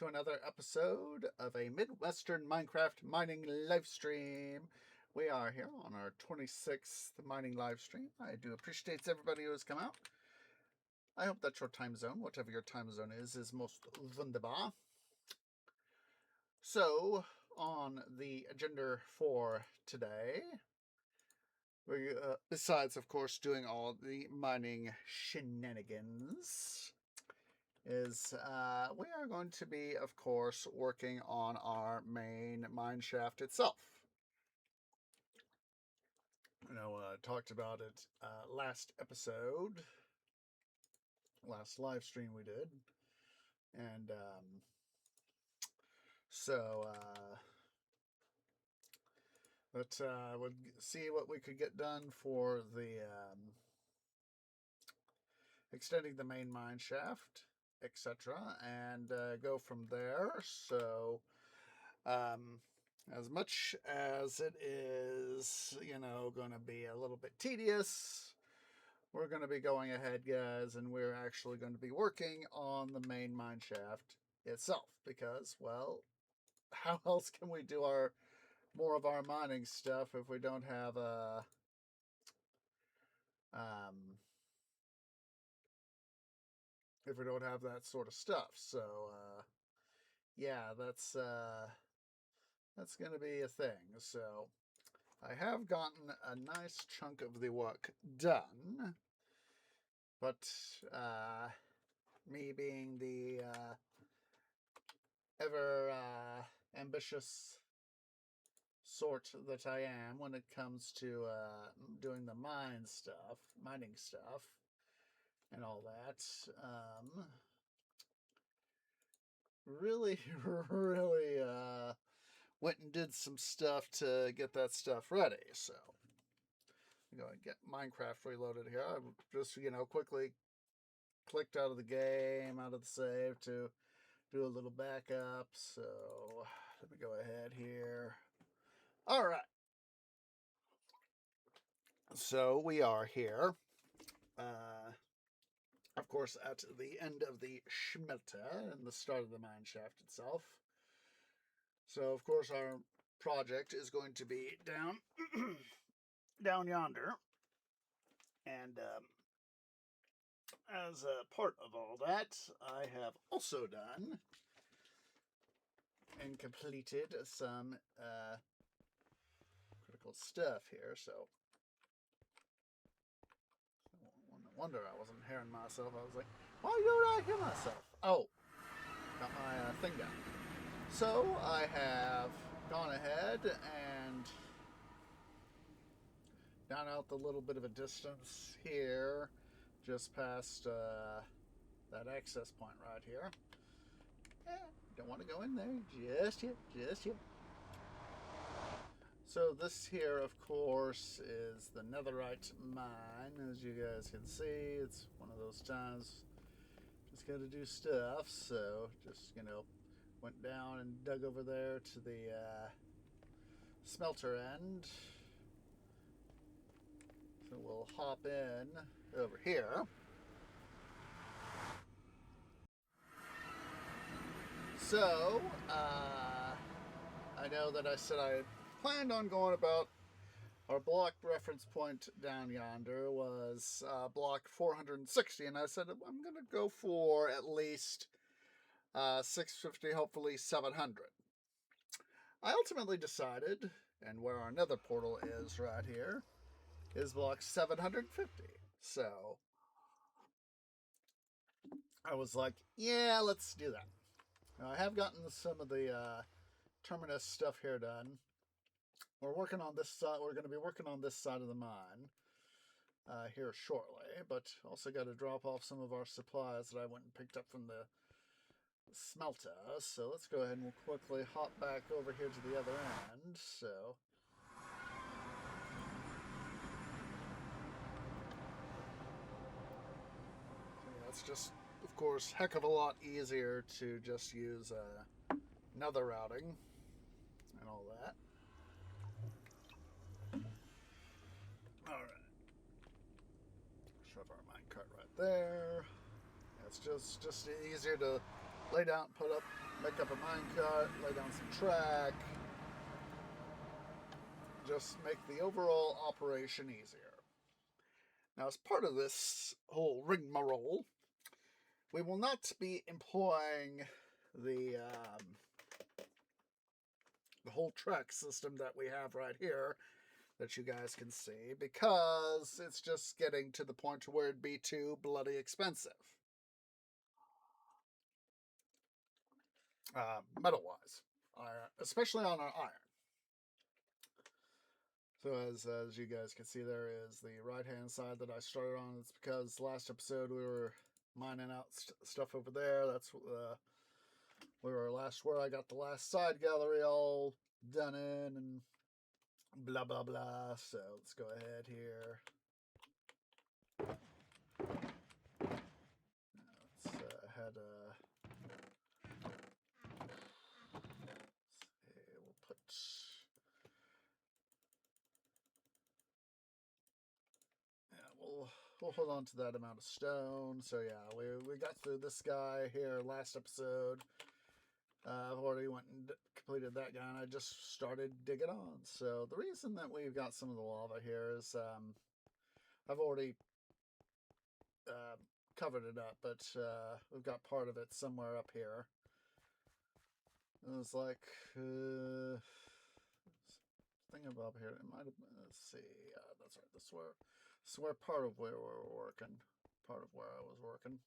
to another episode of a Midwestern Minecraft Mining Livestream. We are here on our 26th mining livestream. I do appreciate everybody who has come out. I hope that your time zone, whatever your time zone is most wunderbar. So, on the agenda for today, we, besides, of course, doing all the mining shenanigans, is we are going to be, of course, working on our main mineshaft itself. Talked about it last episode, last live stream we did, and let's would see what we could get done for the extending the main mine shaft, etc., and go from there. So, as much as it is, going to be a little bit tedious, we're going to be going ahead, guys, and we're actually going to be working on the main mine shaft itself because, well, how else can we do more of our mining stuff if we don't have that sort of stuff? So yeah, that's going to be a thing. So I have gotten a nice chunk of the work done, but me being the ever ambitious sort that I am when it comes to doing the mining stuff, and all that, really, really went and did some stuff to get that stuff ready. So I'm going to get Minecraft reloaded here. I just, quickly clicked out of the game, out of the save to do a little backup. So let me go ahead here. All right. So we are here. Of course, at the end of the smelter and the start of the mine shaft itself. So, of course, our project is going to be down down yonder. And as a part of all that, I have also done and completed some critical stuff here. So, no wonder I wasn't hearing myself. I was like, why don't I hear myself? Oh, got my thing down. So I have gone ahead and down out the little bit of a distance here, just past that access point right here. Don't want to go in there just yet. So this here, of course, is the netherite mine. As you guys can see, it's one of those times just got to do stuff. So just, went down and dug over there to the smelter end. So we'll hop in over here. So, I know that I said I planned on going about our block reference point down yonder was block 460, and I said I'm going to go for at least 650, hopefully 700. I ultimately decided, and where our nether portal is right here, is block 750. So I was like, yeah, let's do that. Now, I have gotten some of the terminus stuff here done. We're working on this side. We're going to be working on this side of the mine here shortly, but also got to drop off some of our supplies that I went and picked up from the smelter. So let's go ahead and we'll quickly hop back over here to the other end. So it's just, of course, heck of a lot easier to just use nether routing and all that. All right, shove our minecart right there. It's just easier to lay down, make up a minecart, lay down some track, just make the overall operation easier. Now, as part of this whole rigmarole, we will not be employing the whole track system that we have right here that you guys can see, because it's just getting to the point where it'd be too bloody expensive. Metal-wise, especially on our iron. So as you guys can see, there is the right-hand side that I started on. It's because last episode we were mining out stuff over there. That's where I got the last side gallery all done in and blah blah blah. So let's go ahead here. Let's head we'll put. We'll hold on to that amount of stone. So yeah, we got through this guy here last episode. I've already went and completed that guy, and I just started digging on. So the reason that we've got some of the lava here is I've already covered it up, but we've got part of it somewhere up here. It was like thing above here. It might have been. Let's see. That's right. This is where part of where we were working. Part of where I was working.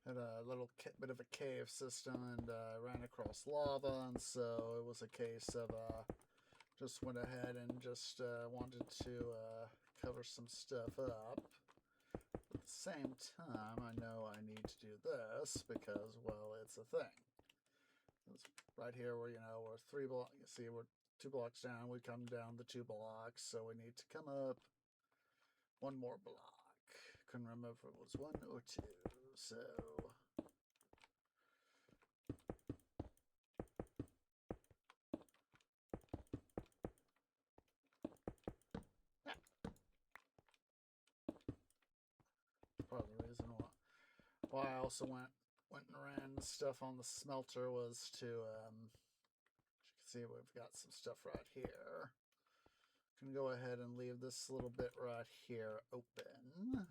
Had a little bit of a cave system and ran across lava, and so it was a case of just went ahead and just wanted to cover some stuff up. At the same time, I know I need to do this because, well, it's a thing. It's right here where, we're 3 blocks, you see we're 2 blocks down, we come down the 2 blocks, so we need to come up 1 more block. Couldn't remember if it was 1 or 2, so... Part of the reason why I also went and ran stuff on the smelter was to, as you can see, we've got some stuff right here. Can go ahead and leave this little bit right here open.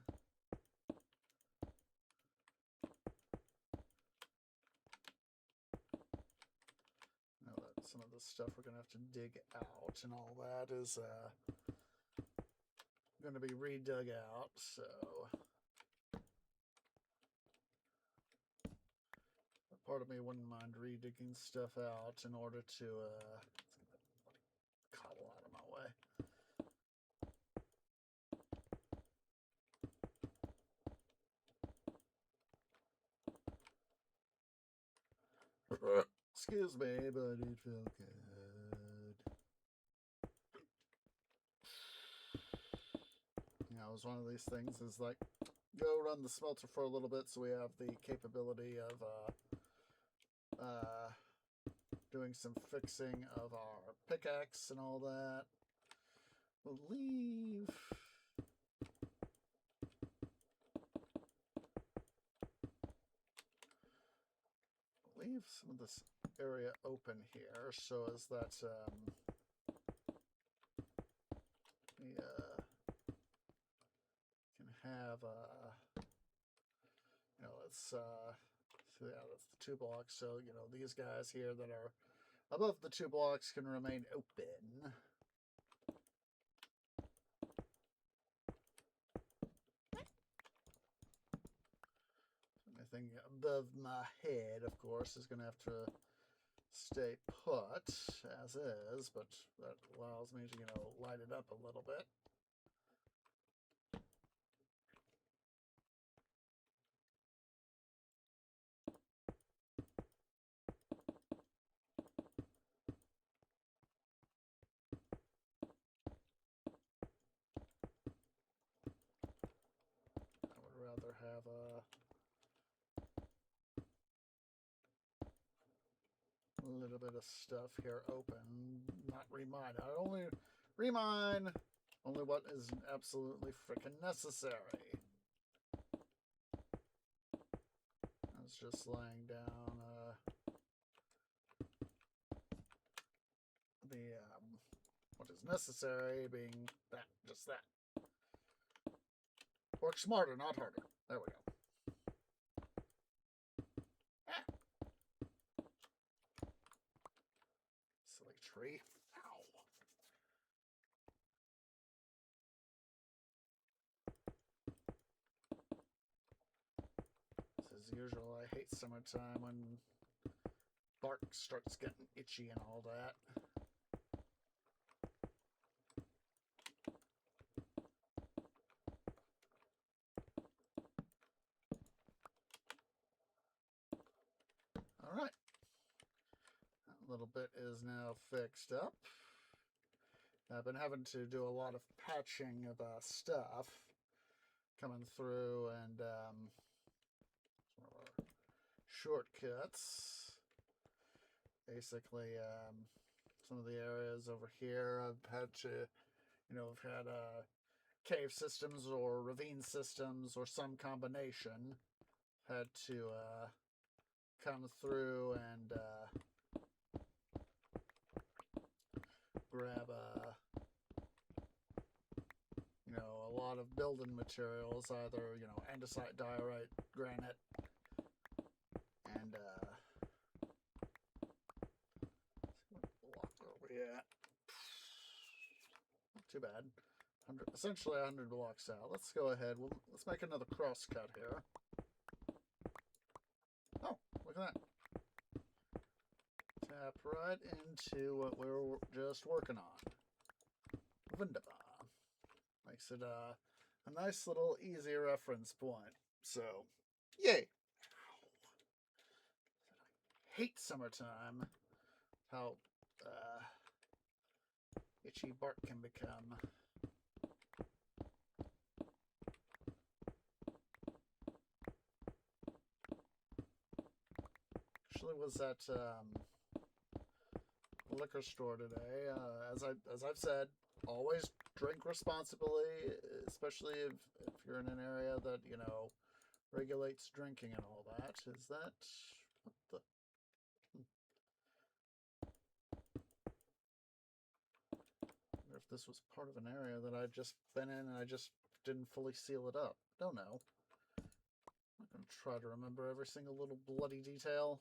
Now that some of the stuff we're gonna have to dig out and all that is gonna be redug out, so part of me wouldn't mind redigging stuff out in order to cobble out of my way. Excuse me, but it felt good. It was one of these things is like, go run the smelter for a little bit so we have the capability of doing some fixing of our pickaxe and all that. We'll leave some of this area open here so as that we can have let's so yeah, that's the 2 blocks, so these guys here that are above the 2 blocks can remain open. Anything above my head, of course, is going to have to stay put as is, but that allows me to, light it up a little bit. I would rather have a little bit of stuff here open, not remine. I only remine only what is absolutely freaking necessary. I was just laying down the what is necessary being that, just that. Work smarter, not harder. There we go. Ah. Silly tree. Ow. As usual, I hate summertime when bark starts getting itchy and all that. All right. That little bit is now fixed up. I've been having to do a lot of patching of stuff coming through, and some of our shortcuts. Basically, some of the areas over here I've had to, I've had cave systems or ravine systems or some combination. Had to come through and grab a lot of building materials, either andesite, diorite, granite, and what block are we at? Not too bad. Essentially 100 blocks out. Let's go ahead. Let's make another cross cut here. Oh, look at that. Tap right into what we were just working on. Wunderbar. Makes it a nice little easy reference point. So, yay! I hate summertime. How itchy bark can become. Actually, was at liquor store today. As I've said, always drink responsibly, especially if you're in an area that regulates drinking and all that. Is that what the? I wonder if this was part of an area that I'd just been in and I just didn't fully seal it up. Don't know. I'm not gonna try to remember every single little bloody detail.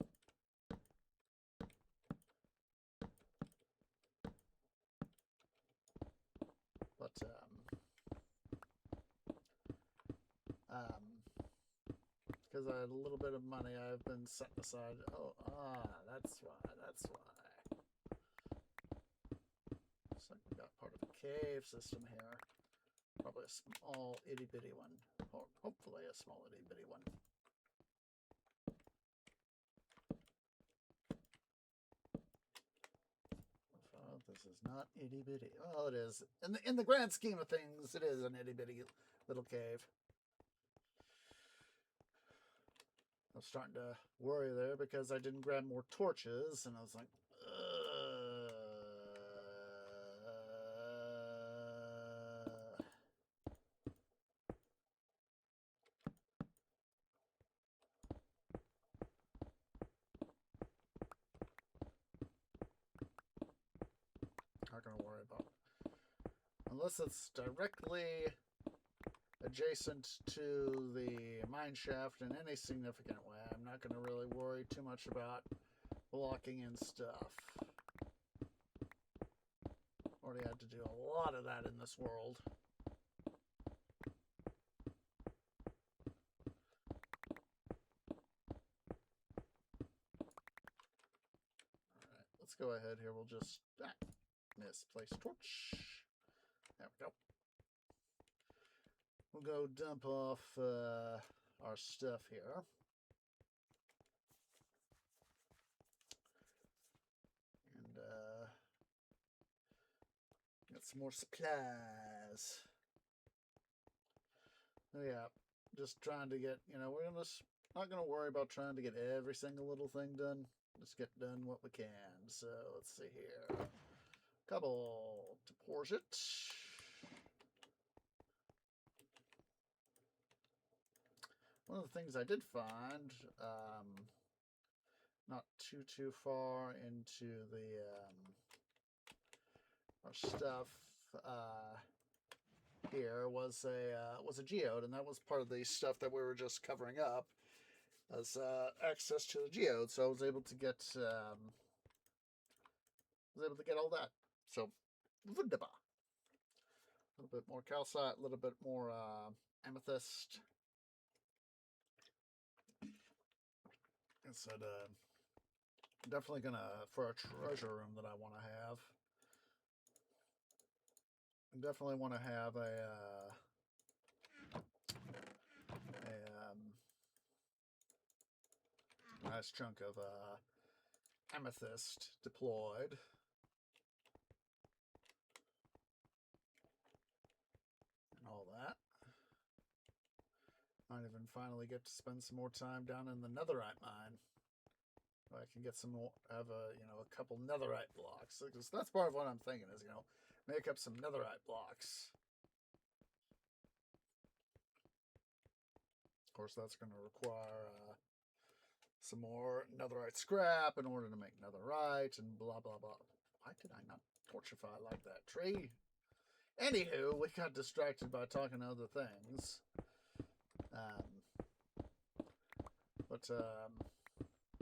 But because I had a little bit of money I've been setting aside. Oh, that's why. Looks like we got part of a cave system here. Probably a small itty bitty one. Or hopefully a small itty bitty one. This is not itty bitty. Well, it is. In the grand scheme of things, it is an itty bitty little cave. I was starting to worry there because I didn't grab more torches, and I was like, not going to worry about it. Unless it's directly adjacent to the mine shaft in any significant way, I'm not going to really worry too much about blocking in stuff. Already had to do a lot of that in this world. Alright, let's go ahead here. We'll just misplace torch. There we go. We'll go dump off our stuff here. And get some more supplies. Oh yeah, just trying to get, we're not gonna worry about trying to get every single little thing done. Just get done what we can. So let's see here. Couple deposit. One of the things I did find, not too far into the our stuff here was a geode, and that was part of the stuff that we were just covering up as access to the geode. So I was able to get all that. So wunderbar. A little bit more calcite, a little bit more amethyst. It's definitely gonna, for a treasure room that I want to have. I definitely want to have a nice chunk of amethyst deployed. And all that. Might even finally get to spend some more time down in the netherite mine. So I can get some more, have a couple netherite blocks. Because that's part of what I'm thinking is, make up some netherite blocks. Of course, that's going to require some more netherite scrap in order to make netherite and blah, blah, blah. Why did I not torchify like that tree? Anywho, we got distracted by talking other things.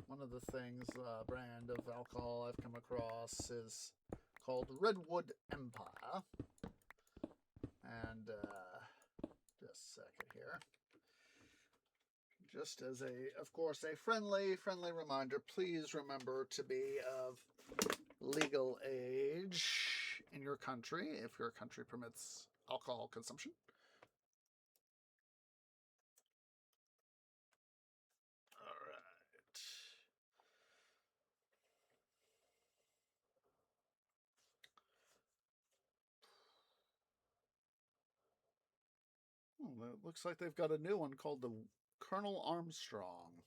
One of the things, brand of alcohol I've come across is called Redwood Empire. And just a second here. Just as of course, a friendly reminder, please remember to be of legal age in your country, if your country permits alcohol consumption. All right. Oh, it looks like they've got a new one called the Colonel Armstrong.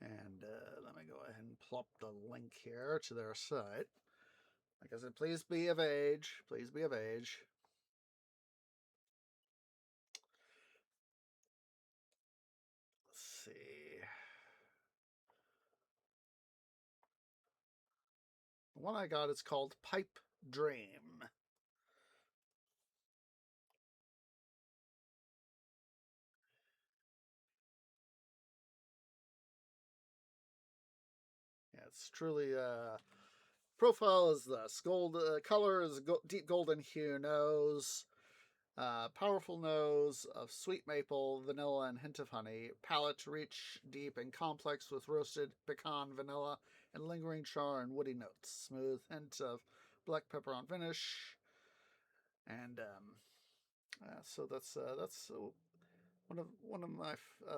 And let me go ahead and plop the link here to their site. Like I said, please be of age. Please be of age. Let's see. The one I got is called Pipe Dream. Yeah, it's truly profile is this gold. Color is deep golden hue. Nose, powerful nose of sweet maple, vanilla, and hint of honey. Palate rich, deep, and complex with roasted pecan, vanilla, and lingering char and woody notes. Smooth hint of black pepper on finish. And so that's one of my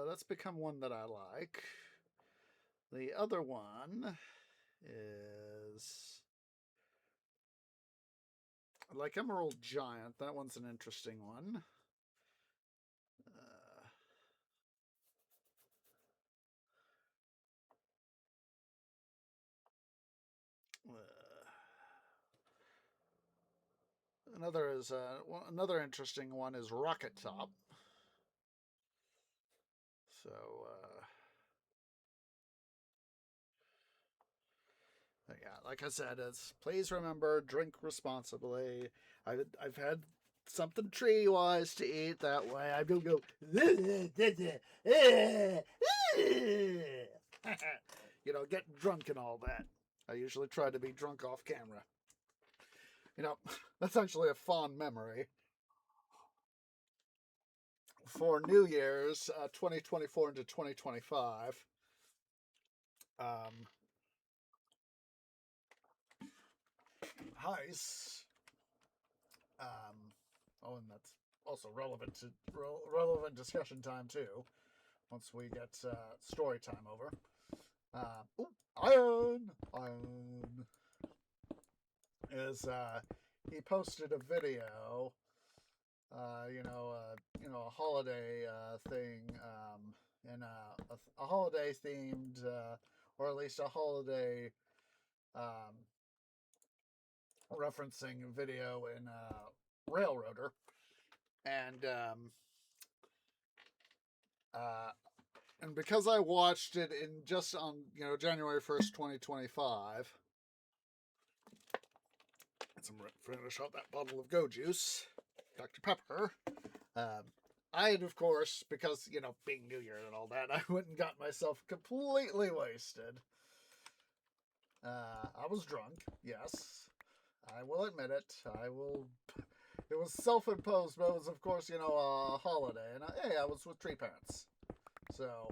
that's become one that I like. The other one is like Emerald Giant. That one's an interesting one. Another interesting one is Rocket Top. So yeah, like I said, please remember, drink responsibly. I've had something tree wise to eat that way. I don't go get drunk and all that. I usually try to be drunk off camera. That's actually a fond memory. For New Year's 2024 into 2025. Heis. And that's also relevant discussion time too. Once we get story time over. Iron is he posted a video. A holiday thing in a holiday themed, or at least a holiday referencing video in Railroader, and because I watched it in just on January 1st, 2025. Let's finish up that bottle of Go Juice, Dr. Pepper. I had, of course, because being New Year and all that, I went and got myself completely wasted. I was drunk, yes. I will admit it. It was self-imposed, but it was, of course, a holiday. And I was with tree parents. So,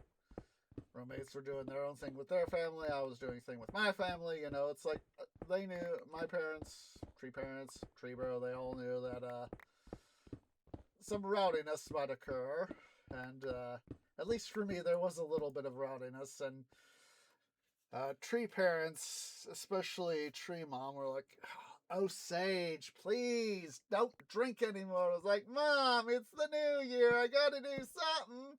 roommates were doing their own thing with their family. I was doing a thing with my family. It's like, they knew, my parents, tree bro, they all knew that some rowdiness might occur. And at least for me, there was a little bit of rowdiness. And tree parents, especially tree mom, were like, "Oh, Sage, please don't drink anymore." I was like, "Mom, it's the new year. I gotta do something."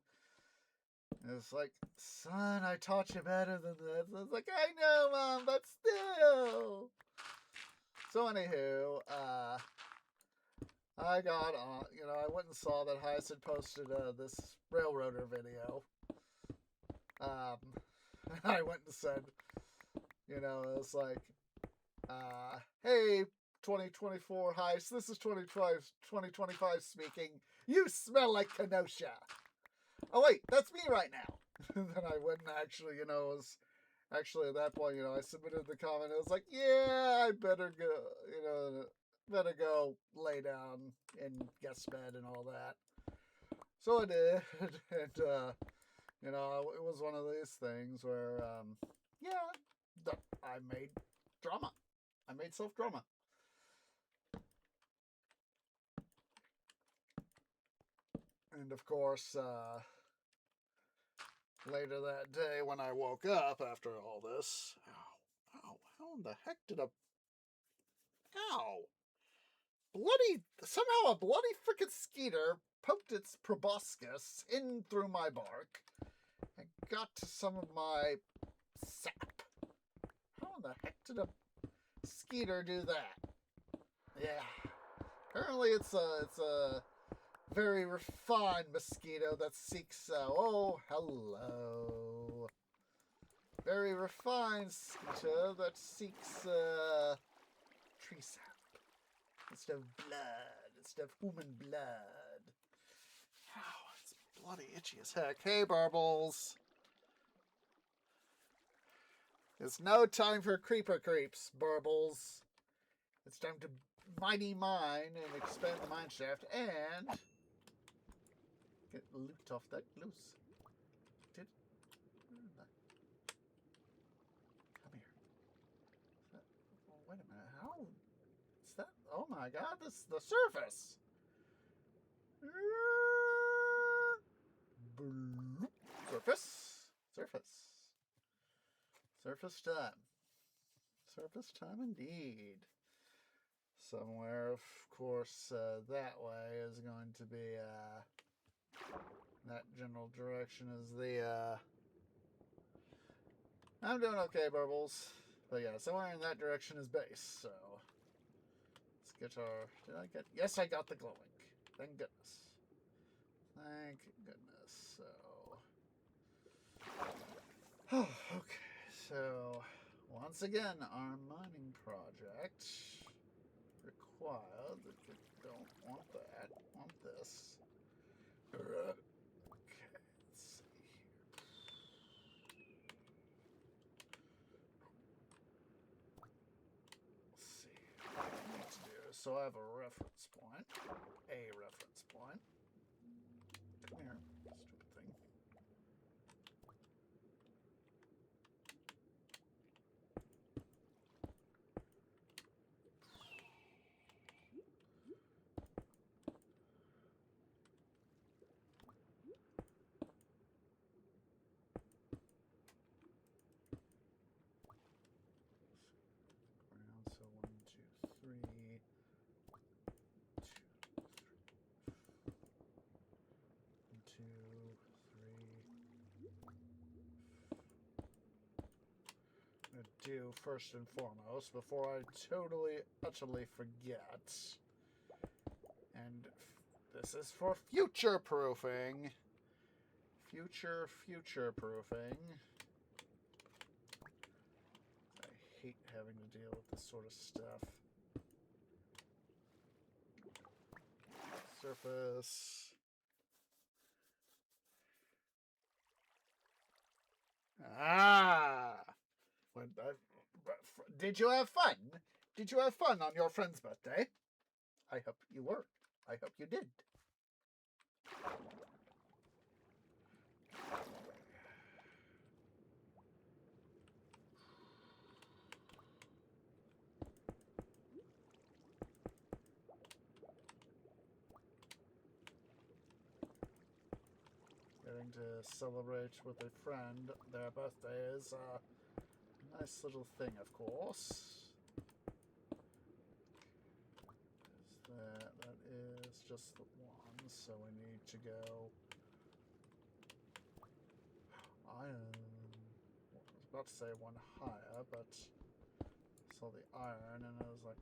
And it's like, "Son, I taught you better than this." I was like, "I know, Mom, but still." So anywho, I got on, I went and saw that Heist had posted this Railroader video. I went and said, it's like, "Hey, 2024 Heist, this is 2025 speaking. You smell like Kenosha." Oh, wait, that's me right now. And then I went and actually, was actually at that point, I submitted the comment. It was like, "Yeah, I better go, better go lay down in guest bed and all that." So I did. And, it was one of these things where, I made drama. I made self-drama. And of course, later that day when I woke up after all this, how in the heck did somehow a bloody frickin' skeeter poked its proboscis in through my bark and got to some of my sap. How in the heck did a skeeter do that? Yeah. Apparently it's a very refined mosquito that seeks, oh, hello. Very refined mosquito that seeks, tree sap. Instead of blood. Instead of human blood. Ow, it's bloody itchy as heck. Hey, Burbles. It's no time for creeper creeps, Burbles. It's time to mighty mine and expand the mine shaft and get loot off that loose. Come here. Oh, wait a minute. How? Is that? Oh my God! This is the surface. Surface time. Surface time indeed. Somewhere, of course, that way is going to be, that general direction is the, I'm doing okay, Burbles. But yeah, somewhere in that direction is base, so let's get our, yes, I got the glowing. Thank goodness. Thank goodness, so. Okay, so, once again, our mining project required, don't want that, want this. Okay, let's see here. Let's see what I need to do. So I have a reference point. Come here, stupid thing. So 1, 2, 3, 2, 3, do first and foremost before I totally, utterly forget. And this is for future proofing. Future proofing. I hate having to deal with this sort of stuff. Surface. Ah! Did you have fun? Did you have fun on your friend's birthday? I hope you were. I hope you did. Getting to celebrate with a friend their birthday is a nice little thing, of course. That is just the one, so we need to go. I was about to say one higher, but saw the iron and I was like,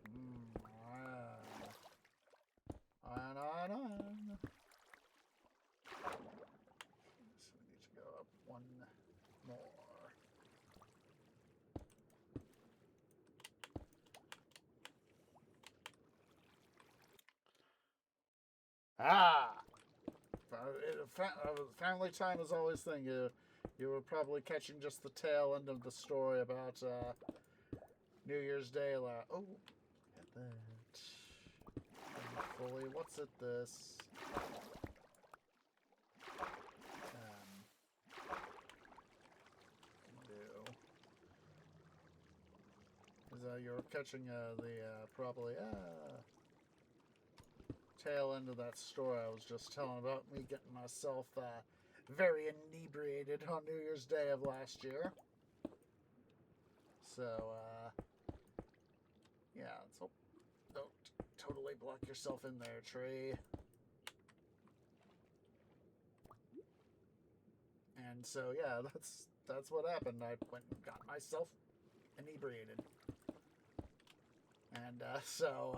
iron. So we need to go up one more. Family time is always thing. You were probably catching just the tail end of the story about New Year's Day. Oh, look at that. Fully, what's it? This. You're catching the probably tail end of that story I was just telling about me getting myself very inebriated on New Year's Day of last year. So, yeah, so don't totally block yourself in there, tree. And so, yeah, that's what happened. I went and got myself inebriated. And so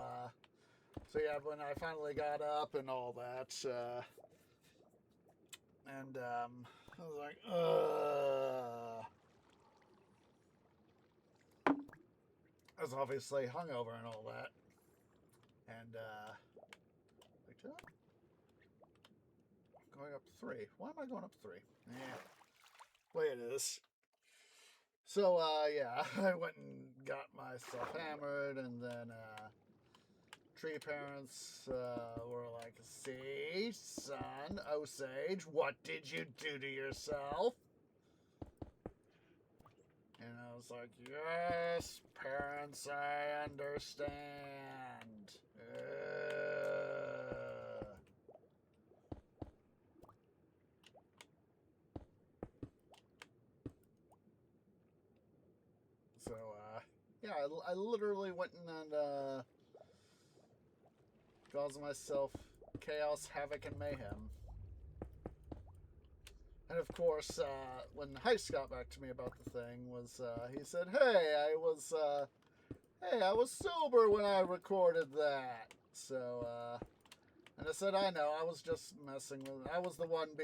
yeah, when I finally got up and all that, and I was like, I was obviously hungover and all that. And like that. Going up 3. Why am I going up 3? Yeah, way it is. So yeah, I went and got myself hammered, and then tree parents were like, "See, son, Osage, what did you do to yourself?" And I was like, "Yes, parents, I understand." So, yeah, I literally went and caused myself chaos, havoc, and mayhem. And of course, when Heist got back to me about the thing, he said, "Hey, I was sober when I recorded that." So, and I said, "I know, I was just messing with. I was the one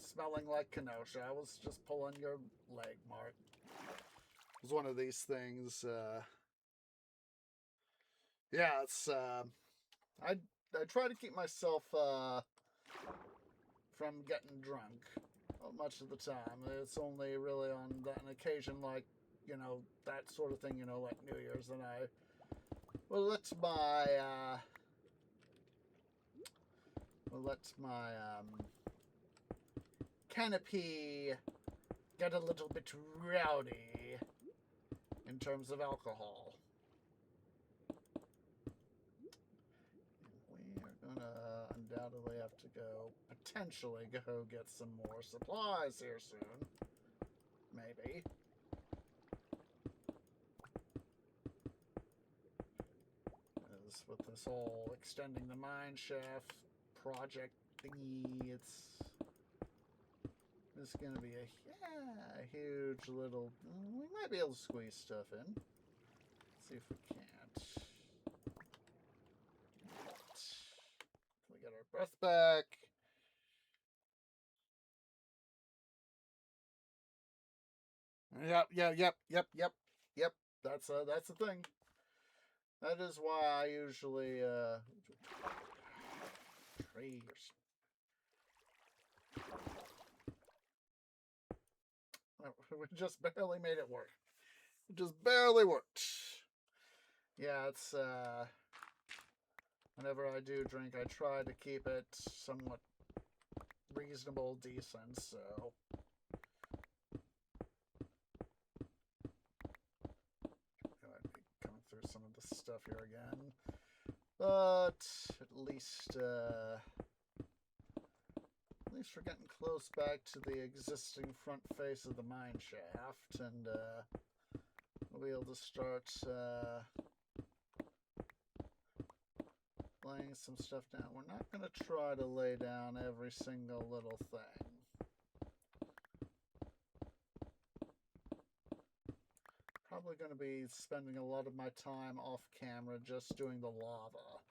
smelling like Kenosha. I was just pulling your leg, Mark." It was one of these things. Yeah, it's. I try to keep myself from getting drunk much of the time. It's only really on an occasion like, that sort of thing, like New Year's, and I will let my canopy get a little bit rowdy in terms of alcohol. We are gonna undoubtedly have to potentially go get some more supplies here soon. Maybe. As with this whole extending the mineshaft project thingy, it's gonna be huge little... We might be able to squeeze stuff in. Let's see if we can't. We get our breath back. Yep. That's the thing. That is why I usually trees. We just barely made it work. It just barely worked. Yeah, it's whenever I do drink, I try to keep it somewhat reasonable, decent, so coming through some of the stuff here again. But at least we're getting close back to the existing front face of the mine shaft, and we'll be able to start laying some stuff down. We're not going to try to lay down every single little thing. Probably going to be spending a lot of my time off camera just doing the lava.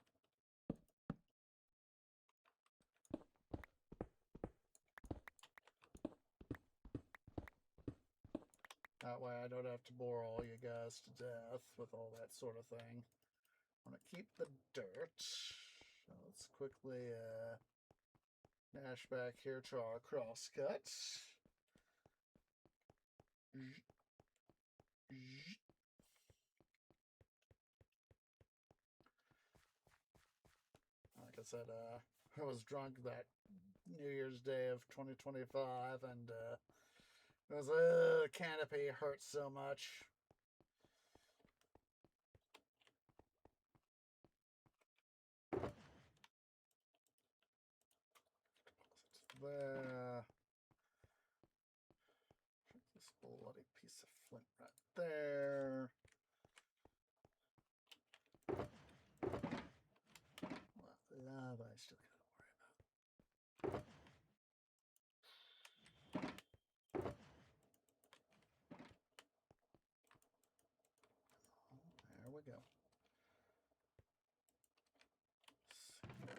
That way I don't have to bore all you guys to death with all that sort of thing. I'm going to keep the dirt. So let's quickly dash back here to our crosscut. Like I said, I was drunk that New Year's Day of 2025, and it was canopy hurts so much. There. This bloody piece of flint right there. Well, lava I still gotta worry about. There we go. There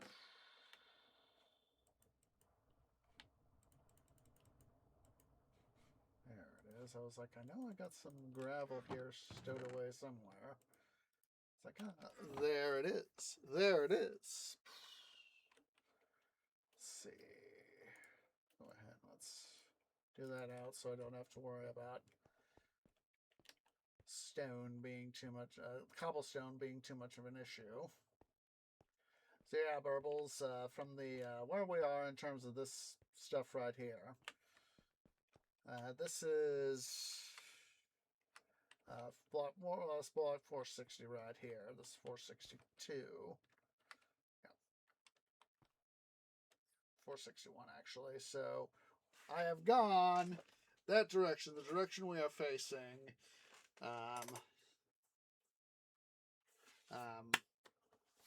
it is. I was like, I know I got some gravel here stowed away somewhere. It's like, there it is. There it is. Let's see. Go ahead. Let's do that out so I don't have to worry about stone being too much, cobblestone being too much of an issue. So yeah, Burbles, from the where we are in terms of this stuff right here. This is block, more or less block 460 right here. This is 462. Yeah. 461 actually. So I have gone that direction, the direction we are facing.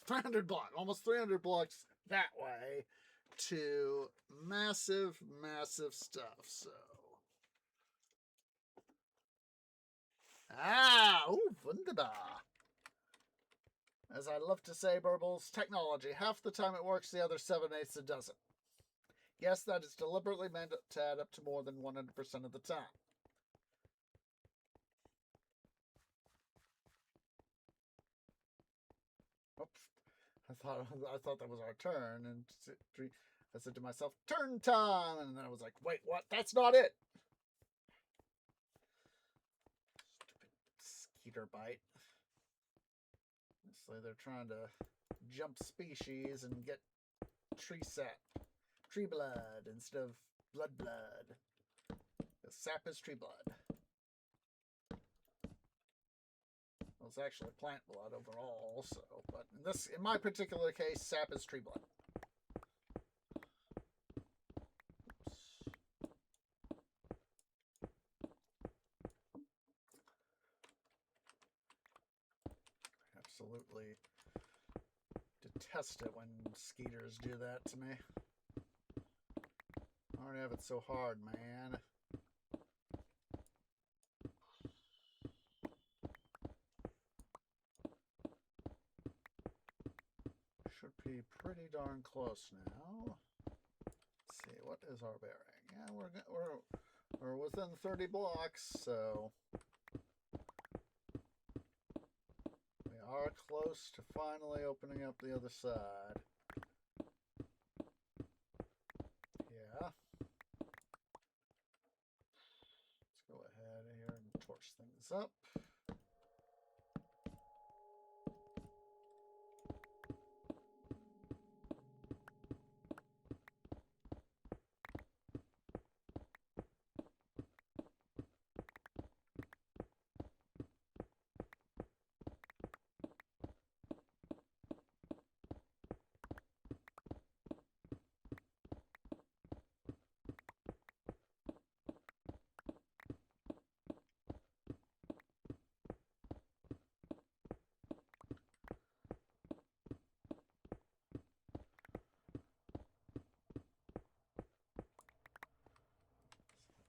300 blocks, almost 300 blocks that way to massive stuff. So wunderbar. As I love to say, Burbles, technology. Half the time it works, the other 7/8 it doesn't. Yes, that is deliberately meant to add up to more than 100% of the time. Oops. I thought that was our turn, and I said to myself, turn time, and then I was like, wait, what? That's not it. Stupid skeeter bite. So they're trying to jump species and get tree sap, tree blood instead of blood. The sap is tree blood. Well, it's actually plant blood overall also, but in my particular case, sap is tree blood. Absolutely detest it when skeeters do that to me. I already have it so hard, man. Should be pretty darn close now. Let's see, what is our bearing? Yeah, we're within 30 blocks, so we are close to finally opening up the other side. Yeah. Let's go ahead here and torch things up.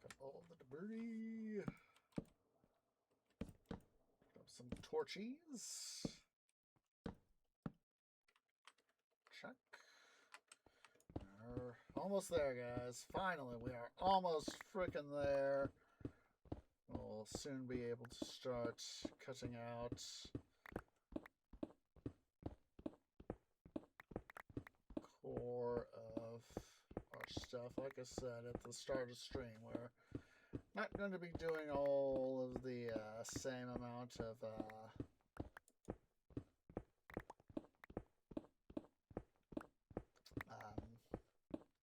Got all the debris. Got some torches. Check. We're almost there, guys. Finally, we are almost freaking there. We'll soon be able to start cutting out core of our stuff. Like I said at the start of the stream, we're not going to be doing all of the same amount of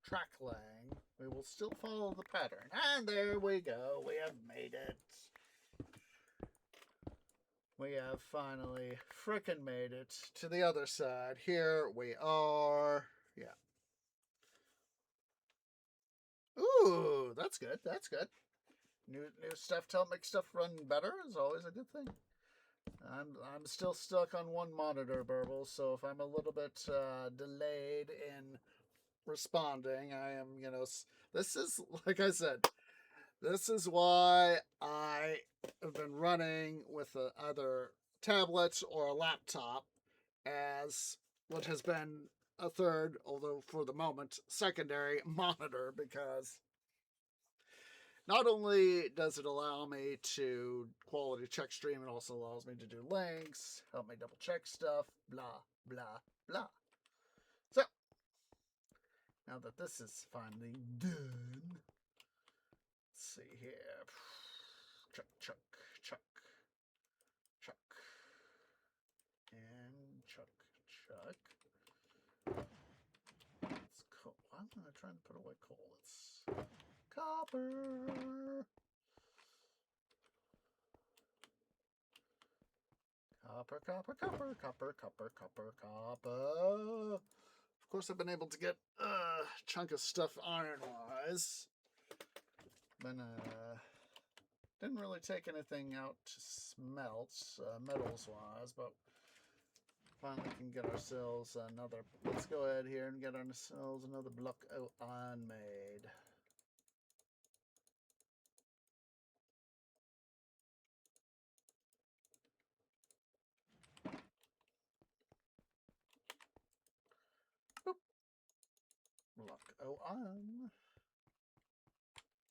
track laying. We will still follow the pattern. And there we go. We have made it. We have finally frickin' made it to the other side. Here we are. Yeah. Ooh, that's good. That's good. New stuff to help make stuff run better is always a good thing. I'm still stuck on one monitor, Burble, so if I'm a little bit delayed in responding, I am, this is, like I said, this is why I have been running with either tablet or a laptop as what has been a third, although for the moment, secondary monitor, because not only does it allow me to quality check stream, it also allows me to do links, help me double check stuff, blah, blah, blah. So, now that this is finally done, let's see here. Chuck, chuck, chuck, chuck, and chuck, chuck. It's coal. I'm going to try and put away coal. It's copper. Copper, copper, copper, copper, copper, copper, copper. Of course, I've been able to get a chunk of stuff iron-wise. Didn't really take anything out to smelt, metals-wise, but finally can get ourselves another. Let's go ahead here and get ourselves another block of iron made. Boop. Block of iron.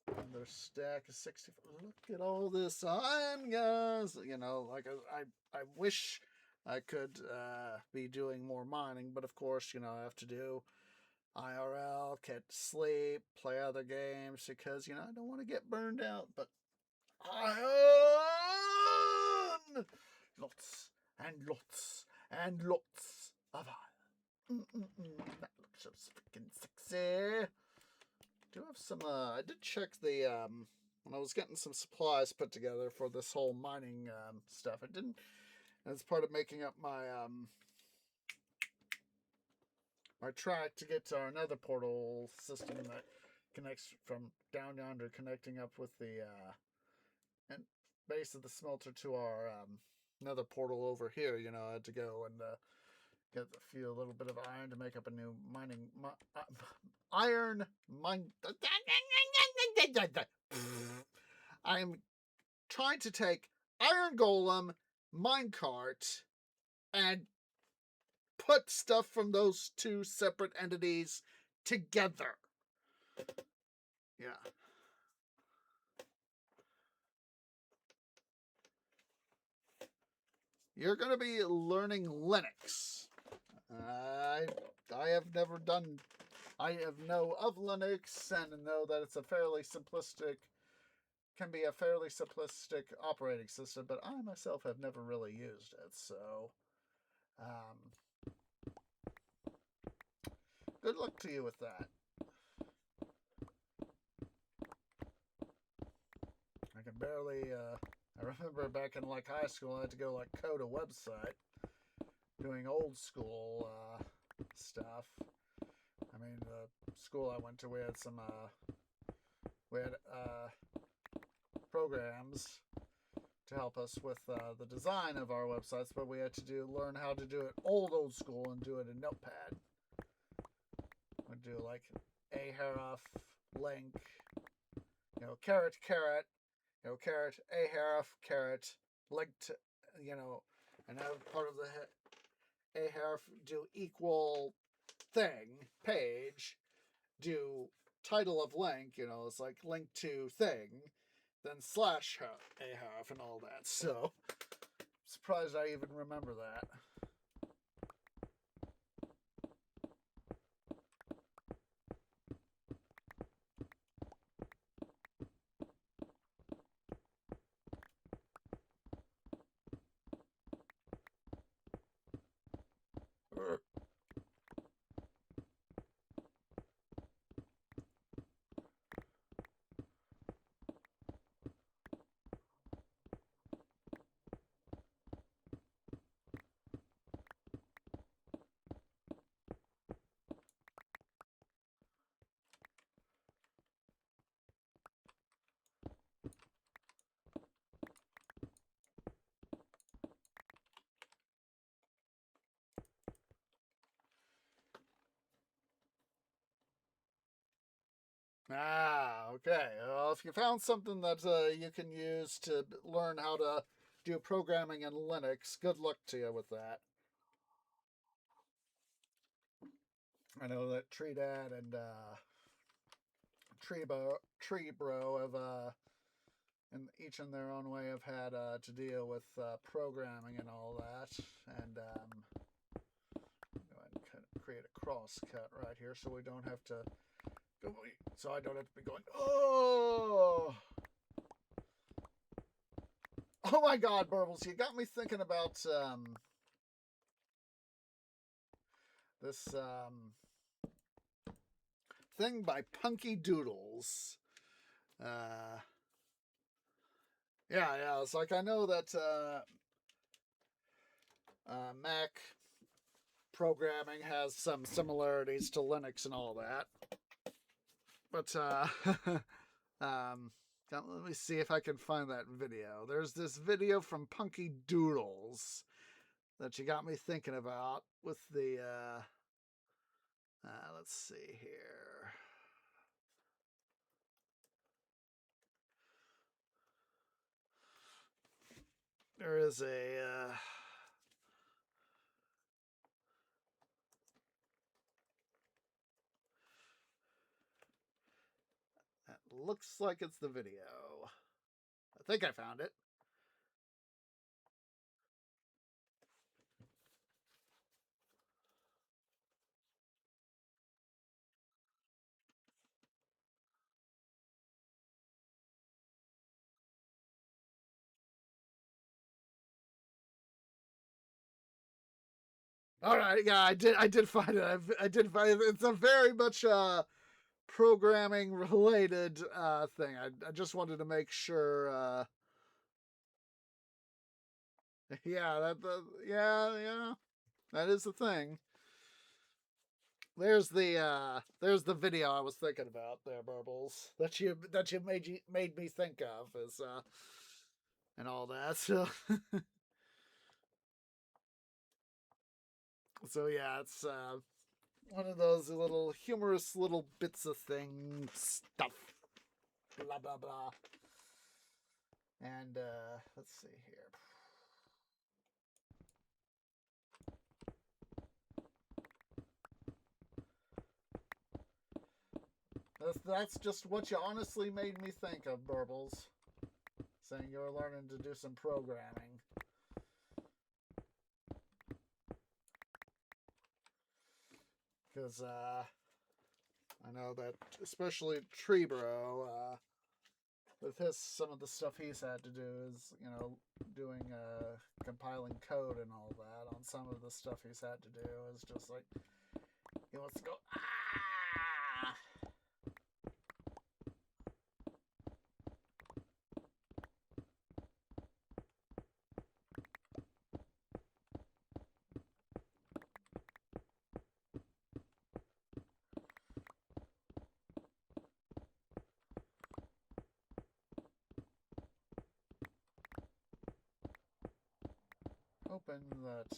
Another stack of 60. Look at all this iron, guys. Like I wish I could be doing more mining, but of course, I have to do IRL, get sleep, play other games because, I don't want to get burned out. But iron! Lots and lots and lots of iron. That looks so freaking sexy. Do have some, I did check the, when I was getting some supplies put together for this whole mining stuff. I didn't, as part of making up my, my track to get to our nether portal system that connects from down yonder, connecting up with the and base of the smelter to our nether portal over here. I had to go and get a little bit of iron to make up a new mining iron mine. I'm trying to take iron golem minecart and put stuff from those two separate entities together. Yeah. You're going to be learning Linux. I have never done. I have know of Linux and know that it's a fairly simplistic, can be a fairly simplistic operating system, but I myself have never really used it. So, good luck to you with that. I can barely. I remember back in like high school, I had to go like code a website, doing old school stuff. I mean, the school I went to, we had some programs to help us with the design of our websites, but we had to learn how to do it old school and do it in Notepad. We'd do like ahref link, caret, caret, ahref, caret, link to, and that was part of the ahref do equal thing, page, do title of link, it's like link to thing, then slash ahref and all that. So, surprised I even remember that. Okay. Well, if you found something that you can use to learn how to do programming in Linux, good luck to you with that. I know that TreeDad and Treebro have, each in their own way, have had to deal with programming and all that. And go ahead and create a cross cut right here, so we don't have to. So I don't have to be going, oh my God, Burbles, you got me thinking about this thing by Punky Doodles. Yeah, it's like, I know that Mac programming has some similarities to Linux and all that. But let me see if I can find that video. There's this video from Punky Doodles that you got me thinking about with the let's see here. There is a that looks like it's the video. I think I found it. All right, yeah, I did find it. I did find it. It's a very much programming related thing. I just wanted to make sure. Yeah, yeah, that is the thing. There's the video I was thinking about there, Burbles, that you made me think of, is and all that. So so yeah, it's one of those little humorous little bits of thing stuff. Blah blah blah. And let's see here. that's just what you honestly made me think of, Burbles. Saying you're learning to do some programming. Because I know that especially Trebro, with some of the stuff he's had to do is, doing compiling code and all that on some of the stuff he's had to do is just like he wants to go hoping that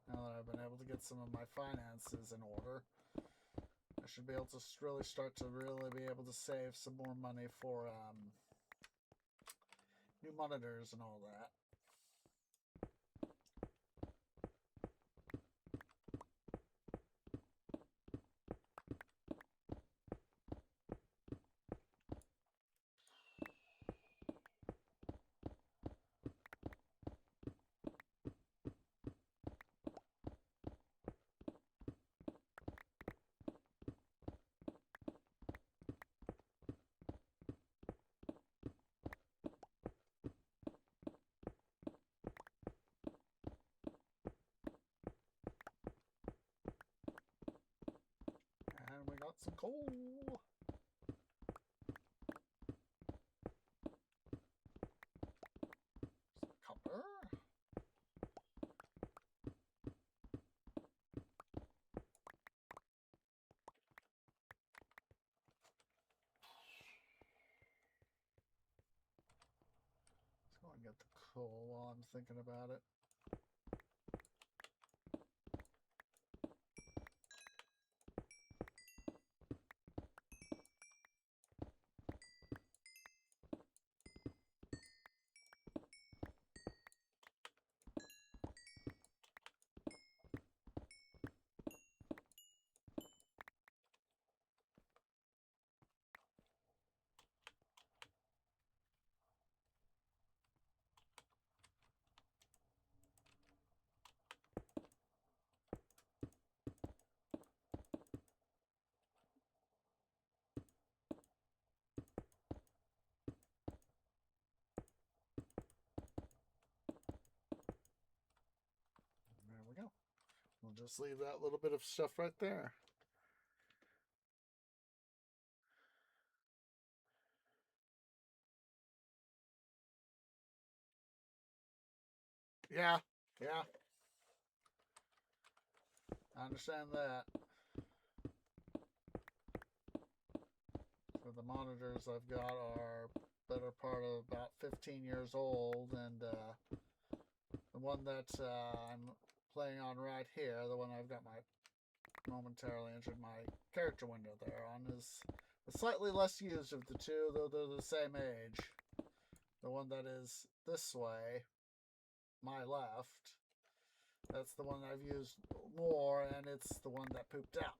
now that I've been able to get some of my finances in order, I should be able to really start to really be able to save some more money for new monitors and all that. And we got some coal. Some copper. Let's go and get the coal while I'm thinking about it. There we go. We'll just leave that little bit of stuff right there. Yeah, yeah. I understand that. So the monitors I've got are better part of about 15 years old, and the one that I'm playing on right here, the one I've got my momentarily entered my character window there on, is the slightly less used of the two, though they're the same age. The one that is this way, my left, that's the one I've used more, and it's the one that pooped out.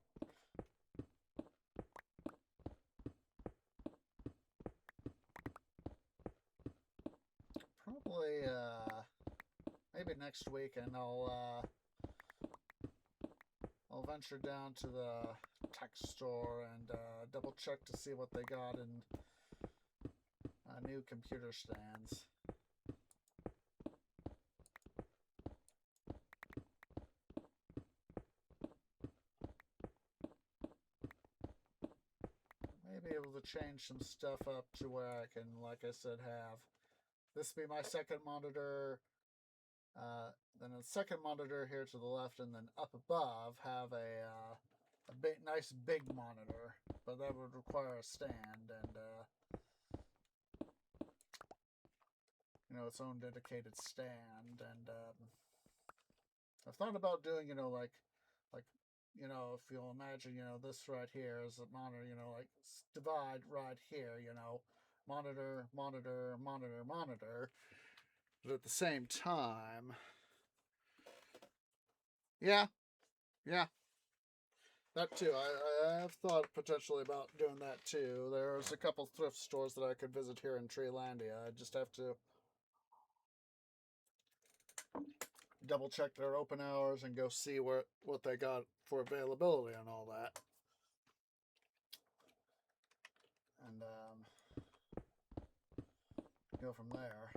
Probably, maybe next week, and I'll venture down to the tech store and double check to see what they got in new computer stands. Maybe able to change some stuff up to where I can, like I said, have this be my second monitor, then a second monitor here to the left, and then up above have a nice big monitor, but that would require a stand and its own dedicated stand. And I've thought about doing like if you'll imagine this right here is a monitor, like divide right here, monitor, monitor, monitor, monitor. But at the same time, yeah, That too. I have thought potentially about doing that too. There's a couple thrift stores that I could visit here in Treelandia. I just have to double check their open hours and go see what they got for availability and all that. And go from there.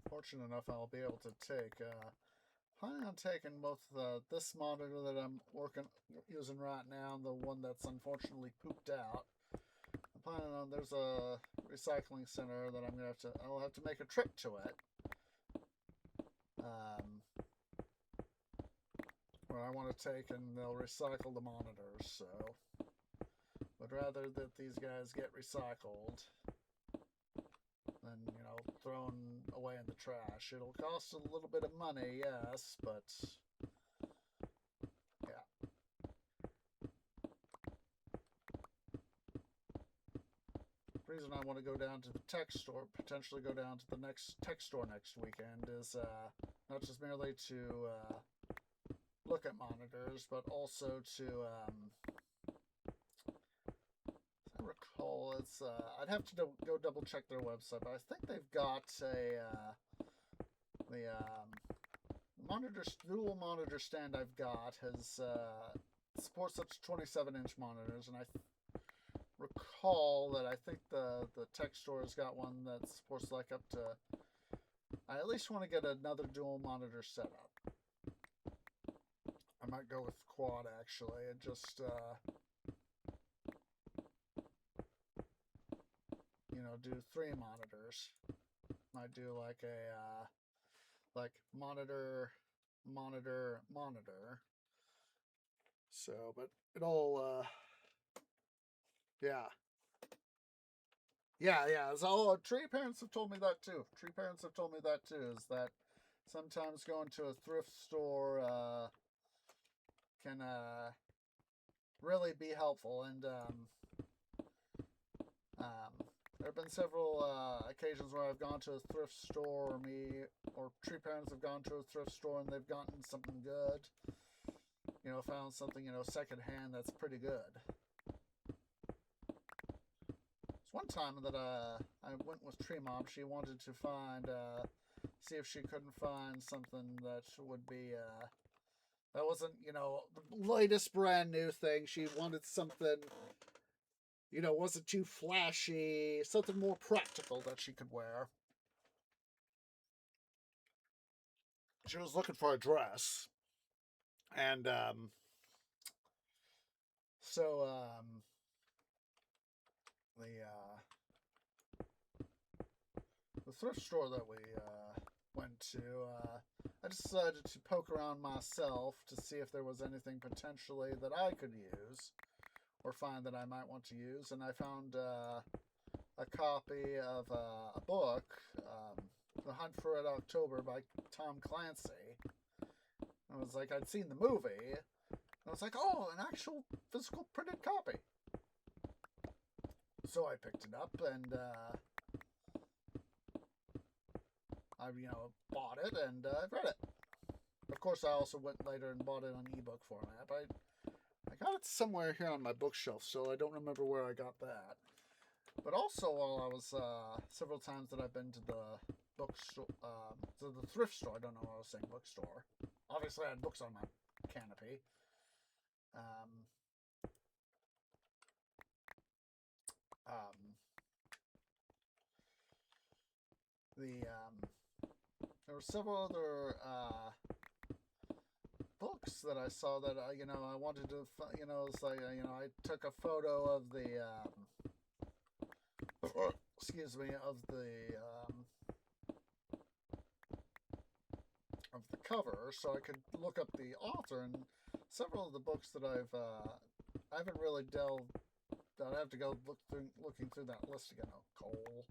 Fortunate enough, I'll be able to take. Planning on taking both this monitor that I'm using right now, and the one that's unfortunately pooped out. I'm planning on there's a recycling center that I'll have to make a trip to it. Where I want to take, and they'll recycle the monitors. So, would rather that these guys get recycled than, you know, thrown away in the trash. It'll cost a little bit of money, yes, but yeah. The reason I want to go down to the tech store, potentially go down to the next tech store next weekend, is not just merely to look at monitors, but also to, as I recall, it's I'd have to go double check their website, but I think they've got the dual monitor stand I've got has supports up to 27-inch monitors, and I recall that I think the tech store has got one that supports like up to. I at least want to get another dual monitor setup. I might go with quad actually, and just you know, do 3 monitors. Might do like a like monitor. So, but it all yeah. So tree parents have told me that too. Is that sometimes going to a thrift store can really be helpful. And there have been several occasions where I've gone to a thrift store, or tree parents have gone to a thrift store and they've gotten something good. You know, found something, you know, secondhand that's pretty good. It's one time that I went with Tree Mom. She wanted to find, see if she couldn't find something that would be, that wasn't, you know, the latest brand new thing. She wanted something, you know, wasn't too flashy, something more practical that she could wear. She was looking for a dress. And, so, the thrift store that we, went to, I decided to poke around myself to see if there was anything potentially that I could use or find that I might want to use, and I found a copy of a book, The Hunt for Red October by Tom Clancy. I was like, I'd seen the movie, and I was like, oh, an actual physical printed copy. So I picked it up, and I, you know, bought it, and I've read it. Of course, I also went later and bought it on ebook format, but I got it somewhere here on my bookshelf, so I don't remember where I got that. But also, while I was several times that I've been to the bookstore, to the thrift store. I don't know why I was saying bookstore. Obviously, I had books on my canopy. There were several other books that I saw that you know, I wanted to, you know, it's like, you know, I took a photo of the excuse me, of the cover, so I could look up the author. And several of the books that I haven't really delved. I'd have to go looking through that list again. Oh, Cole.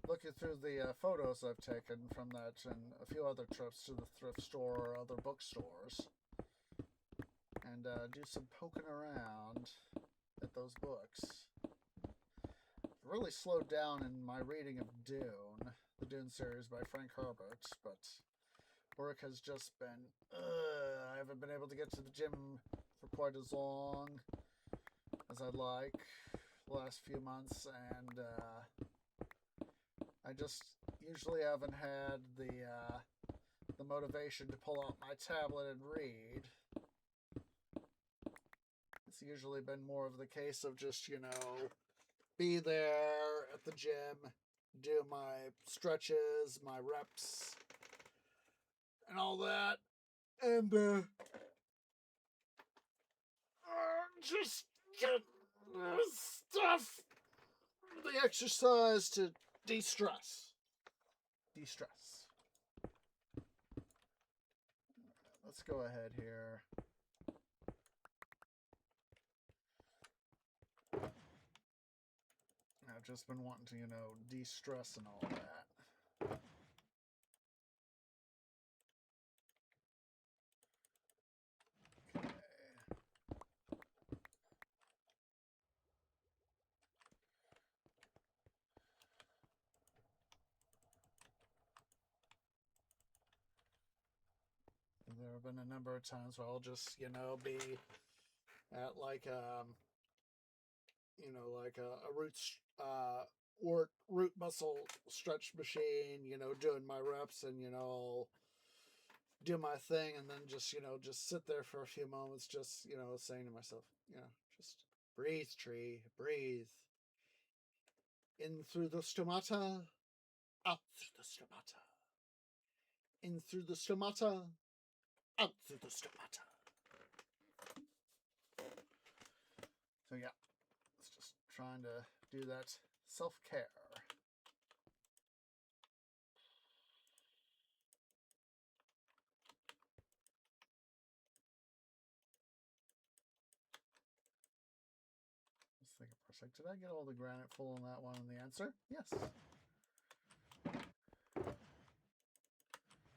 Looking through the photos I've taken from that, and a few other trips to the thrift store or other bookstores, and do some poking around at those books. really slowed down in my reading of Dune, the Dune series by Frank Herbert, but work has just been, I haven't been able to get to the gym for quite as long as I'd like the last few months, and I just usually haven't had the motivation to pull out my tablet and read. It's usually been more of the case of just, you know, be there at the gym, do my stretches, my reps, and all that, and just get stuff, the exercise to de-stress. De-stress. Let's go ahead here. I've just been wanting to, you know, de-stress and all that. Okay. There have been a number of times where I'll just, you know, be at like you know, like a root muscle stretch machine, you know, doing my reps, and, you know, I'll do my thing, and then just, you know, just sit there for a few moments, just, you know, saying to myself, you know, just breathe, tree, breathe. In through the stomata, out through the stomata. In through the stomata, out through the stomata. So yeah, it's just trying to do that self-care. Just thinking for a sec, did I get all the granite full on that one? And the answer, yes.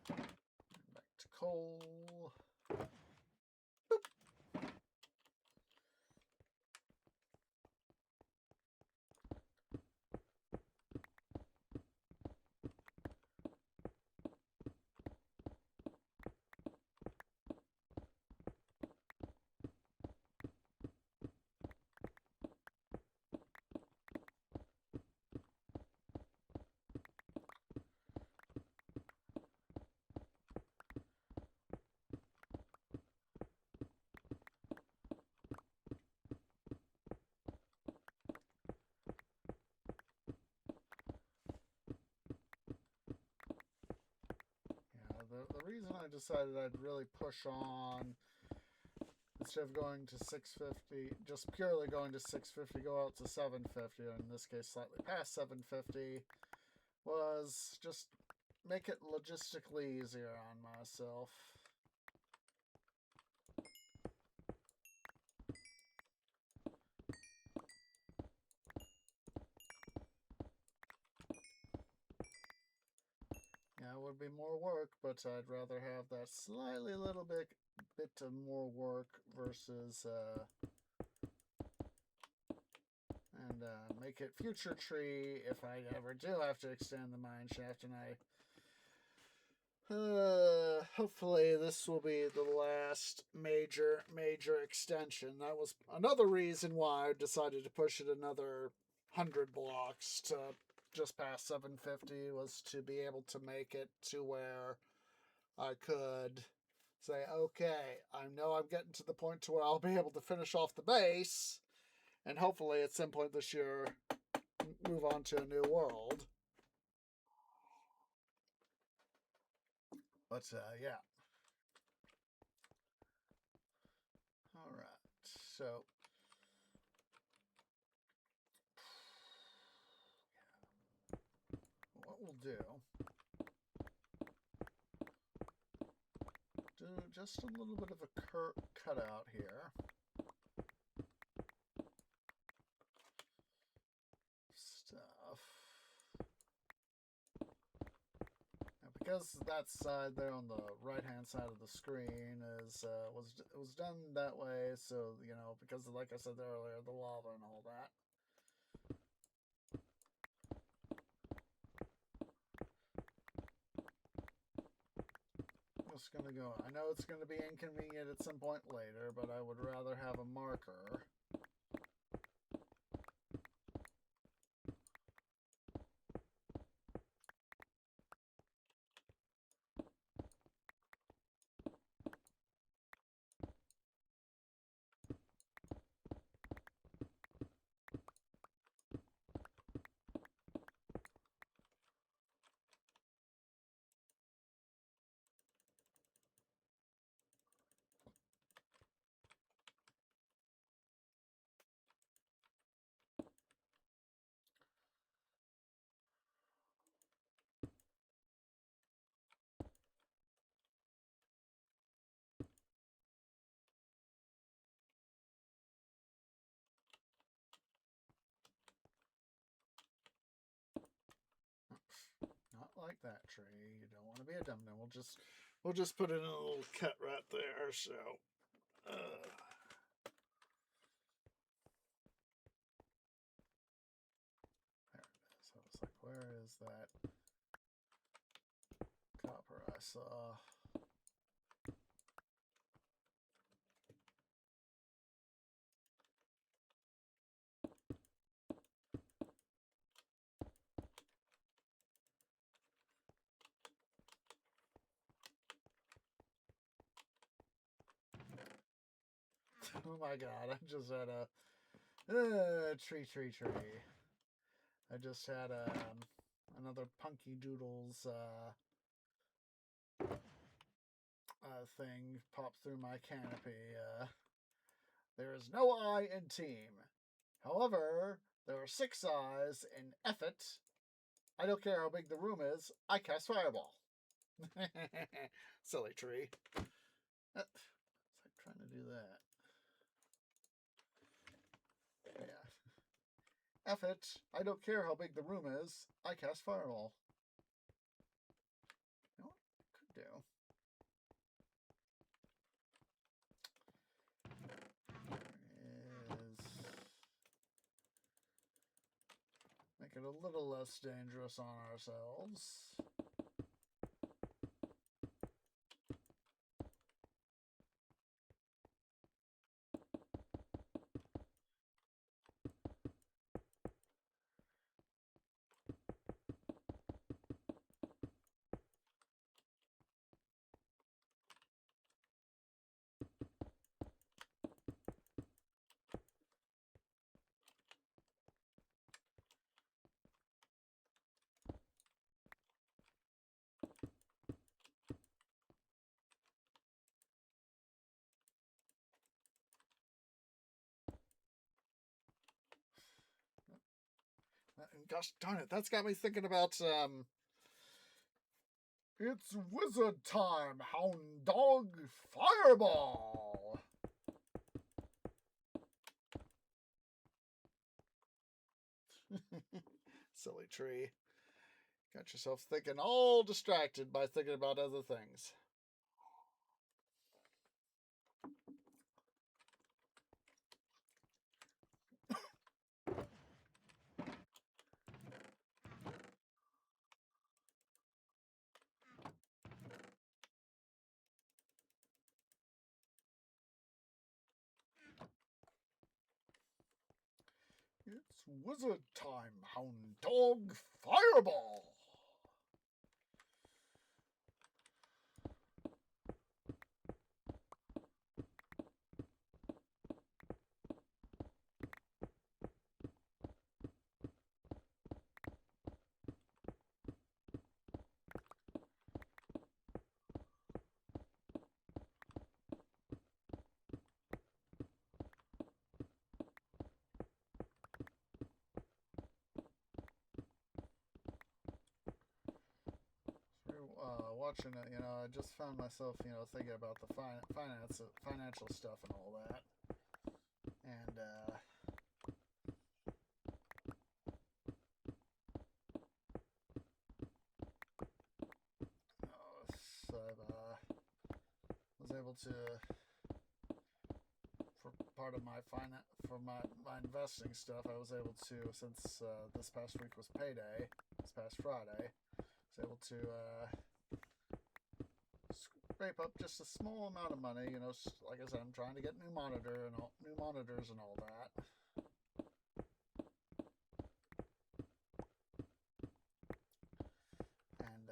Back to coal. The reason I decided I'd really push on, instead of going to 650, just purely going to 650, go out to 750, or in this case slightly past 750, was just make it logistically easier on myself. Yeah, it would be more work, but I'd rather have that slightly little bit of more work versus make it future tree if I ever do have to extend the mine shaft, and hopefully this will be the last major extension. That was another reason why I decided to push it another 100 blocks to just past 750, was to be able to make it to where I could say, okay, I know I'm getting to the point to where I'll be able to finish off the base, and hopefully at some point this year move on to a new world. But yeah. All right. So what we'll do just a little bit of a cutout here. Stuff. Now, because that side there on the right-hand side of the screen is was done that way, so, you know, because like I said earlier, the lava and all that. just going to go. I know it's going to be inconvenient at some point later, but I would rather have a marker. Not like that tree. You don't want to be a dum-dum. We'll just put in a little cut right there. So, there it is. I was like, where is that copper I saw? Oh my god, I just had a tree. I just had another Punky Doodles thing pop through my canopy. There is no I in team. However, there are 6 eyes in effort. I don't care how big the room is. I cast Fireball. Silly tree. It's like trying to do that. Yeah. F it. I don't care how big the room is. I cast Fireball. You know what I could do? Is make it a little less dangerous on ourselves. Gosh darn it, that's got me thinking about it's wizard time, hound dog fireball. Silly tree. Got yourself thinking all distracted by thinking about other things. It's wizard time, hound dog fireball. Watching it, I just found myself, thinking about the financial stuff and all that, and so I was able to, for part of my my investing stuff, I was able to, since this past week was payday, this past Friday, I was able to scrape up just a small amount of money. You know, like I said, I'm trying to get new monitors and all that. And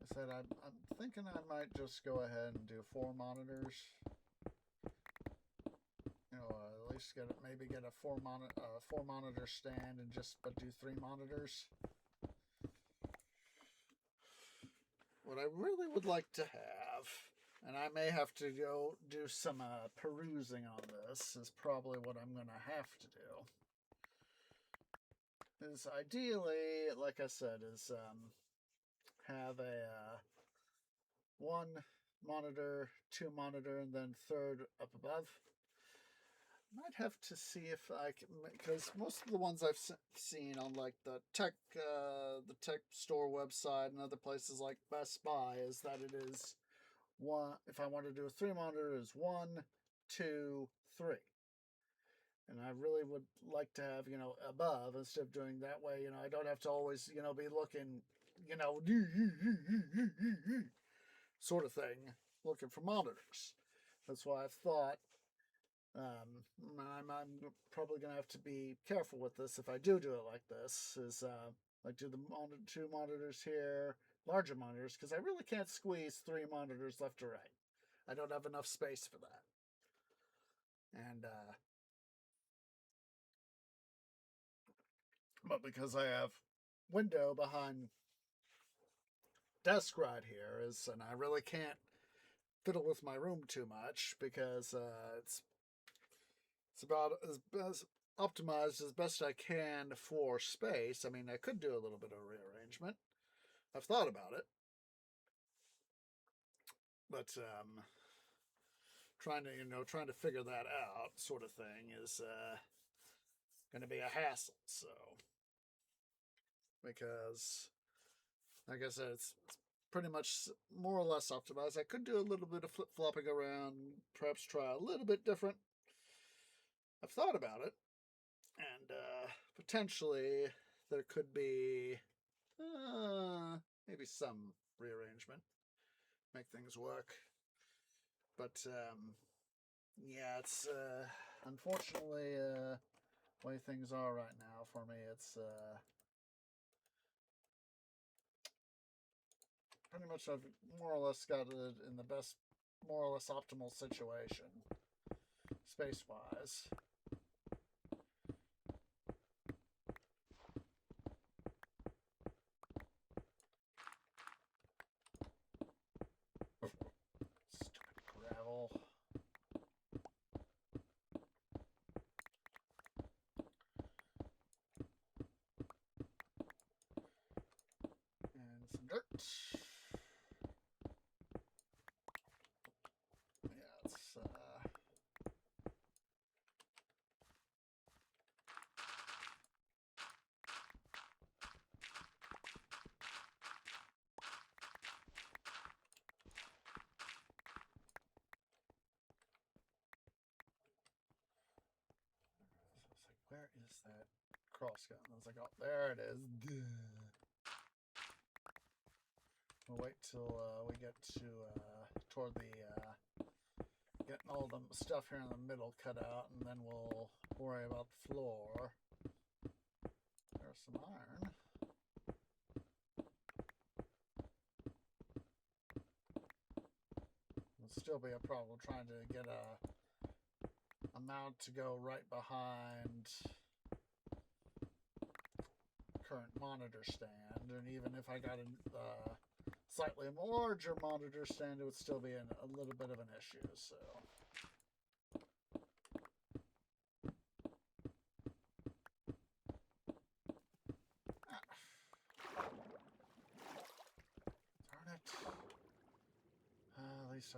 I said I'm thinking I might just go ahead and do 4 monitors. You know, at least maybe get a 4 monitor stand and but do 3 monitors. What I really would like to have, and I may have to go do some perusing on this, is probably what I'm going to have to do. Is ideally, like I said, is have a 1 monitor, 2 monitor, and then 3rd up above. Might have to see if I can, because most of the ones I've seen on like the tech store website and other places like Best Buy is that it is one. If I want to do a 3 monitor, is 1, 2, 3. And I really would like to have, you know, above instead of doing that way. You know, I don't have to always, you know, be looking, you know, sort of thing, looking for monitors. That's why I've thought. I'm probably going to have to be careful with this if I do it like this, is like do the 2 monitors here, larger monitors, because I really can't squeeze 3 monitors left or right. I don't have enough space for that. And, but because I have window behind desk right here, and I really can't fiddle with my room too much because it's about as optimized as best I can for space. I mean, I could do a little bit of rearrangement. I've thought about it, but trying to figure that out, sort of thing, is going to be a hassle. So, because, like I said, it's pretty much more or less optimized. I could do a little bit of flip flopping around, perhaps try a little bit different. I've thought about it, and potentially there could be maybe some rearrangement, make things work. But yeah, it's unfortunately the way things are right now for me. It's pretty much I've more or less got it in the best, more or less optimal situation, space-wise. Stupid gravel. And some dirt. Yeah, it's where is that cross gun? I was like, oh, there it is. We'll wait till we get to toward the getting all the stuff here in the middle cut out, and then we'll worry about the floor. There's some iron. It'll still be a problem trying to get a mount to go right behind current monitor stand, and even if I got a slightly larger monitor stand, it would still be a little bit of an issue. So darn it. At least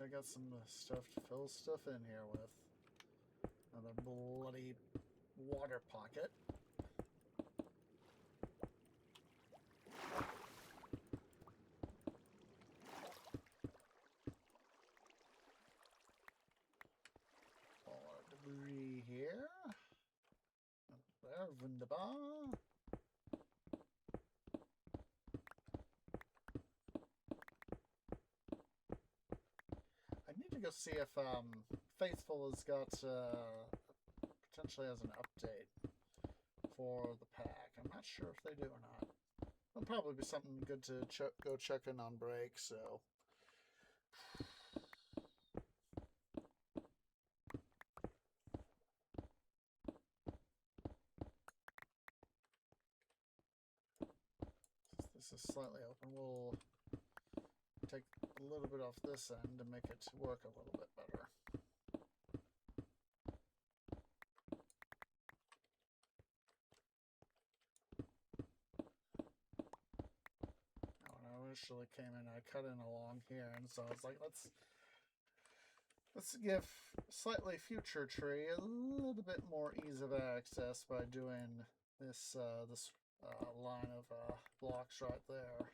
I got some stuff to fill stuff in here with. Another bloody water pocket. All our tree here. There, wunderbar. I need to go see if Faithful has got potentially has an update for the pack. I'm not sure if they do or not. It'll probably be something good to go check in on break. So. This is slightly open. We'll take a little bit off this end to make it work a little bit better. Now, when I initially came in, I cut in along here, and so I was like, let's give slightly future tree a little bit more ease of access by doing this line of blocks right there.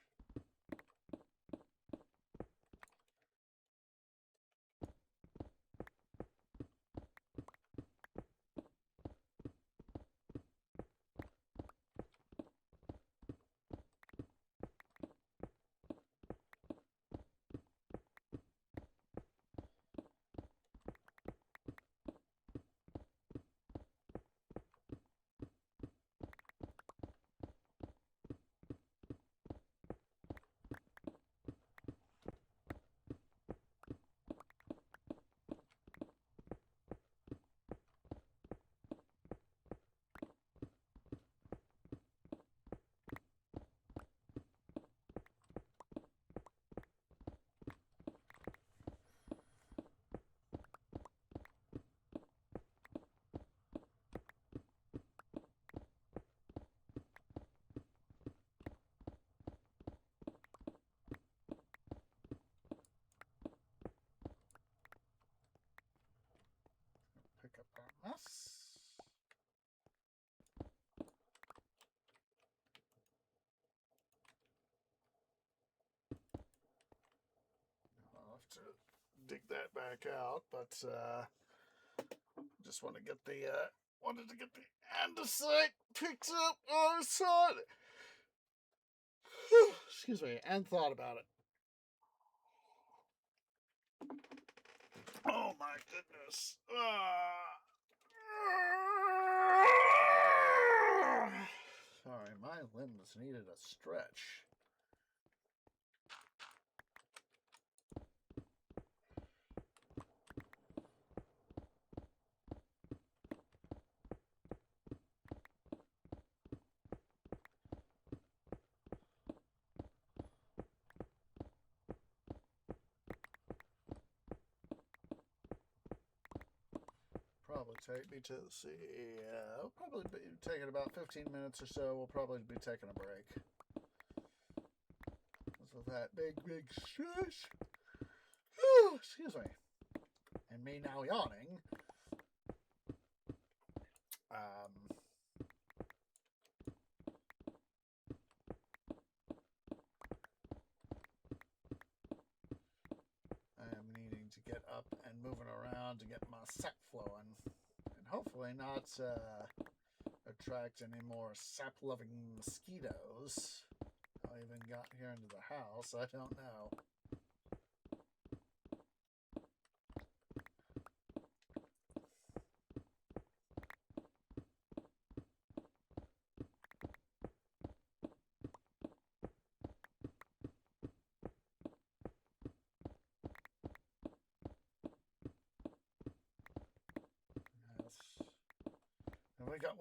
Pick up our mess. I'll have to dig that back out, but just want to get the wanted to get the andesite picked up on the side. Excuse me, and thought about it. Oh my goodness. Sorry, my limbs needed a stretch. Probably take me to see. It'll probably be taking about 15 minutes or so. We'll probably be taking a break. Because of that big shush. Excuse me. And me now yawning. I am needing to get up and moving around to get my sap flowing. And hopefully not attract any more sap-loving mosquitoes. How I even got here into the house, I don't know.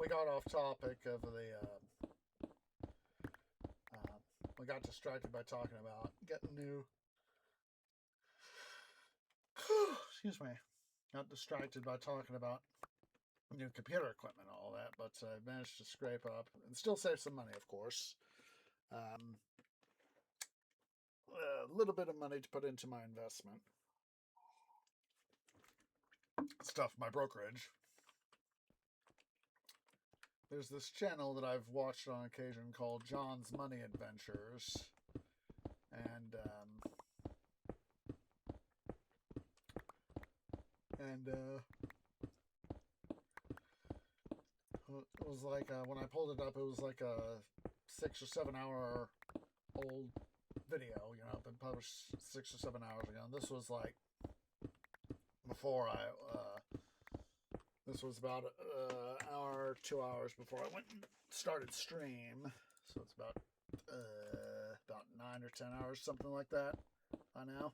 We got off topic of the we got distracted by talking about getting new excuse me, got distracted by talking about new computer equipment and all that, but I managed to scrape up and still save some money, of course. A little bit of money to put into my investment stuff, my brokerage. There's this channel that I've watched on occasion called John's Money Adventures. And it was like when I pulled it up, it was like a 6 or 7 hour old video. You know, been published 6 or 7 hours ago. And this was like before I. This was about an hour, 2 hours before I went and started stream. So it's about 9 or 10 hours, something like that, by now.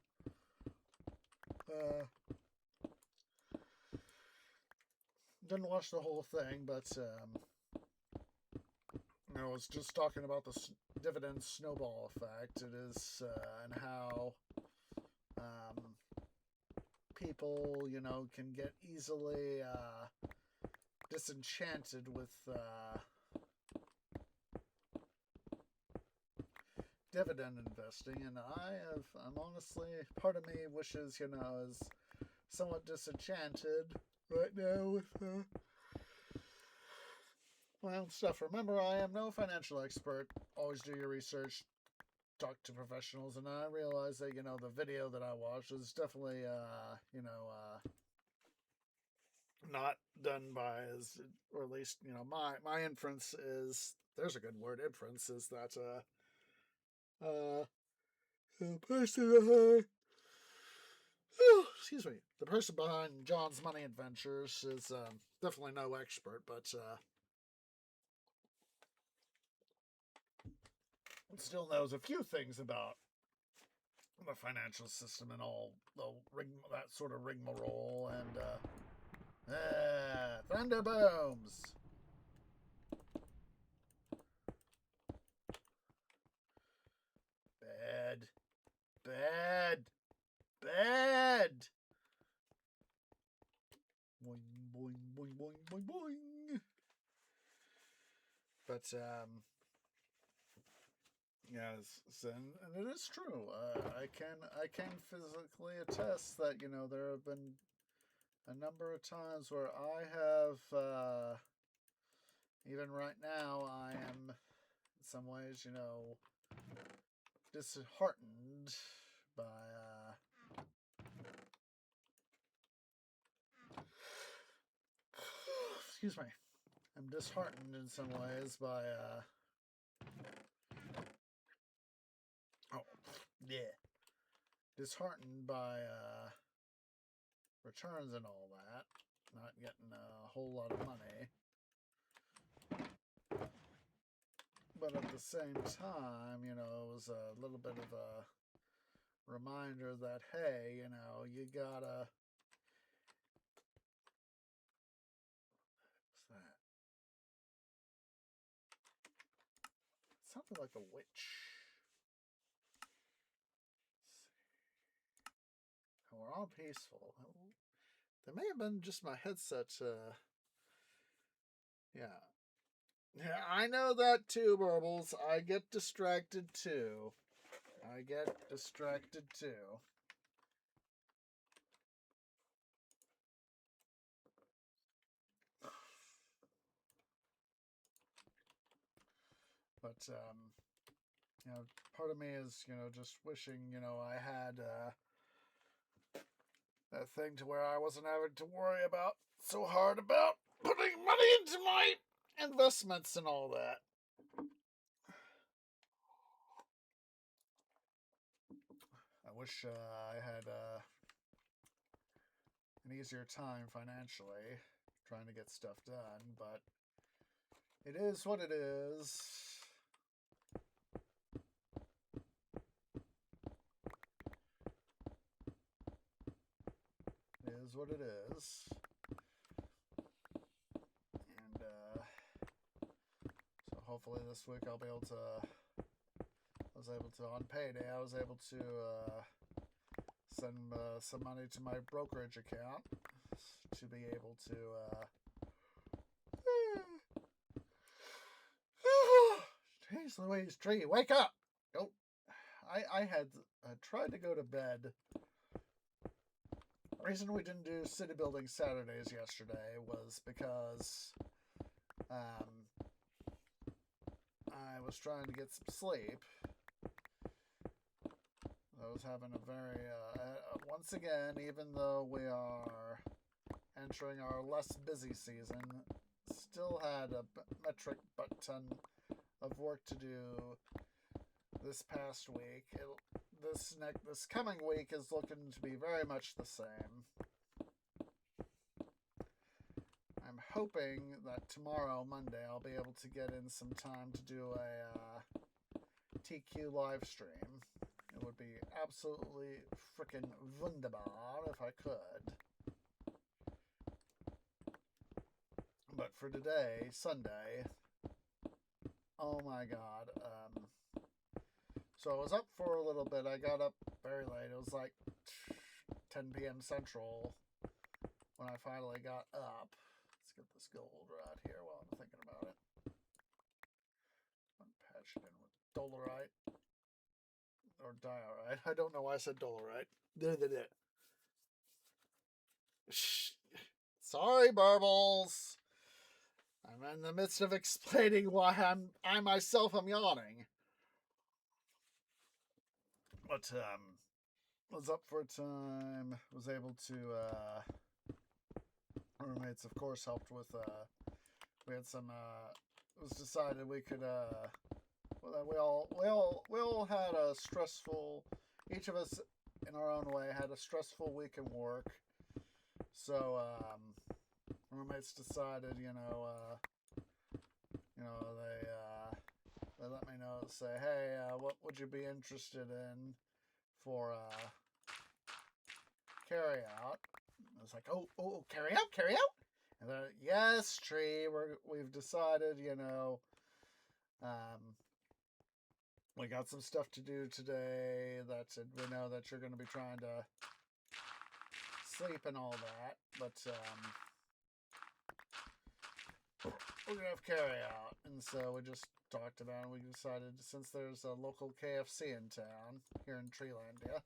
Didn't watch the whole thing, but you know, I was just talking about the dividend snowball effect. It is and how people, you know, can get easily disenchanted with dividend investing, and I'm honestly, part of me wishes, you know, is somewhat disenchanted right now with my own stuff. Remember, I am no financial expert. Always do your research, talk to professionals, and I realize that, you know, the video that I watched was definitely, you know, not done by as, or at least, you know, my inference is, there's a good word, inference, is that, the person behind, excuse me, the person behind John's Money Adventures is definitely no expert, but still knows a few things about the financial system and all the that sort of rigmarole, and thunder booms. Bad. Bad. Bad. Boing, boing, boing, boing, boing, boing. But, yes, and it is true. I can physically attest that, you know, there have been a number of times where I have, even right now, I am, in some ways, you know, disheartened by, excuse me. I'm disheartened in some ways by, disheartened by, returns and all that. Not getting a whole lot of money. But at the same time, you know, it was a little bit of a reminder that, hey, you know, you gotta... What's that? It sounded like a witch. And we're all peaceful. That may have been just my headset. Yeah. Yeah, I know that too, Burbles. I get distracted too. But, you know, part of me is, you know, just wishing, you know, I had that thing to where I wasn't having to worry about so hard about putting money into my investments and all that. I wish I had an easier time financially trying to get stuff done, but it is what it is. It is what it is. And so hopefully this week I'll be able to... on payday, I was able to send some money to my brokerage account to be able to Jeez Louise, Tree, wake up! Nope. I had tried to go to bed. The reason we didn't do city building Saturdays yesterday was because I was trying to get some sleep. I was having a very, once again, even though we are entering our less busy season, still had a metric butt ton of work to do this past week. This coming week is looking to be very much the same. I'm hoping that tomorrow, Monday, I'll be able to get in some time to do a TQ live stream. It would be absolutely freaking wunderbar if I could. But for today, Sunday, oh my god. So I was up for a little bit. I got up very late. It was like 10 p.m. Central when I finally got up. Let's get this gold right here while I'm thinking about it. I'm patched in with dolerite. Or diorite. I don't know why I said dolerite. Sorry, Burbles. I'm in the midst of explaining why I myself am yawning. But was up for a time. Was able to. Roommates, of course, helped with. We had some. It was decided we could. We all had a stressful. Each of us, in our own way, had a stressful week in work. So roommates decided, they let me know, say, hey, what would you be interested in for carry out? I was like, oh, carry out. And they're, yes, Tree, we've decided, we got some stuff to do today. That's it. We know that you're going to be trying to sleep and all that, but we're going to have carry out. And so we just talked about it. We decided, since there's a local KFC in town here in Treelandia,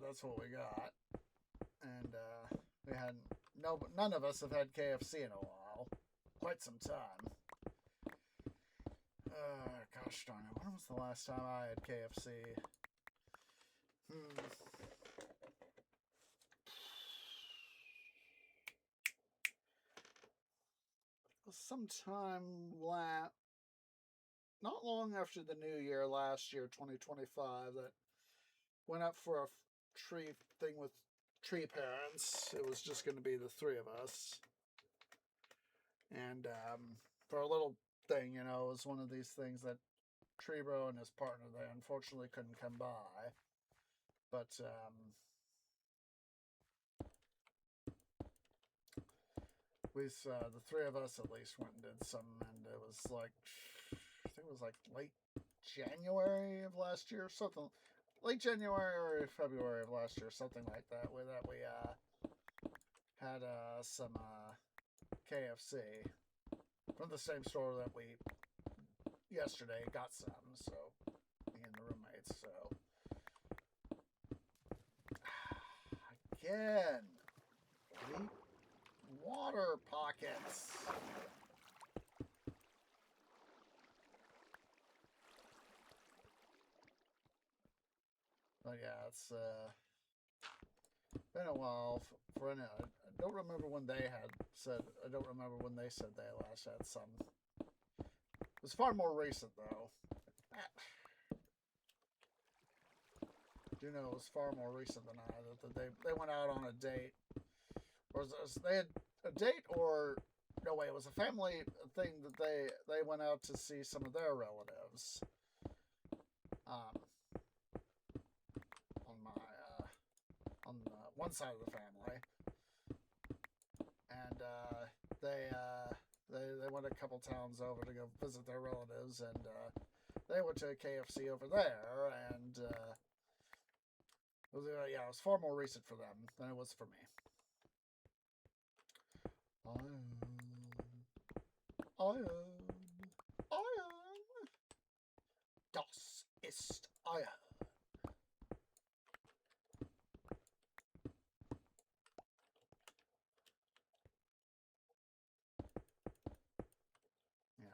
that's what we got. And we hadn't, none of us have had KFC in a while, quite some time. Gosh darn it, when was the last time I had KFC? Sometime not long after the new year last year, 2025, that went up for a tree thing with tree parents. It was just going to be the three of us. And for a little thing, it was one of these things that Tree Bro and his partner, they unfortunately couldn't come by. But the three of us at least went and did some, and it was like, I think it was like late January of last year, something, late January or February of last year, something like that, where that we had some KFC from the same store that we yesterday got some, so me and the roommates, so again, deep water pockets. But yeah, it's been a while for I don't remember when they said they last had some. It was far more recent though. Do you know it was far more recent than I, that they went out on a date, or they had a date, or no way, it was a family thing that they went out to see some of their relatives. On one side of the family, and they went a couple towns over to go visit their relatives, and they went to a KFC over there, and it was far more recent for them than it was for me. Iron. Das ist Iron. Yeah,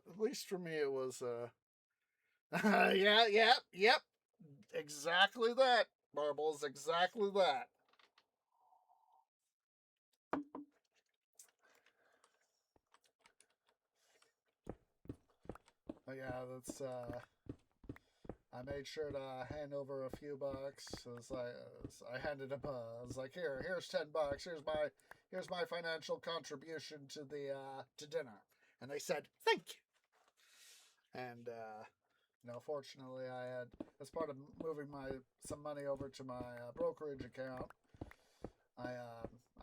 at least for me it was yep. Exactly that, Marbles, exactly that. But yeah, that's I made sure to hand over a few bucks. I handed him. I was like, here's $10. Here's my financial contribution to the to dinner. And they said thank you. And fortunately, I had, as part of moving some money over to my brokerage account, I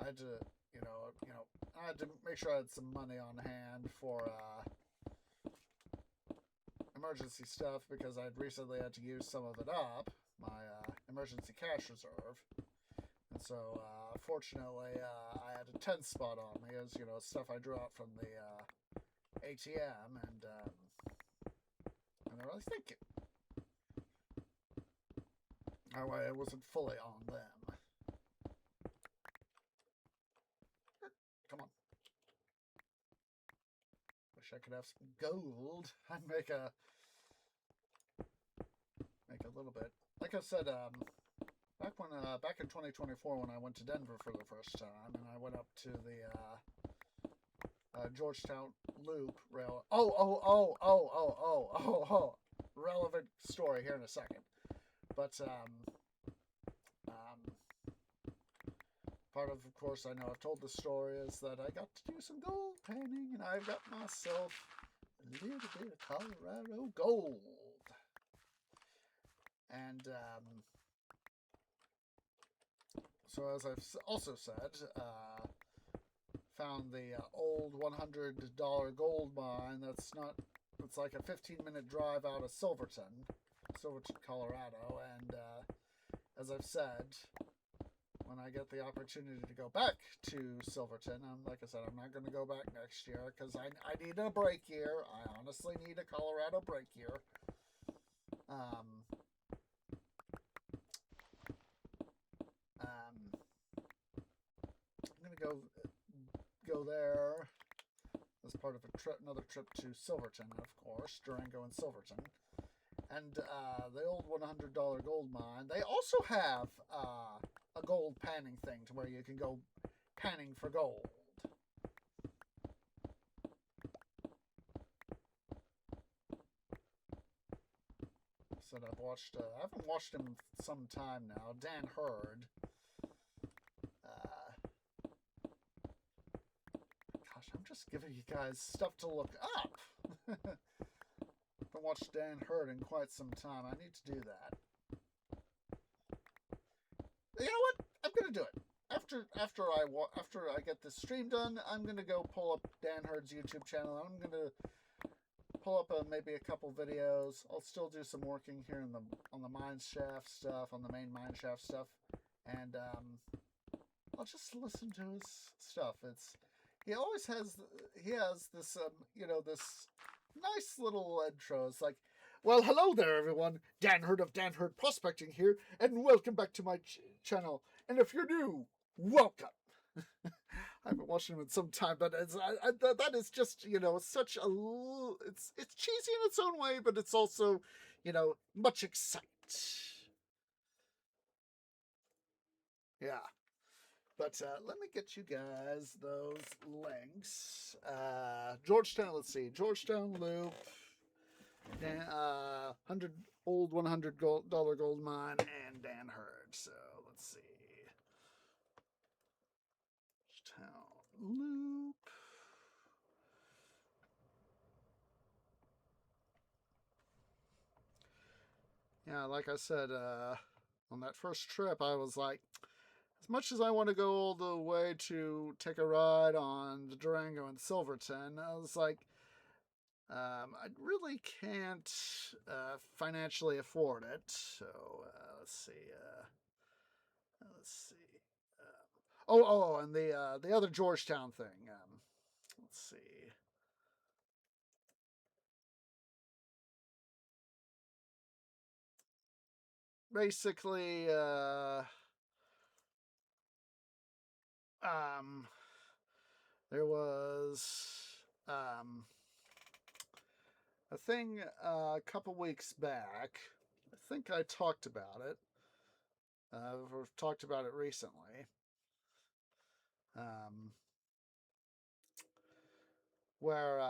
had to I had to make sure I had some money on hand for emergency stuff because I'd recently had to use some of it up, my emergency cash reserve. And so, fortunately, I had a 10 spot on me as, stuff I drew out from the ATM, and I really think that way it wasn't fully on them. Come on. Wish I could have some gold. I'd make a little bit. Like I said, back in 2024 when I went to Denver for the first time, and I went up to the Georgetown Loop rail. Relevant story here in a second. But part of course, I know I've told the story is that I got to do some gold panning, and I've got myself a little bit of Colorado gold. And so as I've also said, found the old $100 gold mine. It's like a 15-minute drive out of Silverton, Colorado. And as I've said, when I get the opportunity to go back to Silverton, like I said, I'm not going to go back next year because I need a break year. I honestly need a Colorado break year. I'm going to go there as part of another trip to Silverton, of course, Durango and Silverton. And the old $100 gold mine, they also have a gold panning thing to where you can go panning for gold. So I haven't watched him some time now. Dan Hurd. Gosh, I'm just giving you guys stuff to look up. Haven't watched Dan Hurd in quite some time. I need to do that. You know what? I'm gonna do it. After I get this stream done, I'm gonna go pull up Dan Hurd's YouTube channel. I'm gonna pull up maybe a couple videos. I'll still do some working here on the mineshaft stuff, on the main mineshaft stuff, and I'll just listen to his stuff. He has this this nice little intro. It's like, well, hello there, everyone. Dan Hurd of Dan Hurd Prospecting here, and welcome back to my channel. And if you're new, welcome. I haven't watched him in some time, but that is just such a it's cheesy in its own way, but it's also much excitement. Yeah. But let me get you guys those links. Georgetown, let's see. Georgetown Loop. $100 gold mine, and Dan Hurd. So let's see. Georgetown Loop. Yeah, like I said, on that first trip, I was like, as much as I want to go all the way to take a ride on the Durango and Silverton, I was like, I really can't financially afford it. So let's see. And the other Georgetown thing. Let's see. Basically, there was a thing a couple weeks back. I think I talked about it. We've talked about it recently. Where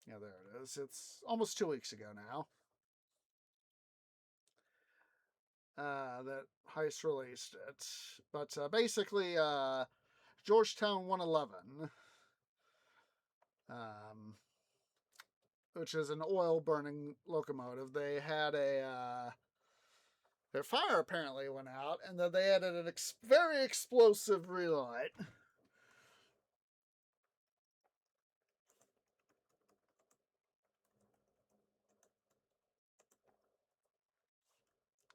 Yeah, there it is. It's almost 2 weeks ago now. That Heist released it. But basically, Georgetown 111, which is an oil burning locomotive, they had their fire apparently went out, and then they added a very explosive relight.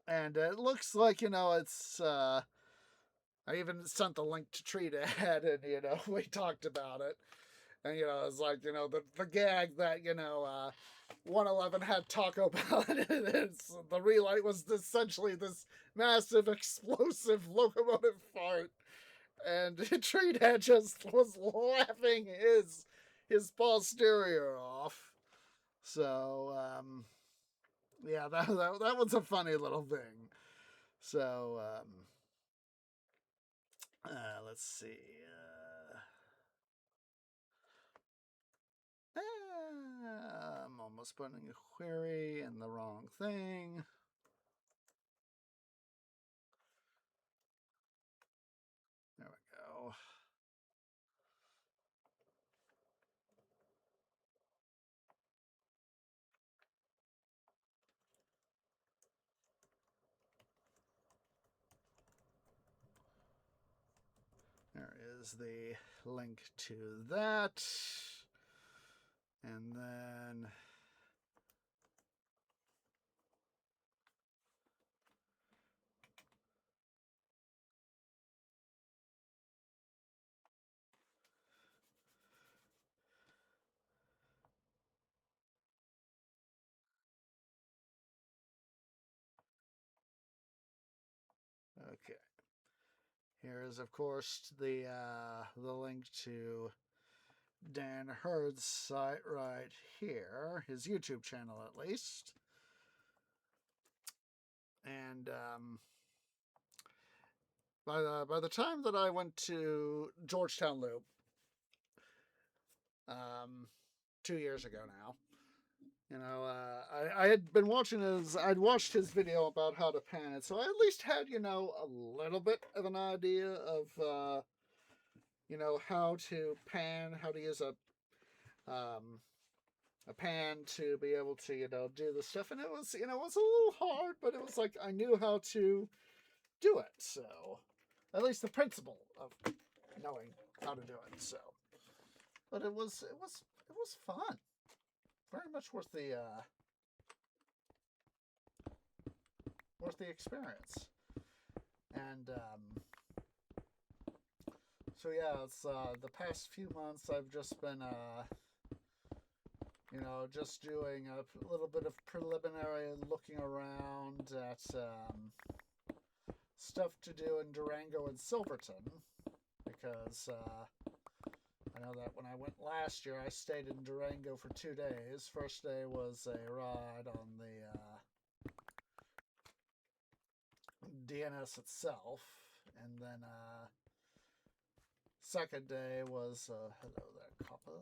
And it looks like, it's, I even sent the link to Tree Dad, and, we talked about it. And, it's like, the gag that, 111 had Taco Bell, and the relight was essentially this massive explosive locomotive fart. And Tree Dad just was laughing his posterior off. So, yeah, that was a funny little thing. So, let's see. I'm almost putting a query in the wrong thing. There we go. There is the link to that. And then okay. Here is, of course, the link to Dan Hurd's site right here, his YouTube channel at least. And by the time that I went to Georgetown Loop, 2 years ago now, I had been I'd watched his video about how to pan it, so I at least had, a little bit of an idea of, how to pan, how to use a pan to be able to, do the stuff. And it was, it was a little hard, but it was like I knew how to do it. So, at least the principle of knowing how to do it. So, but it was fun. Very much worth the experience. And so yeah, it's the past few months I've just been just doing a little bit of preliminary looking around at stuff to do in Durango and Silverton, because I know that when I went last year, I stayed in Durango for 2 days. First day was a ride on the DNS itself, and then second day was hello there, copper.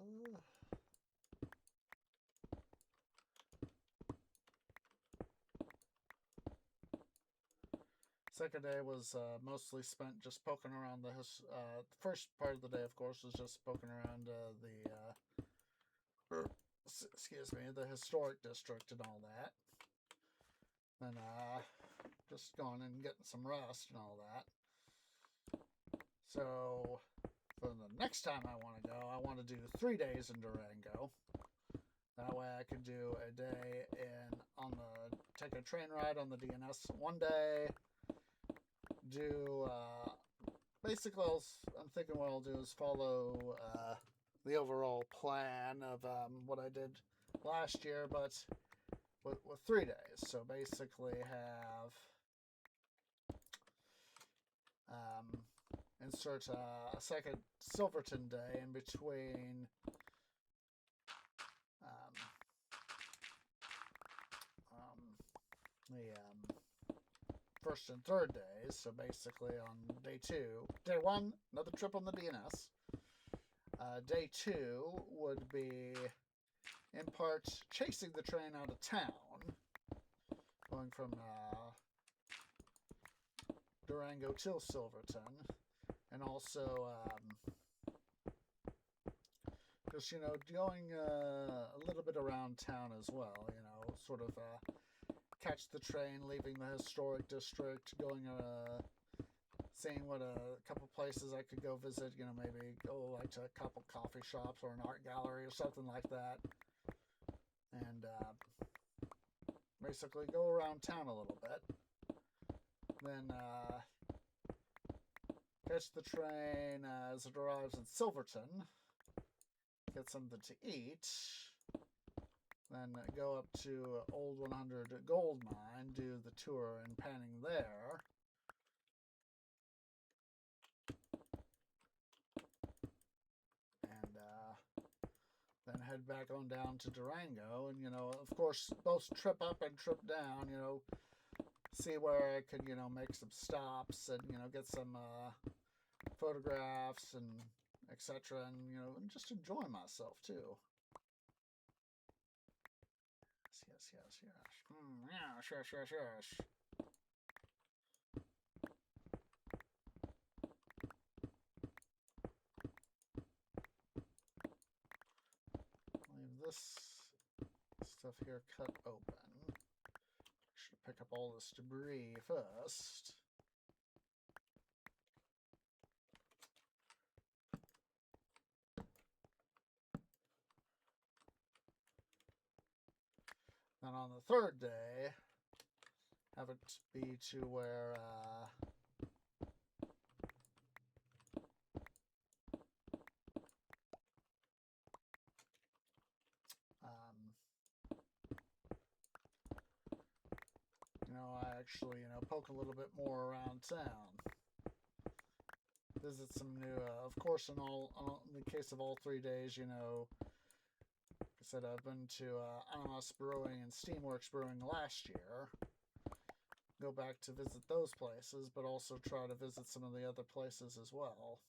Second day was mostly spent just poking around the first part of the day, of course, was just poking around the historic district and all that. And just going and getting some rest and all that. So for the next time I want to go, I want to do 3 days in Durango. That way I can do a day take a train ride on the DNS one day. Do basically, I'm thinking what I'll do is follow the overall plan of what I did last year, but with 3 days. So basically have insert a second Silverton day in between the first and third days. So basically on day 2, day 1, another trip on the DNS. Day 2 would be in part chasing the train out of town, going from Durango till Silverton, and also just, you know, going a little bit around town as well, you know, sort of catch the train leaving the historic district, going seeing what a couple places I could go visit, you know, maybe go like to a couple coffee shops or an art gallery or something like that, and basically go around town a little bit, then catch the train as it arrives in Silverton, get something to eat, then go up to Old 100 Gold Mine, do the tour and panning there, and then head back on down to Durango, and, you know, of course, both trip up and trip down, you know, see where I could, you know, make some stops and, you know, get some photographs and etc. And, you know, and just enjoy myself too. Yes. Yes. Leave this stuff here cut open. Should pick up all this debris first. Then on the third day, have it be to where you know, I actually, you know, poke a little bit more around town. Visit some new, of course, in the case of all 3 days, you know, like I said, I've been to Ananas Brewing and Steamworks Brewing last year. Go back to visit those places, but also try to visit some of the other places as well.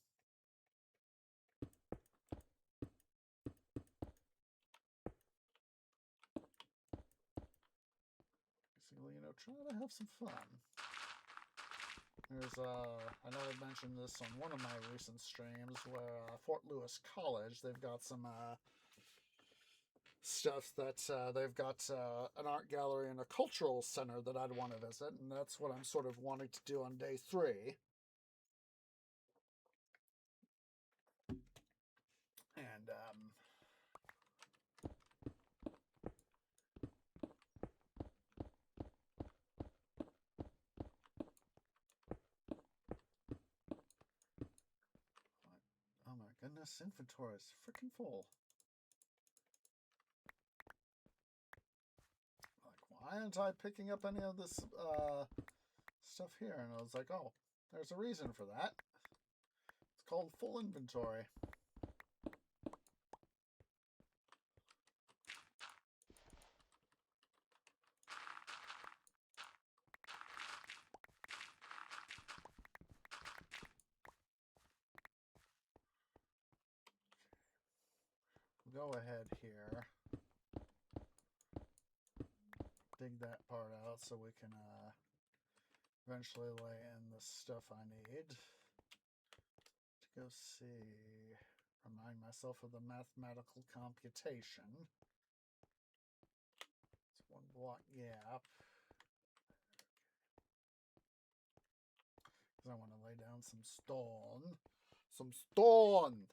Basically, you know, try to have some fun. There's, I know I mentioned this on one of my recent streams, where Fort Lewis College, they've got some stuff that they've got an art gallery and a cultural center that I'd want to visit, and that's what I'm sort of wanting to do on day 3. And oh my goodness, inventory is freaking full. Why aren't I picking up any of this stuff here? And I was like, oh, there's a reason for that. It's called full inventory. Go ahead here. Dig that part out so we can eventually lay in the stuff I need to go see. Remind myself of the mathematical computation. It's 1 block gap. Because I want to lay down some stone. Some stone!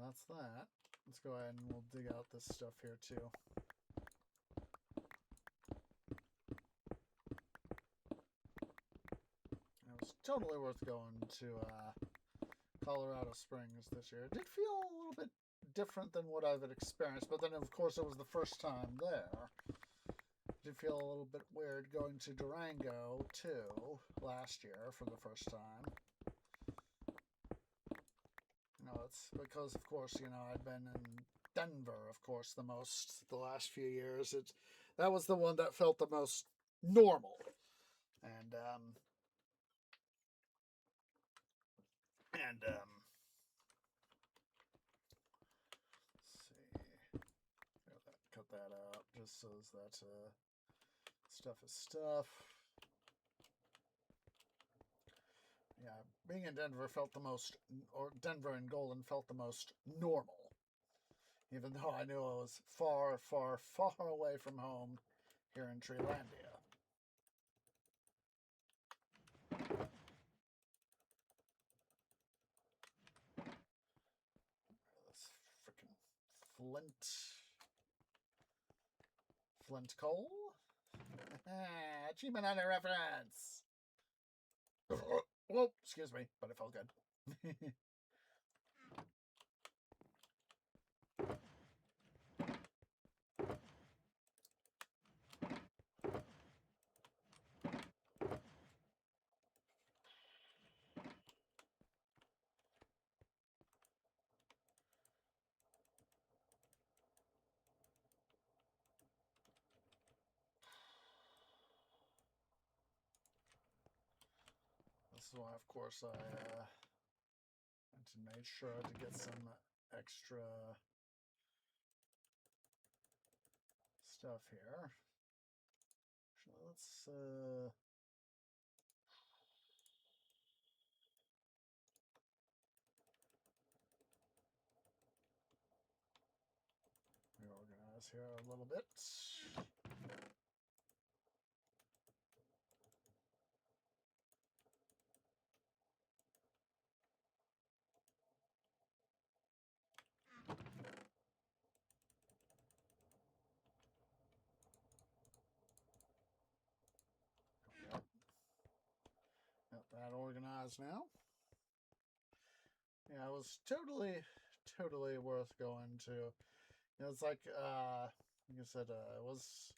That's that. Let's go ahead and we'll dig out this stuff here too. It was totally worth going to Colorado Springs this year. It did feel a little bit different than what I've experienced, but then of course it was the first time there. It did feel a little bit weird going to Durango too last year for the first time. it's because, of course, I'd been in Denver, of course, the last few years. That was the one that felt the most normal. And, let's see. Cut that out just so that stuff is stuff. Yeah, being in Denver Denver and Golden felt the most normal. Even though I knew I was far, far, far away from home here in Treelandia. This freaking Flint coal? Achievement on a reference! Whoa, excuse me, but it felt good. This is why, of course, I made sure to get some extra stuff here. Actually, let's reorganize here a little bit. Got that organized now. Yeah, it was totally worth going to. It's like I said, I was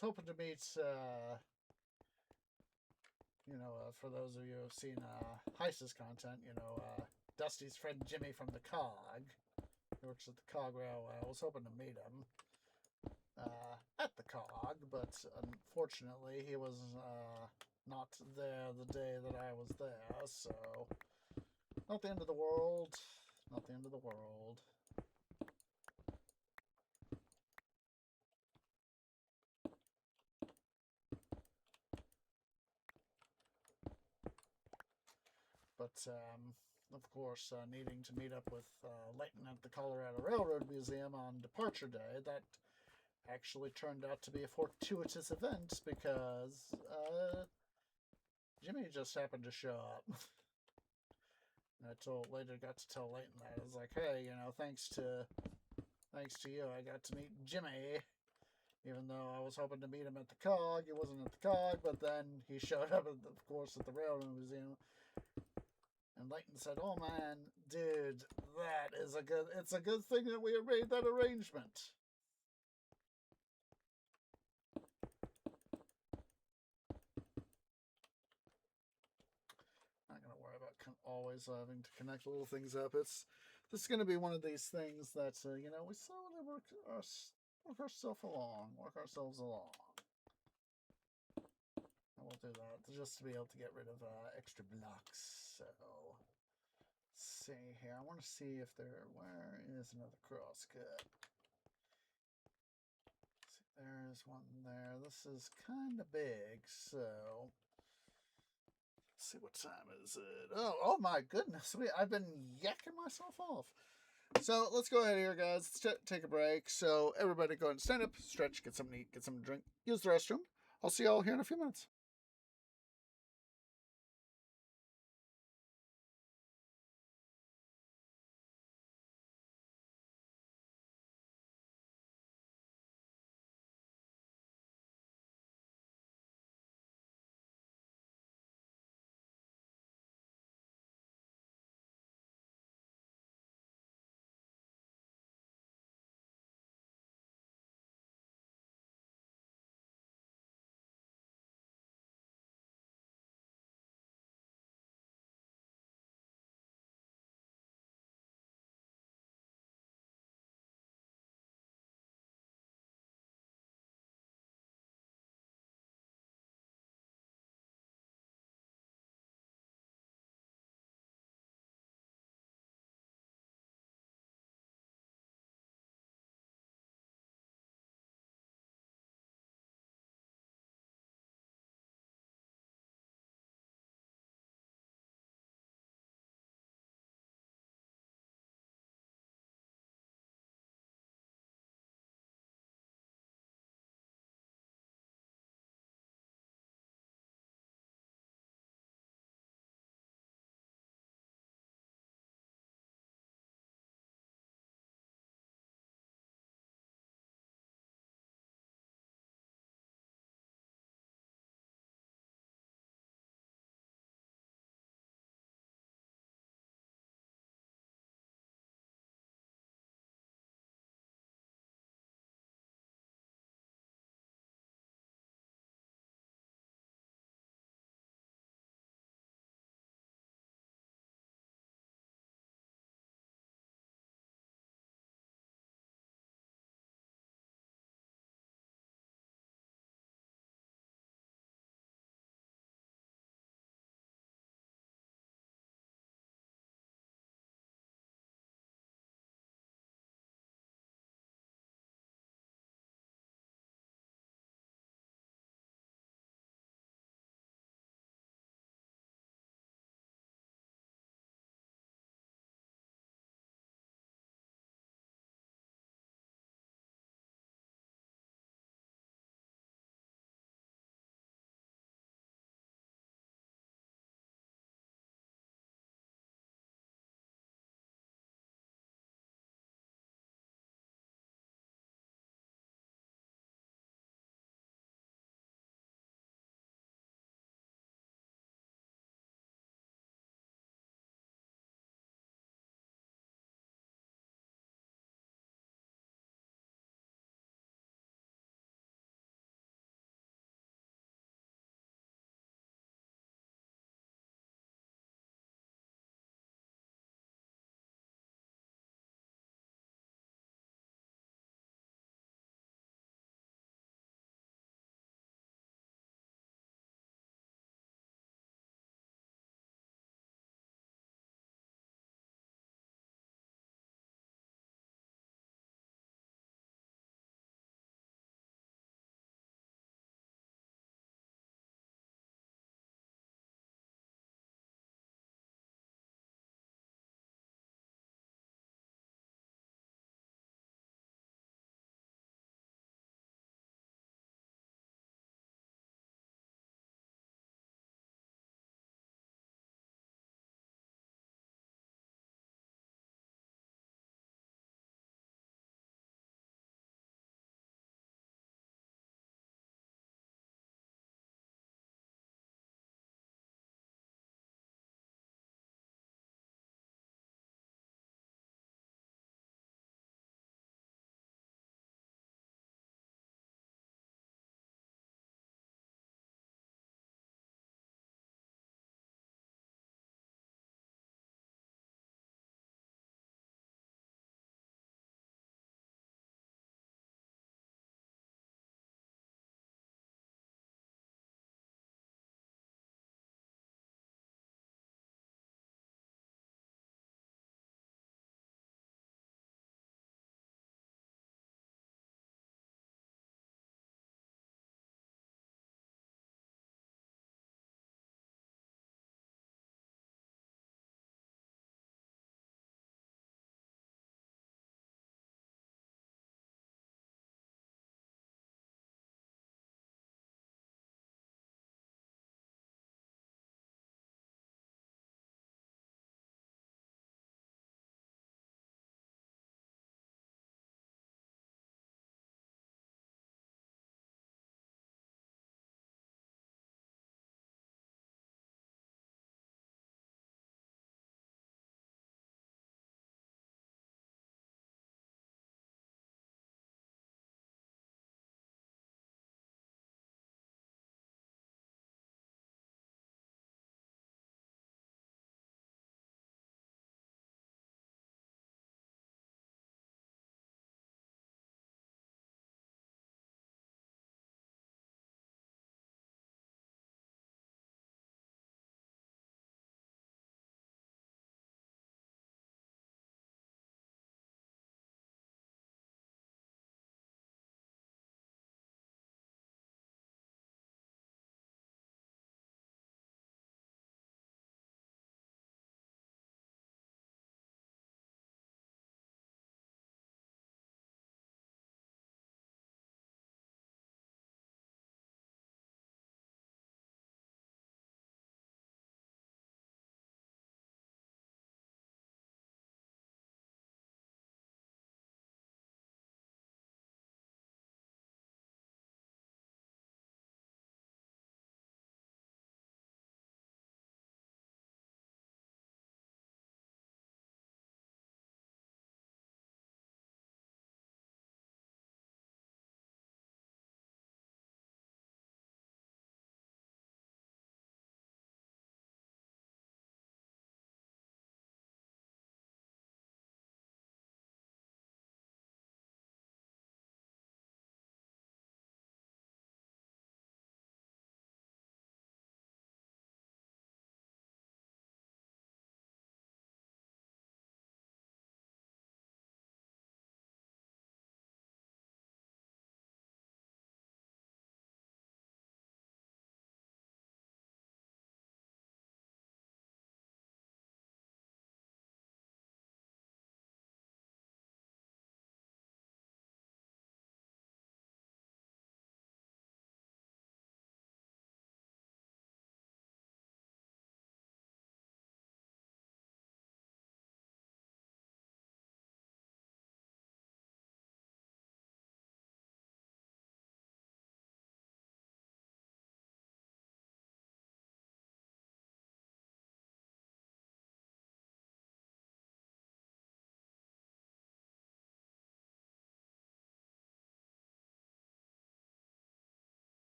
hoping to meet, for those of you who have seen Heist's content, Dusty's friend Jimmy from the COG. He works at the COG Railway. I was hoping to meet him at the COG, but unfortunately he was not there the day that I was there, so not the end of the world. Not the end of the world. But, of course, needing to meet up with Leighton at the Colorado Railroad Museum on Departure Day, that actually turned out to be a fortuitous event because Jimmy just happened to show up. And I later got to tell Leighton that. I was like, hey, thanks to you, I got to meet Jimmy. Even though I was hoping to meet him at the COG, he wasn't at the COG, but then he showed up, of course, at the Railroad Museum. And Leighton said, oh man, dude, it's a good thing that we made that arrangement. Not going to worry about always having to connect little things up. This is going to be one of these things that, we slowly work ourselves along. And we'll do that just to be able to get rid of extra blocks. So, let's see here. I want to see if where is another crosscut? See, there's one there. This is kind of big, so let's see, what time is it? Oh my goodness. I've been yakking myself off. So let's go ahead here, guys. Let's take a break. So everybody go ahead and stand up, stretch, get something to eat, get something to drink, use the restroom. I'll see you all here in a few minutes.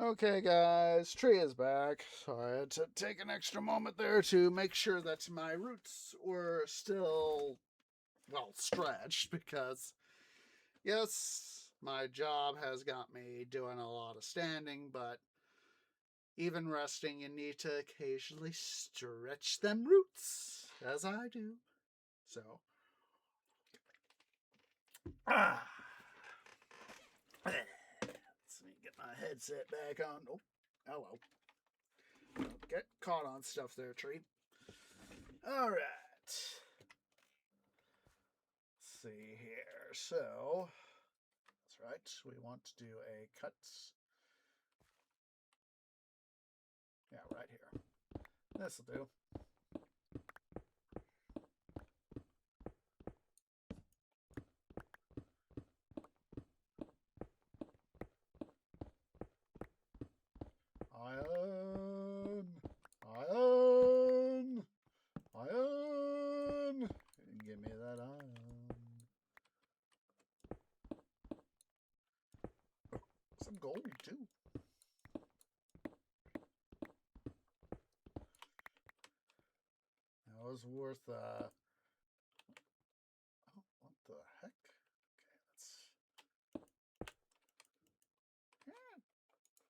Okay, guys, tree is back. So I had to take an extra moment there to make sure that my roots were still, well, stretched because, yes, my job has got me doing a lot of standing, but even resting, you need to occasionally stretch them roots, as I do. So, ah. Let's get my headset back on. Oh, hello. Don't get caught on stuff there, tree. All right. Let's see here. So, that's right. We want to do a cut. Yeah, right here. This'll do. Iron! Iron! Iron! Give me that iron. Oh, some gold, too. That was worth, oh, what the heck? Okay, let's... Yeah,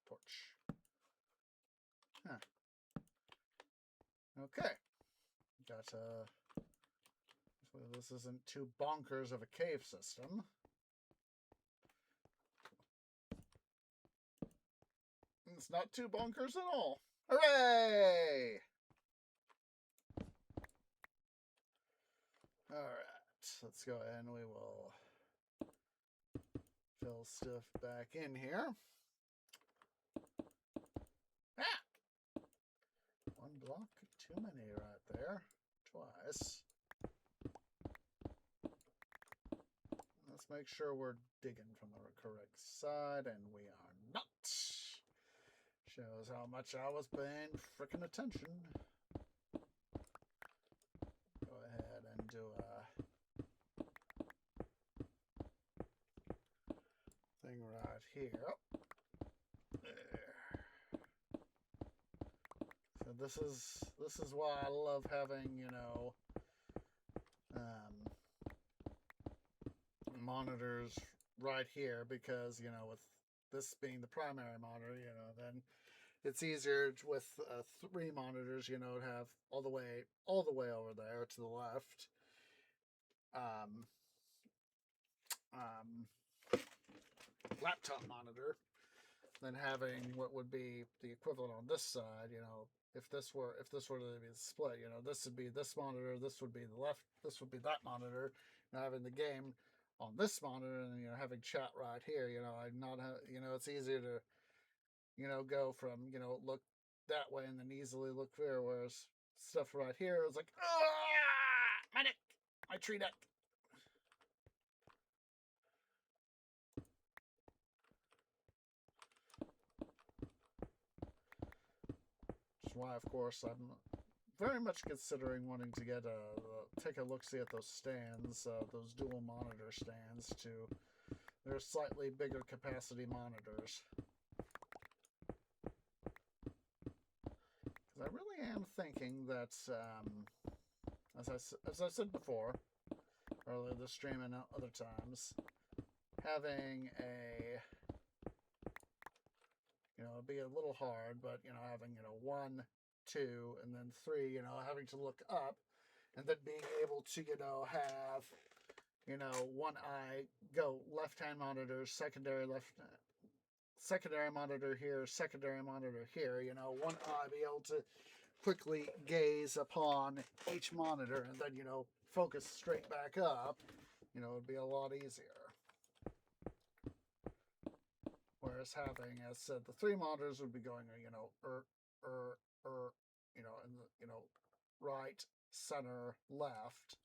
torch. Huh. Okay. Got, so this isn't too bonkers of a cave system. It's not too bonkers at all. Hooray! Alright, let's go ahead and we will fill stuff back in here. Ah! One block too many right there. Twice. Let's make sure we're digging from the correct side, and we are not. Shows how much I was paying frickin' attention. Go ahead and do a thing right here. There. So this is why I love having, you know, monitors right here, because, you know, with this being the primary monitor, you know, then it's easier with 3 monitors, you know, to have all the way over there to the left. Laptop monitor, than having what would be the equivalent on this side. You know, if this were to be split, you know, this would be this monitor, this would be the left, this would be that monitor, and having the game on this monitor, and, you know, having chat right here. You know, I not have, you know, it's easier to, you know, go from, you know, look that way and then easily look there, whereas stuff right here is like, ah, my neck, my tree neck. Which is why, of course, I'm very much considering wanting to get take a look-see at those stands, those dual monitor stands, too. They're slightly bigger capacity monitors. Because I really am thinking that, as I said before, earlier this stream and other times, having a, you know, it'd be a little hard, but, you know, having, you know, 1, 2, and then 3, you know, having to look up, and then being able to, you know, have, you know, one eye go left-hand monitor, secondary monitor here, secondary monitor here, you know, one eye be able to quickly gaze upon each monitor and then, you know, focus straight back up, you know, it'd be a lot easier. Whereas having, as said, the 3 monitors would be going, you know, you know, in the, you know, right, center, left.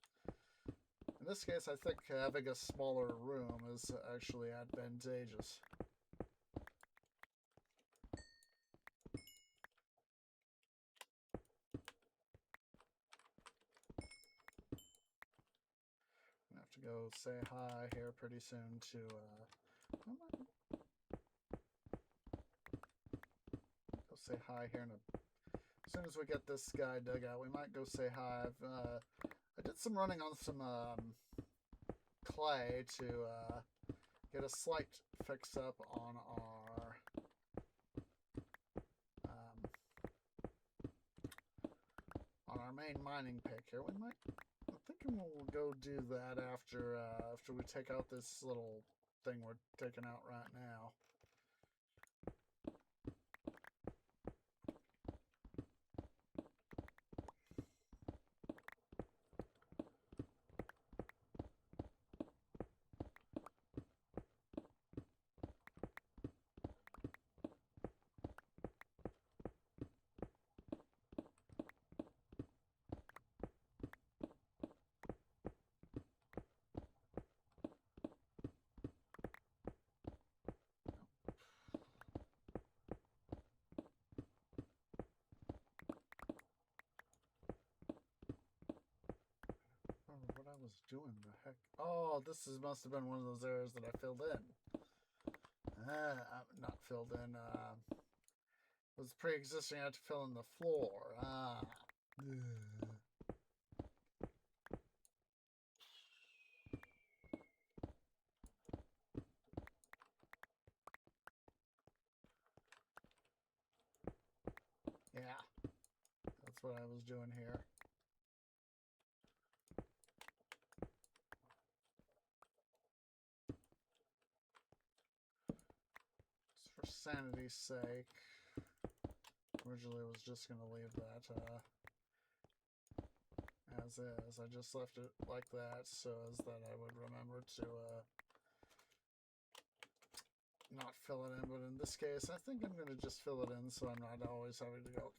In this case, I think having a smaller room is actually advantageous. I have to go say hi here pretty soon to, say hi here in a... As soon as we get this guy dug out, we might go say hi. I did some running on some clay to get a slight fix up on our main mining pick here. We might... I'm thinking we'll go do that after we take out this little thing we're taking out right now. What I was doing, the heck? Oh, must have been one of those areas that I filled in. Not filled in. It was pre-existing. I had to fill in the floor. Yeah, that's what I was doing here. For sanity's sake, originally I was just going to leave that as is. I just left it like that so as that I would remember to not fill it in. But in this case, I think I'm going to just fill it in so I'm not always having to go,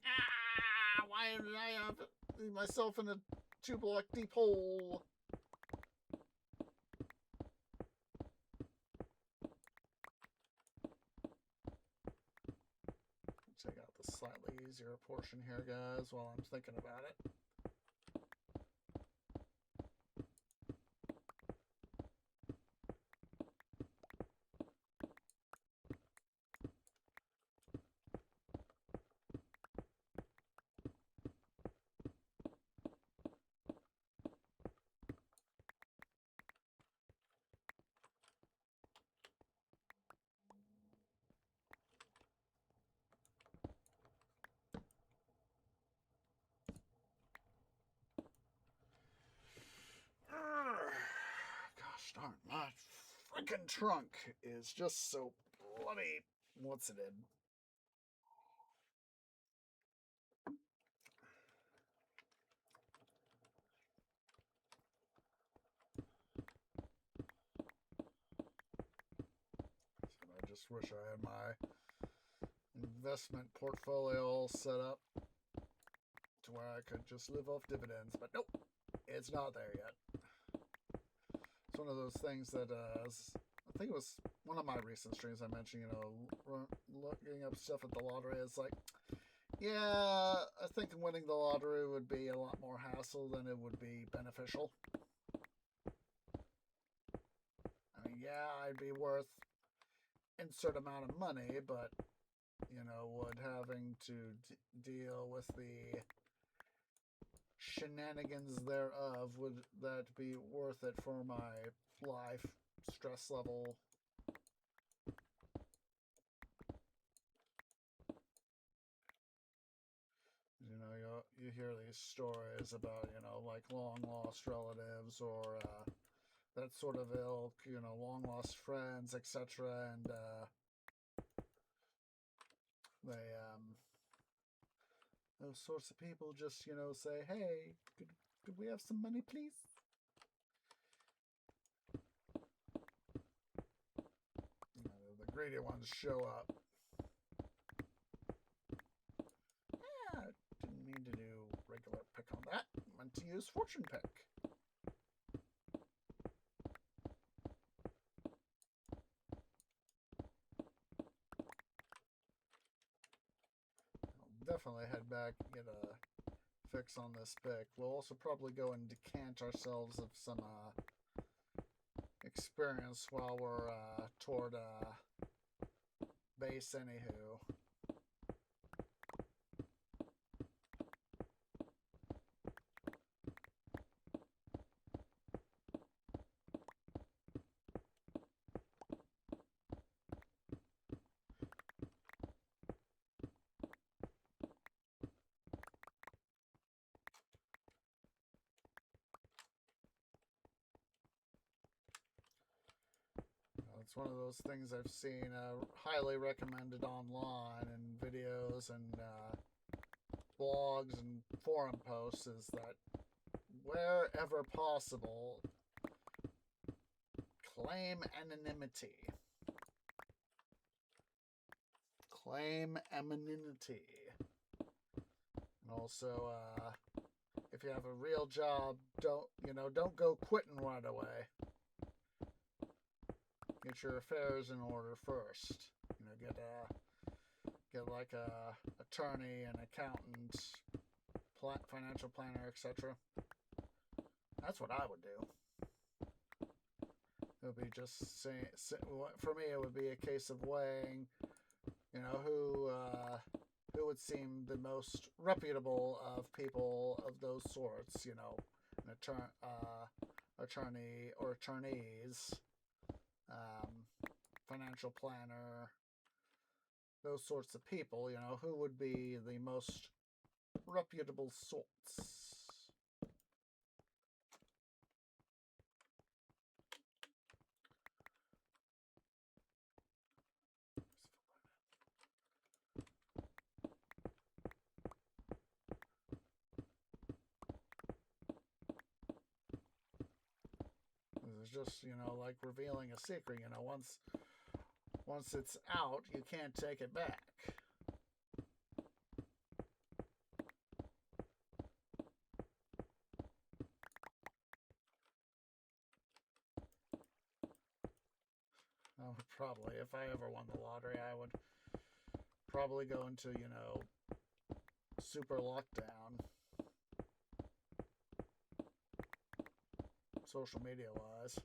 why did I have myself in a 2-block deep hole? Check out the slightly easier portion here, guys, while I'm thinking about it. Gosh darn, my freaking trunk is just so bloody. What's it in? I just wish I had my investment portfolio all set up to where I could just live off dividends, but nope, it's not there yet. It's one of those things that I think it was one of my recent streams I mentioned, looking up stuff at the lottery. It's like, yeah, I think winning the lottery would be a lot more hassle than it would be beneficial. I mean, yeah, I'd be worth insert amount of money, but, would having to deal with the shenanigans thereof, would that be worth it for my life stress level? You hear these stories about, like long lost relatives or that sort of ilk, long lost friends, etc. And those sorts of people just, say, hey, could we have some money, please? The greedy ones show up. Didn't mean to do regular pick on that. Meant to use fortune pick. I'll definitely head back and get a fix on this pick. We'll also probably go and decant ourselves of some experience while we're toward base anywho. one of those things I've seen highly recommended online in videos and blogs and forum posts is that wherever possible, claim anonymity. Claim anonymity. And also, if you have a real job, don't go quitting right away. Get your affairs in order first. Get like a attorney, an accountant, financial planner, etc. That's what I would do. It would be just saying, for me, it would be a case of weighing, who would seem the most reputable of people of those sorts, an attorney or attorneys, financial planner, those sorts of people, who would be the most reputable sorts. It's just, like revealing a secret, once it's out, you can't take it back. I would probably, if I ever won the lottery, I would probably go into, super lockdown. Social media wise.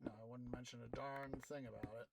I wouldn't mention a darn thing about it.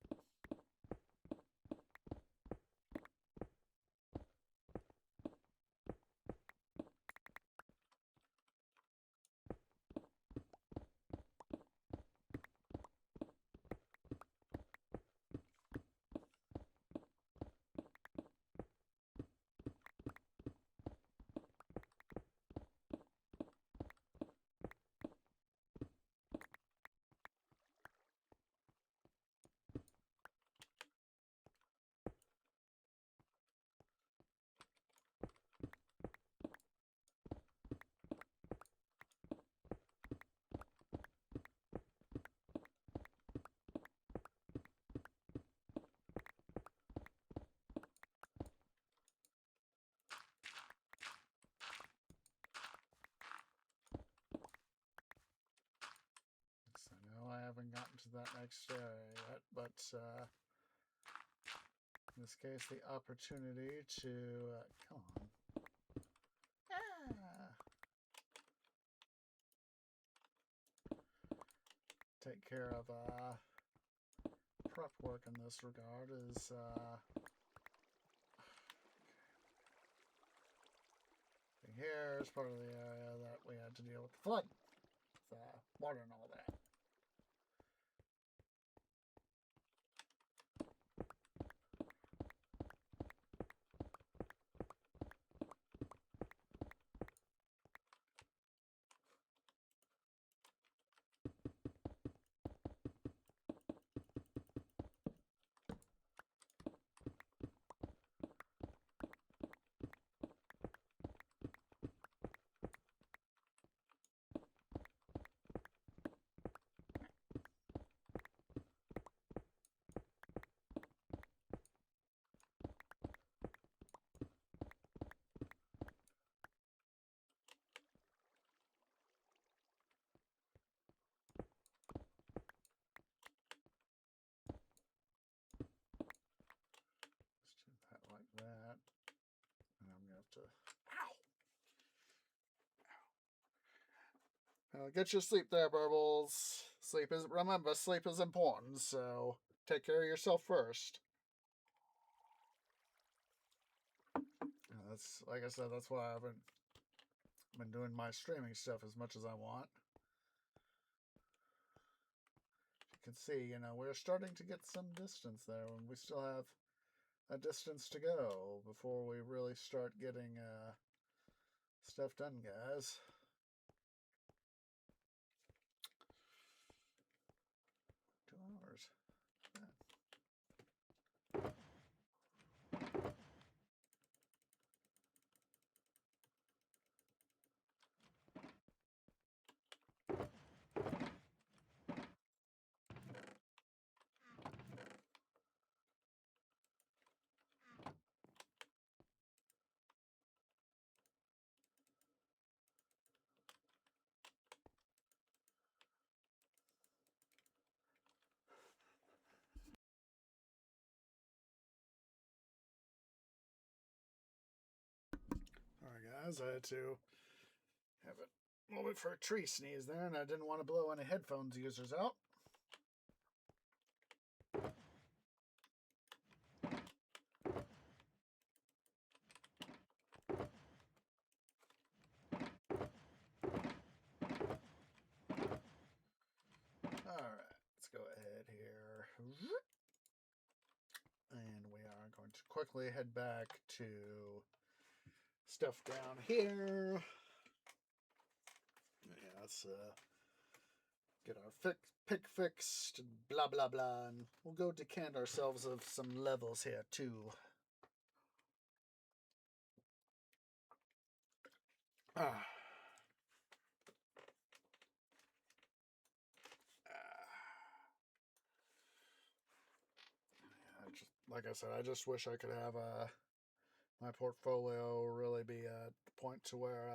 I haven't gotten to that next area yet, but in this case, the opportunity to come on. Take care of prep work in this regard is here is part of the area that we had to deal with the flood, with water and all that. That, and I'm gonna have to get your sleep there, Burbles. Remember, sleep is important, so take care of yourself first. That's, like I said, that's why I've been doing my streaming stuff as much as I want. You can see, we're starting to get some distance there, and we still have a distance to go before we really start getting stuff done, guys. as I had to have a moment for a tree sneeze there, and I didn't want to blow any headphones users out. Alright, let's go ahead here. And we are going to quickly head back to stuff down here. Yeah, let's get our pick fixed, blah blah blah, and we'll go decant ourselves of some levels here too. Ah. Like I said, I just wish I could have my portfolio really be at the point to where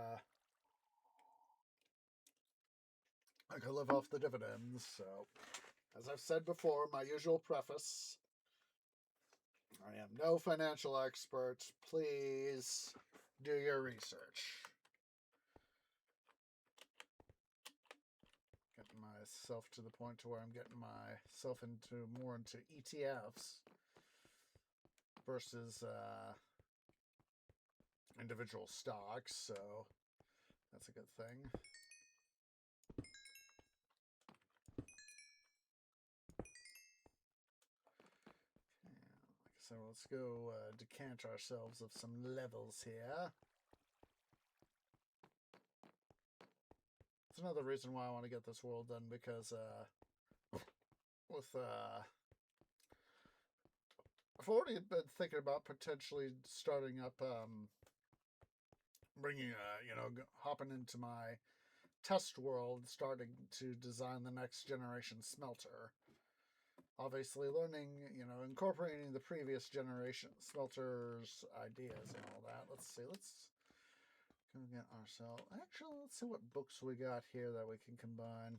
I could live off the dividends. So, as I've said before, my usual preface, I am no financial expert. Please do your research. Getting myself to the point to where I'm getting myself more into ETFs versus individual stocks, so that's a good thing. So let's go decant ourselves of some levels here. It's another reason why I want to get this world done, because I've already been thinking about potentially starting up, bringing, hopping into my test world, starting to design the next generation smelter. Obviously learning, incorporating the previous generation smelters' ideas and all that. Let's see, let's go get ourselves... Actually, let's see what books we got here that we can combine.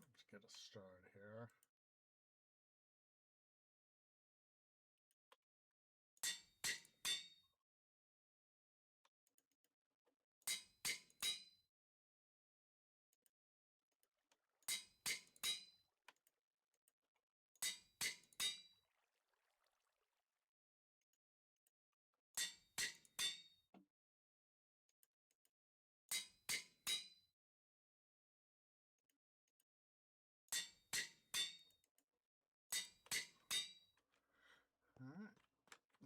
Let's get a start here. Alright.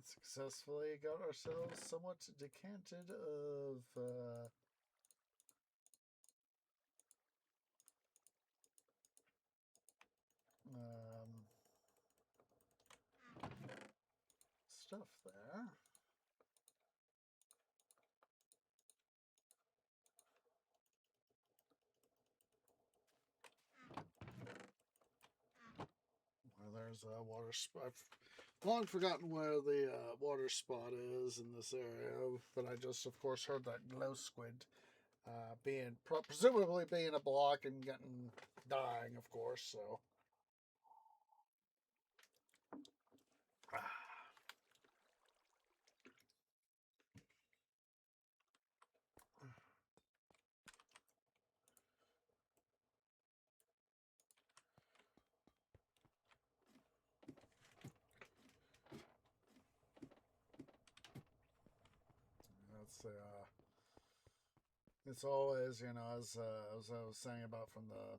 Successfully got ourselves somewhat decanted of stuff there. Well, there's a water spot. I've long forgotten where the water spot is in this area, but I just, of course, heard that glow squid presumably being a block and dying, of course. So it's always, you know, as I was saying about from the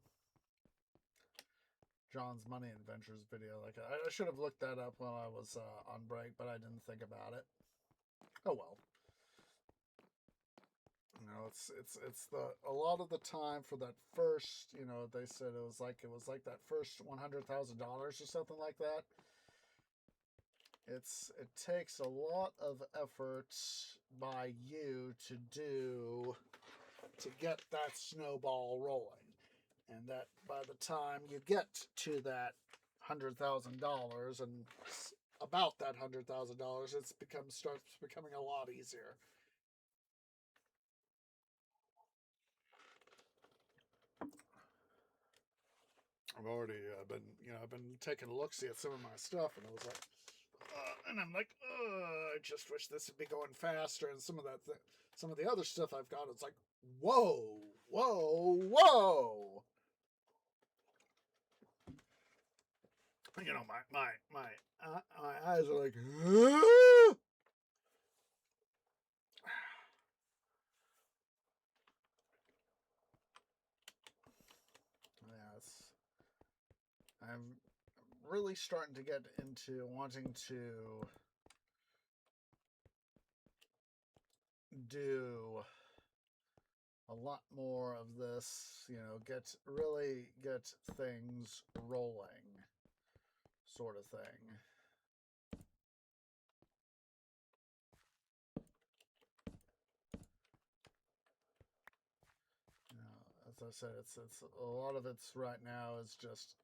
John's Money Adventures video. Like I should have looked that up while I was on break, but I didn't think about it. Oh well. You know, it's the a lot of the time for that first. You know, they said it was like that first $100,000 or something like that. It takes a lot of effort by you to get that snowball rolling. And that by the time you get to that $100,000 and about that $100,000, starts becoming a lot easier. I've already I've been taking a look, see at some of my stuff, and I was like, and I'm like, I just wish this would be going faster. And some of the other stuff I've got, it's like, whoa, whoa, whoa. You know, my eyes are like, ah! Yeah, I'm really starting to get into wanting to do a lot more of this, you know, really get things rolling, sort of thing. You know, as I said, it's a lot of it's right now is just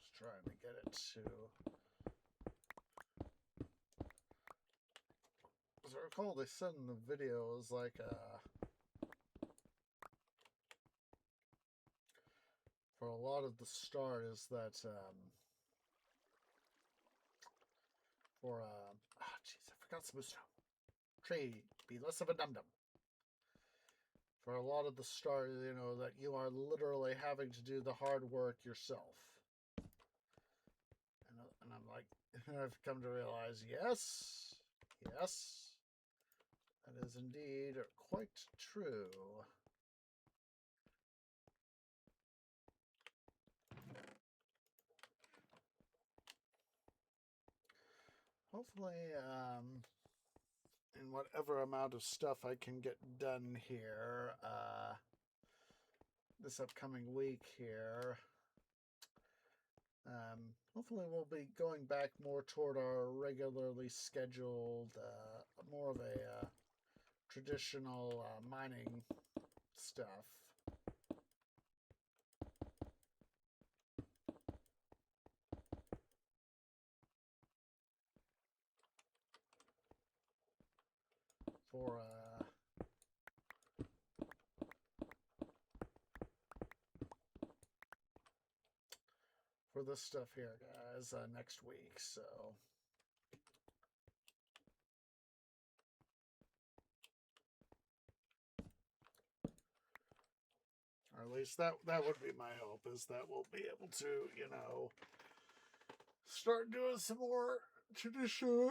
just trying to get it to. As I recall, they said in the video it was like for a lot of the start is that jeez, I forgot Smooth Tree, be less of a dum dum. For a lot of the start, you know, that you are literally having to do the hard work yourself. And I'm like, I've come to realize, yes, that is indeed quite true. Hopefully, in whatever amount of stuff I can get done here, this upcoming week here, hopefully we'll be going back more toward our regularly scheduled, more of a traditional mining stuff. For this stuff here, guys, next week, so. Or at least that would be my hope, is that we'll be able to, you know, start doing some more traditional.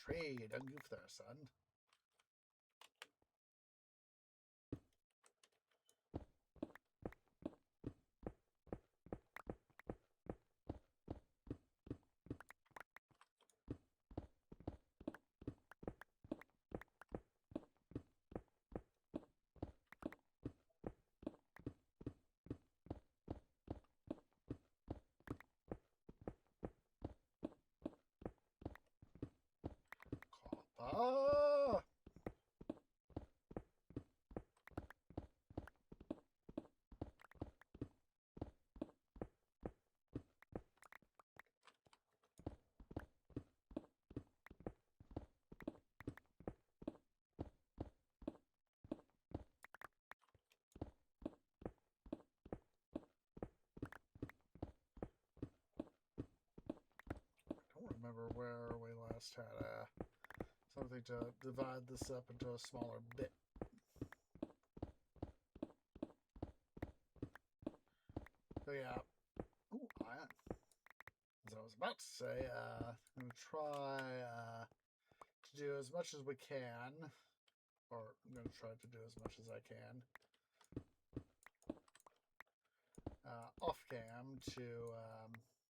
Trade, don't goof there, son. remember where we last had something to divide this up into a smaller bit. So yeah, ooh, iron. As I was about to say, I'm going to try to do as much as we can, or I'm going to try to do as much as I can off cam to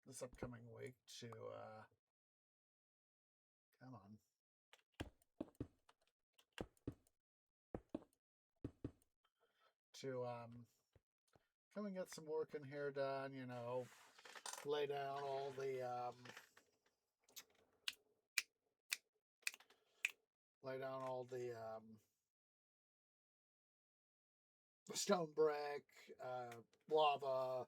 this upcoming week to come on. To come and get some work in here done, you know, lay down all the stone brick, lava,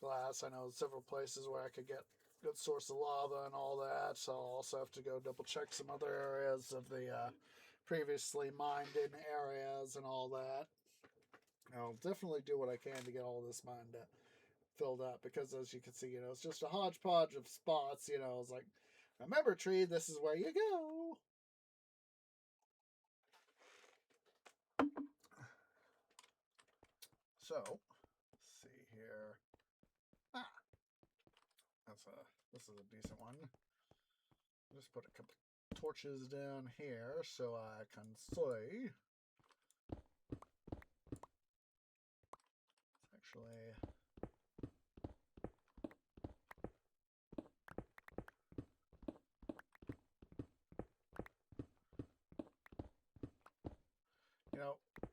glass. I know several places where I could get good source of lava and all that, so I'll also have to go double check some other areas of the previously mined in areas and all that. I'll definitely do what I can to get all this mined filled up, because as you can see, you know, it's just a hodgepodge of spots. You know, it's like, remember, tree, this is where you go. So, let's see here. This is a decent one. Just put a couple torches down here so I can see. It's actually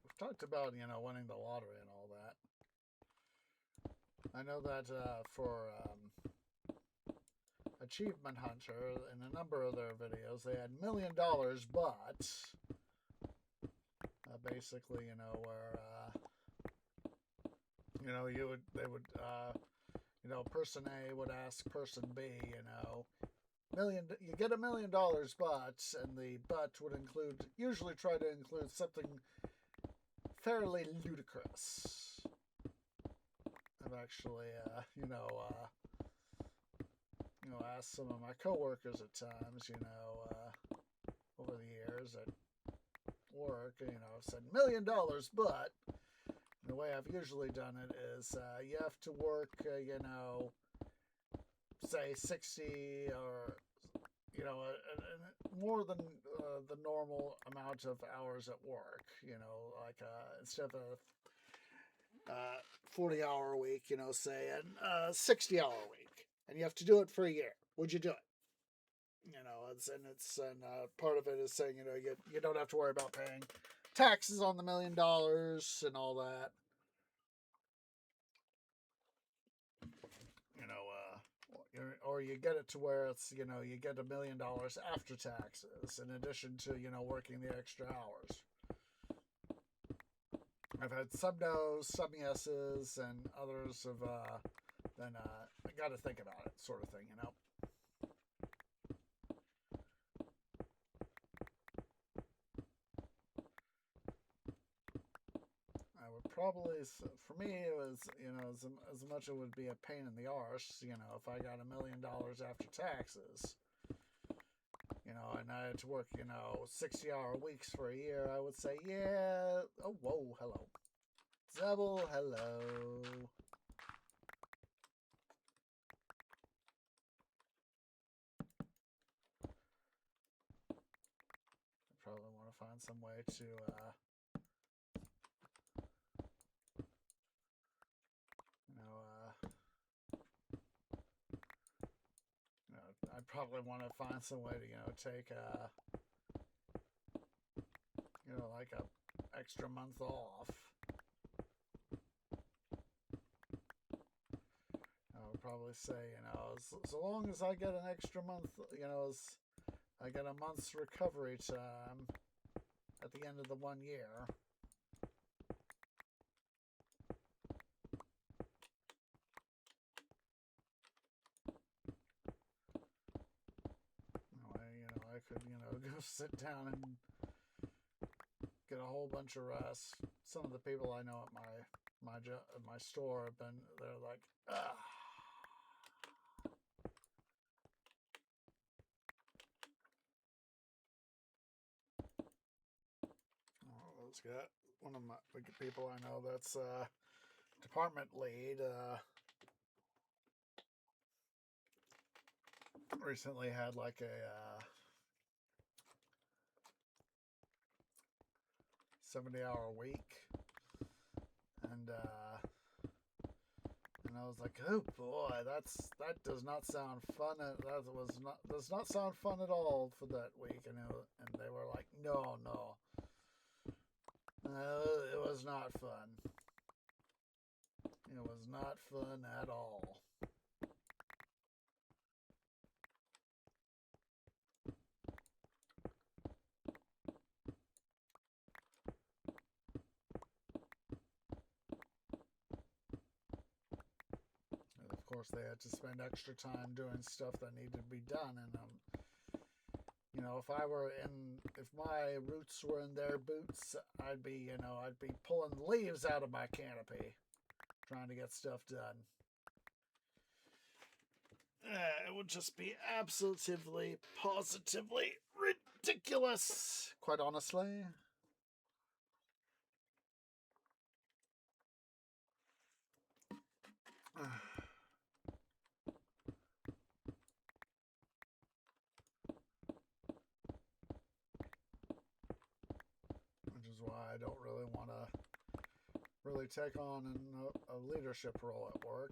we've talked about, you know, winning the lottery and all that. I know that for Achievement Hunter, in a number of their videos, they had $1 million, but basically, you know, where you know, person A would ask person B, you know, you get $1 million, but, and the but would usually try to include something fairly ludicrous. I've actually, asked some of my coworkers at times, over the years at work, I've said $1 million, but the way I've usually done it is you have to work, say 60 or, more than the normal amount of hours at work, like instead of a 40-hour week, say a 60-hour week, and you have to do it for a year. Would you do it? Part of it is saying, you don't have to worry about paying taxes on the $1 million and all that. Or you get it to where it's, you get $1 million after taxes, in addition to, working the extra hours. I've had some no's, some yeses, and others have then I got to think about it, sort of thing, I would probably, for me, it was, as much it would be a pain in the arse, if I got $1 million after taxes, and I had to work, 60-hour weeks for a year, I would say, yeah. Oh, whoa, hello. Double hello. I probably want to find some way to, I'd probably want to find some way to, take like a extra month off. I would probably say, so long as I get an extra month, as I get a month's recovery time at the end of the 1 year. I could, go sit down and get a whole bunch of rest. Some of the people I know at my store have been, they're like, It's got one of the people I know that's department lead. Recently had like a 70-hour week, and I was like, oh boy, that does not sound fun. Does not sound fun at all for that week. And they were like, no, it was not fun. It was not fun at all. And of course, they had to spend extra time doing stuff that needed to be done, and if my roots were in their boots, I'd be pulling leaves out of my canopy, trying to get stuff done. It would just be absolutely, positively ridiculous, quite honestly. Which is why I don't really want to take on a leadership role at work,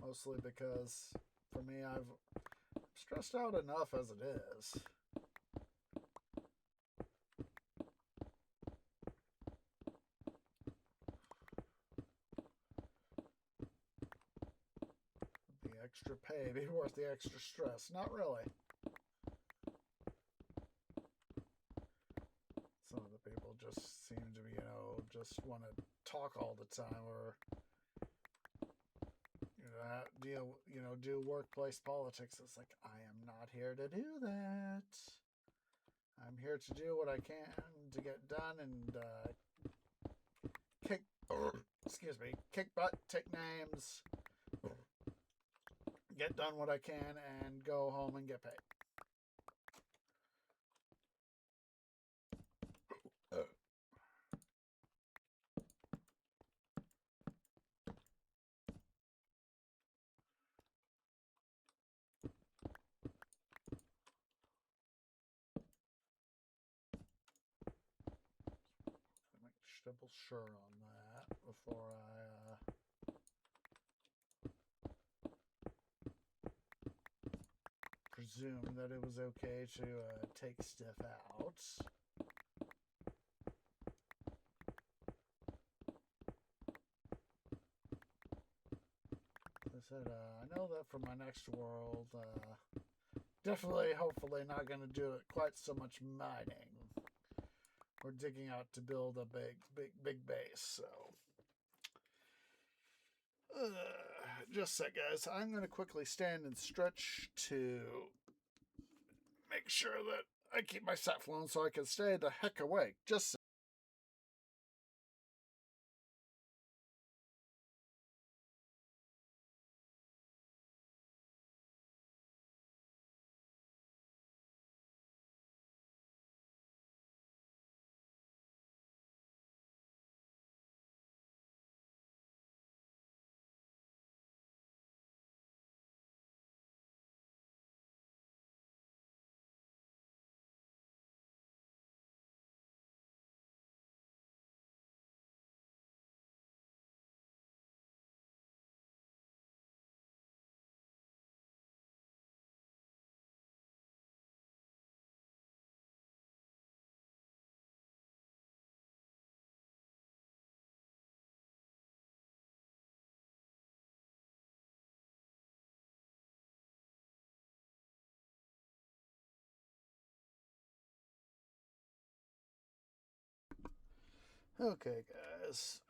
mostly because for me, I've stressed out enough as it is. The extra pay be worth the extra stress? Not really. Some of the people just seem to be, just want to talk all the time, or do workplace politics. It's like, I am not here to do that. I'm here to do what I can to get done and kick butt, take names, get done what I can, and go home and get paid. Double sure on that before I presume that it was okay to take stuff out. I said, I know that for my next world, definitely, hopefully not going to do it quite so much mining. We're digging out to build a big base, so. Just a sec, guys. I'm going to quickly stand and stretch to make sure that I keep my sat flowing so I can stay the heck awake. Just okay, guys.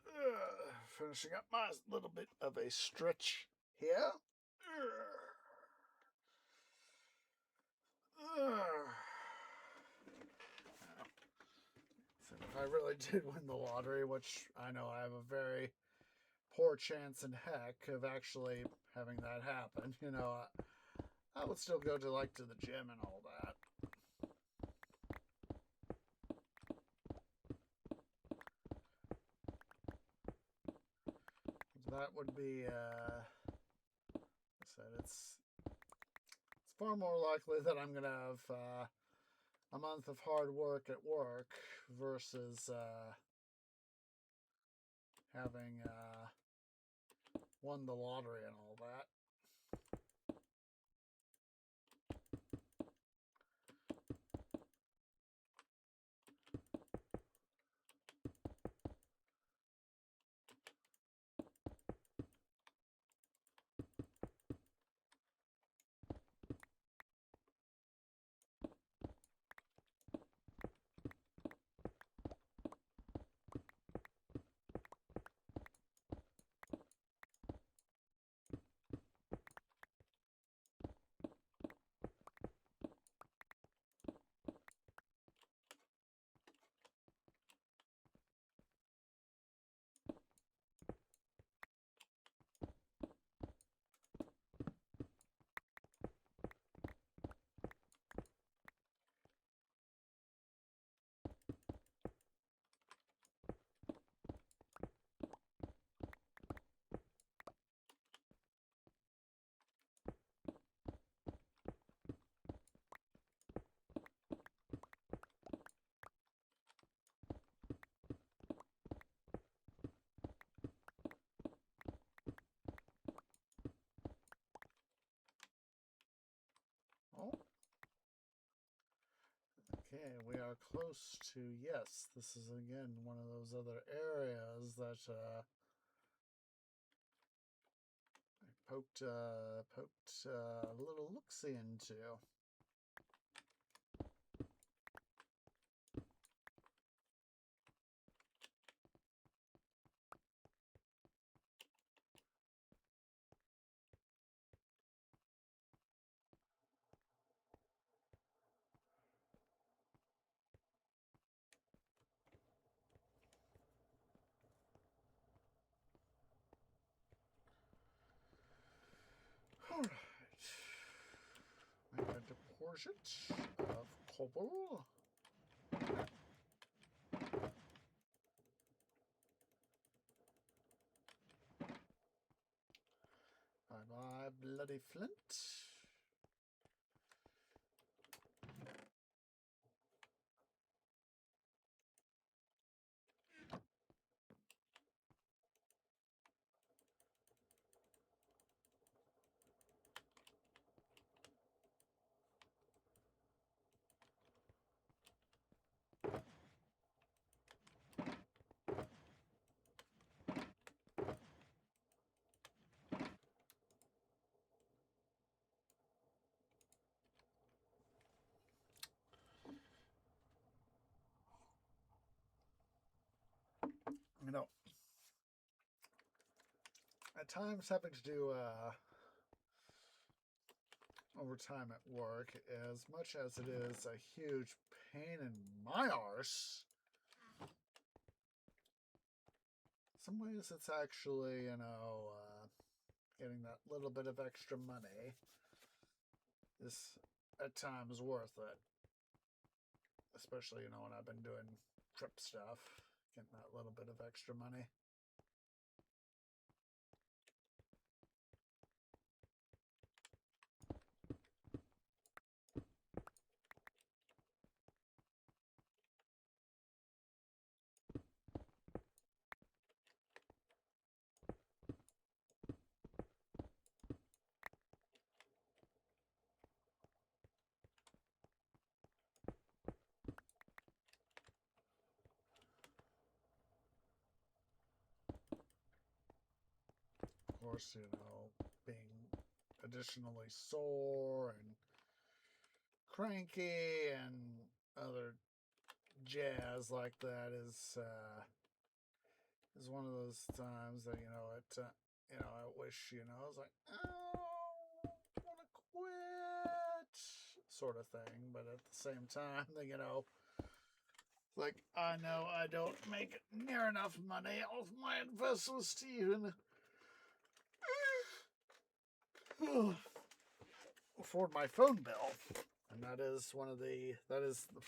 Finishing up my little bit of a stretch here. So if I really did win the lottery, which I know I have a very poor chance in heck of actually having that happen, I would still go to the gym and all that. that would be, I said it's far more likely that I'm going to have a month of hard work at work versus having won the lottery and all that. Oh. Okay, we are close to, yes, this is again one of those other areas that I poked a little look-see into. Alright. I got a deposit of cobble. Bye-bye, bloody flint. You know, at times having to do overtime at work, as much as it is a huge pain in my arse, some ways it's actually, getting that little bit of extra money is at times worth it. Especially, when I've been doing trip stuff, getting that little bit of extra money. Of course, being additionally sore and cranky and other jazz like that is one of those times that I wish I was like, oh, I want to quit, sort of thing. But at the same time, like I know I don't make near enough money off my investments to even afford my phone bill, and that is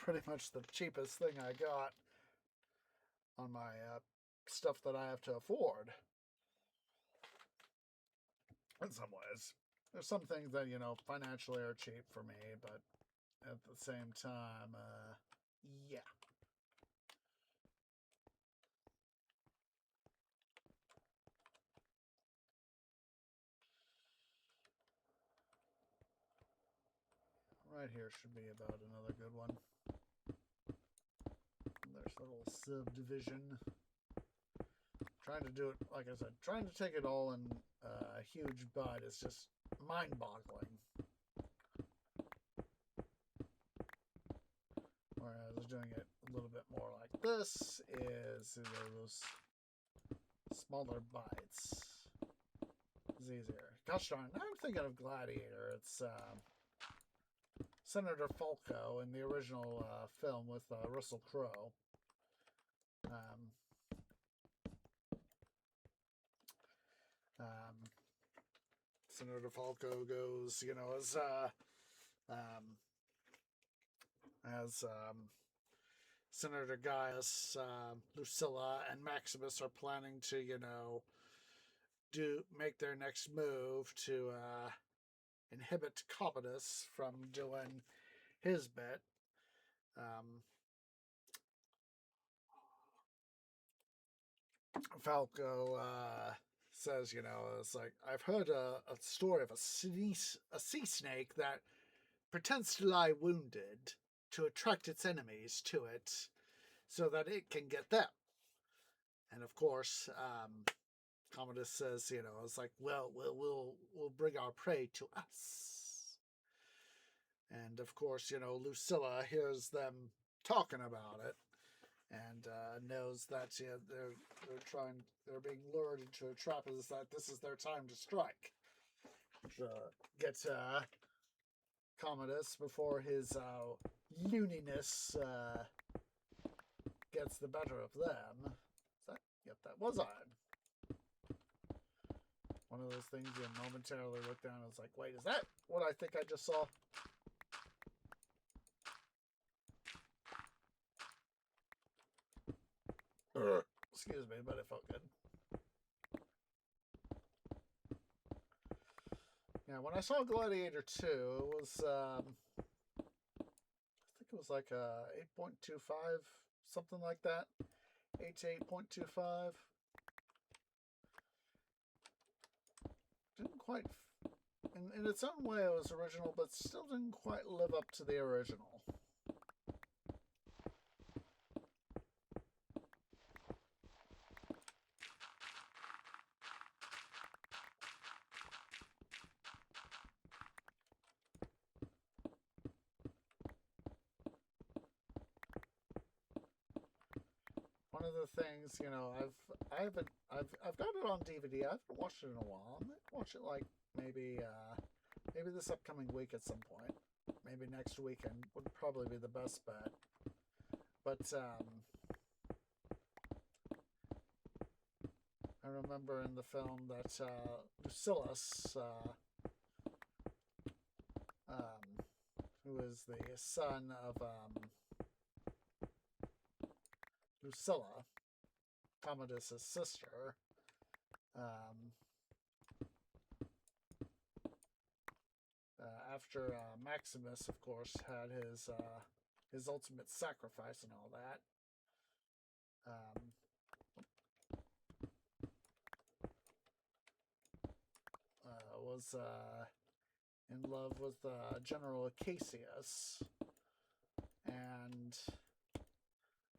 pretty much the cheapest thing I got on my stuff that I have to afford. in some ways. There's some things that, you know, financially are cheap for me, but at the same time, yeah. Right here should be about another good one. There's a little subdivision. Trying to do it, like I said, trying to take it all in a huge bite is just mind-boggling. Whereas doing it a little bit more like this is, you know, those smaller bites is easier. Gosh darn, now I'm thinking of Gladiator. It's Senator Falco in the original film with Russell Crowe. Senator Falco goes, you know, as Senator Gaius, Lucilla, and Maximus are planning to, you know, make their next move to inhibit Commodus from doing his bit. Falco says, you know, it's like, I've heard a story of a sea snake that pretends to lie wounded to attract its enemies to it so that it can get them. And of course, Commodus says, you know, it's like, well, we'll bring our prey to us. And of course, you know, Lucilla hears them talking about it and knows that they're being lured into a trap, is that this is their time to strike. Get Commodus before his looniness gets the better of them. Yep, that was on. One of those things you momentarily look down and it's like, wait, is that what I think I just saw? Excuse me, but it felt good. Yeah, when I saw Gladiator 2, it was, I think it was like 8.25, something like that. 8 to 8.25. Didn't quite, in its own way, it was original, but still didn't quite live up to the original. One of the things, you know, I've got it on DVD. I haven't watched it in a while. I might watch it like maybe this upcoming week at some point. Maybe next weekend would probably be the best bet. But I remember in the film that Lucillus, who is the son of Lucilla, Commodus' sister, after Maximus, of course, had his ultimate sacrifice and all that, was in love with General Acacius. And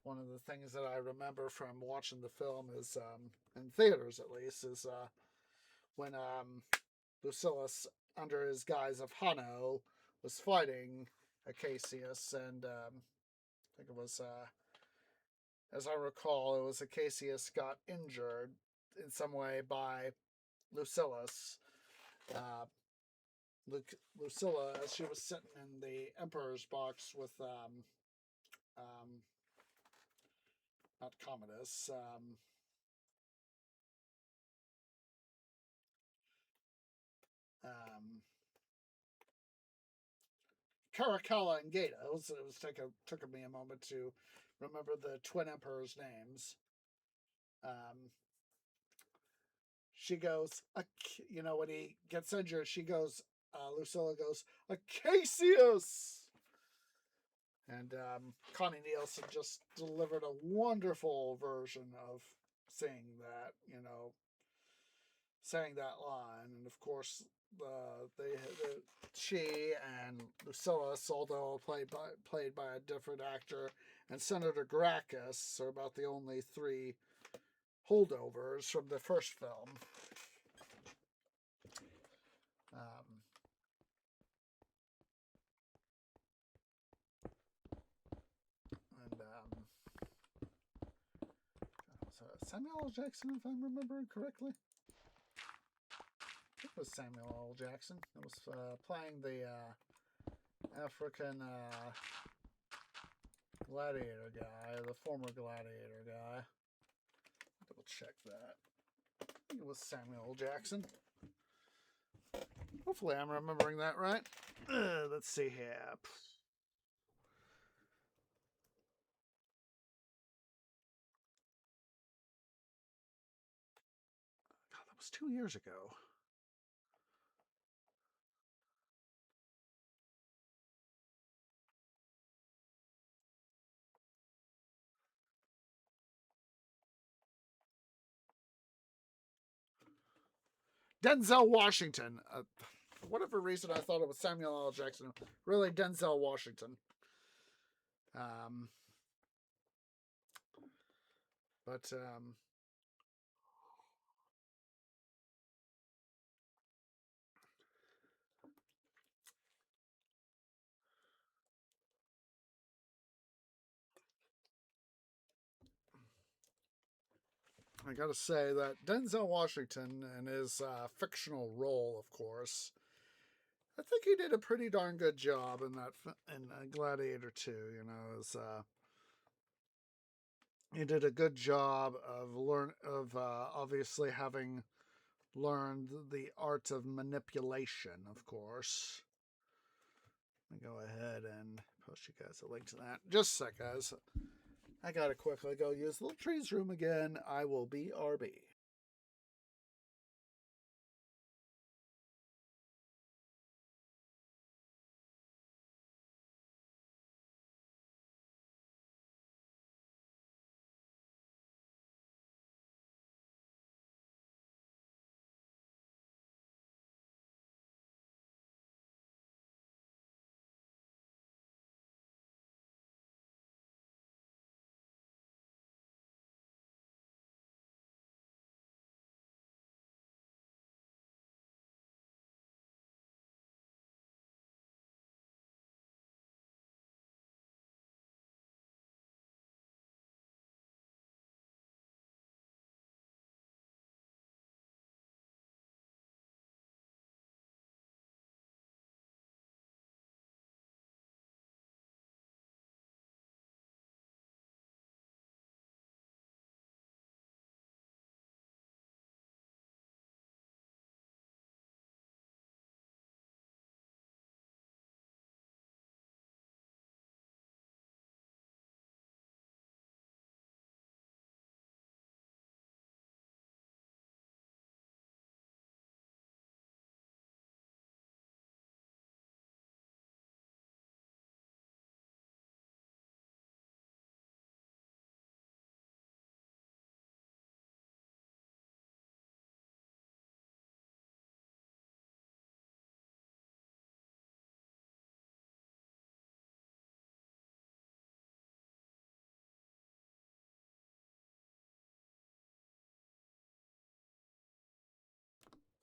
one of the things that I remember from watching the film is, in theaters at least, is when Lucillus, under his guise of Hanno, was fighting Acacius, and I think it was, as I recall, it was Acacius got injured in some way by Lucillus. Lucilla, as she was sitting in the Emperor's box with not Commodus, Caracalla and Geta. It was took me a moment to remember the twin emperors' names. she goes, you know, when he gets injured, she goes, Lucilla goes, Acacius! And Connie Nielsen just delivered a wonderful version of saying that, you know, saying that line. And of course, she and Lucilla Soldo played by a different actor, and Senator Gracchus are about the only three holdovers from the first film. So Samuel L. Jackson, if I'm remembering correctly. It was Samuel L. Jackson. It was playing the African gladiator guy, the former gladiator guy. Double check that. I think it was Samuel L. Jackson. Hopefully I'm remembering that right. Let's see here. God, that was 2 years ago. Denzel Washington. For whatever reason, I thought it was Samuel L. Jackson. Really, Denzel Washington. But I gotta say that Denzel Washington and his fictional role, of course, I think he did a pretty darn good job in that in Gladiator 2. You know, as he did a good job of obviously having learned the art of manipulation. Of course, let me go ahead and post you guys a link to that. Just a sec, guys. I gotta quickly go use the little trees room again. I will be RB.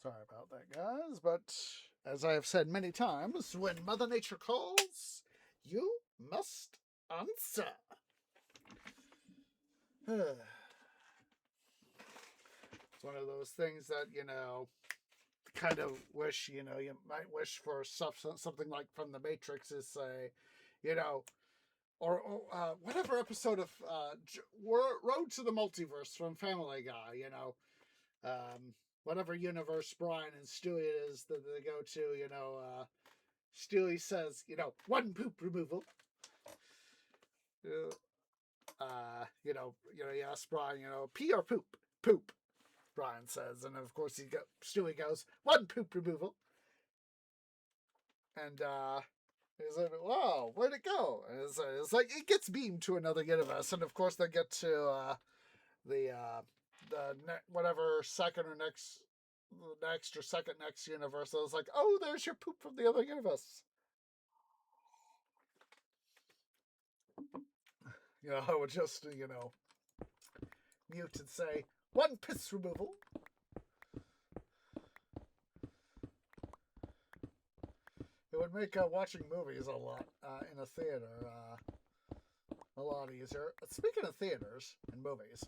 Sorry about that, guys, but as I have said many times, when Mother Nature calls, you must answer. It's one of those things that, you know, kind of wish, you know, you might wish for something like from the Matrix is say, you know, or whatever episode of Road to the Multiverse from Family Guy, you know, whatever universe Brian and Stewie is that they go to, you know, Stewie says, you know, one poop removal. You know, you ask Brian, you know, pee or poop? Poop. Brian says. And of course, Stewie goes, 1 poop removal. And he's like, wow, where'd it go? And it's like, it gets beamed to another universe. And of course, they get to whatever second or next universe. So it's like, oh, there's your poop from the other universe. I would just, mute and say, 1 piss removal. It would make watching movies a lot in a theater a lot easier. Speaking of theaters and movies,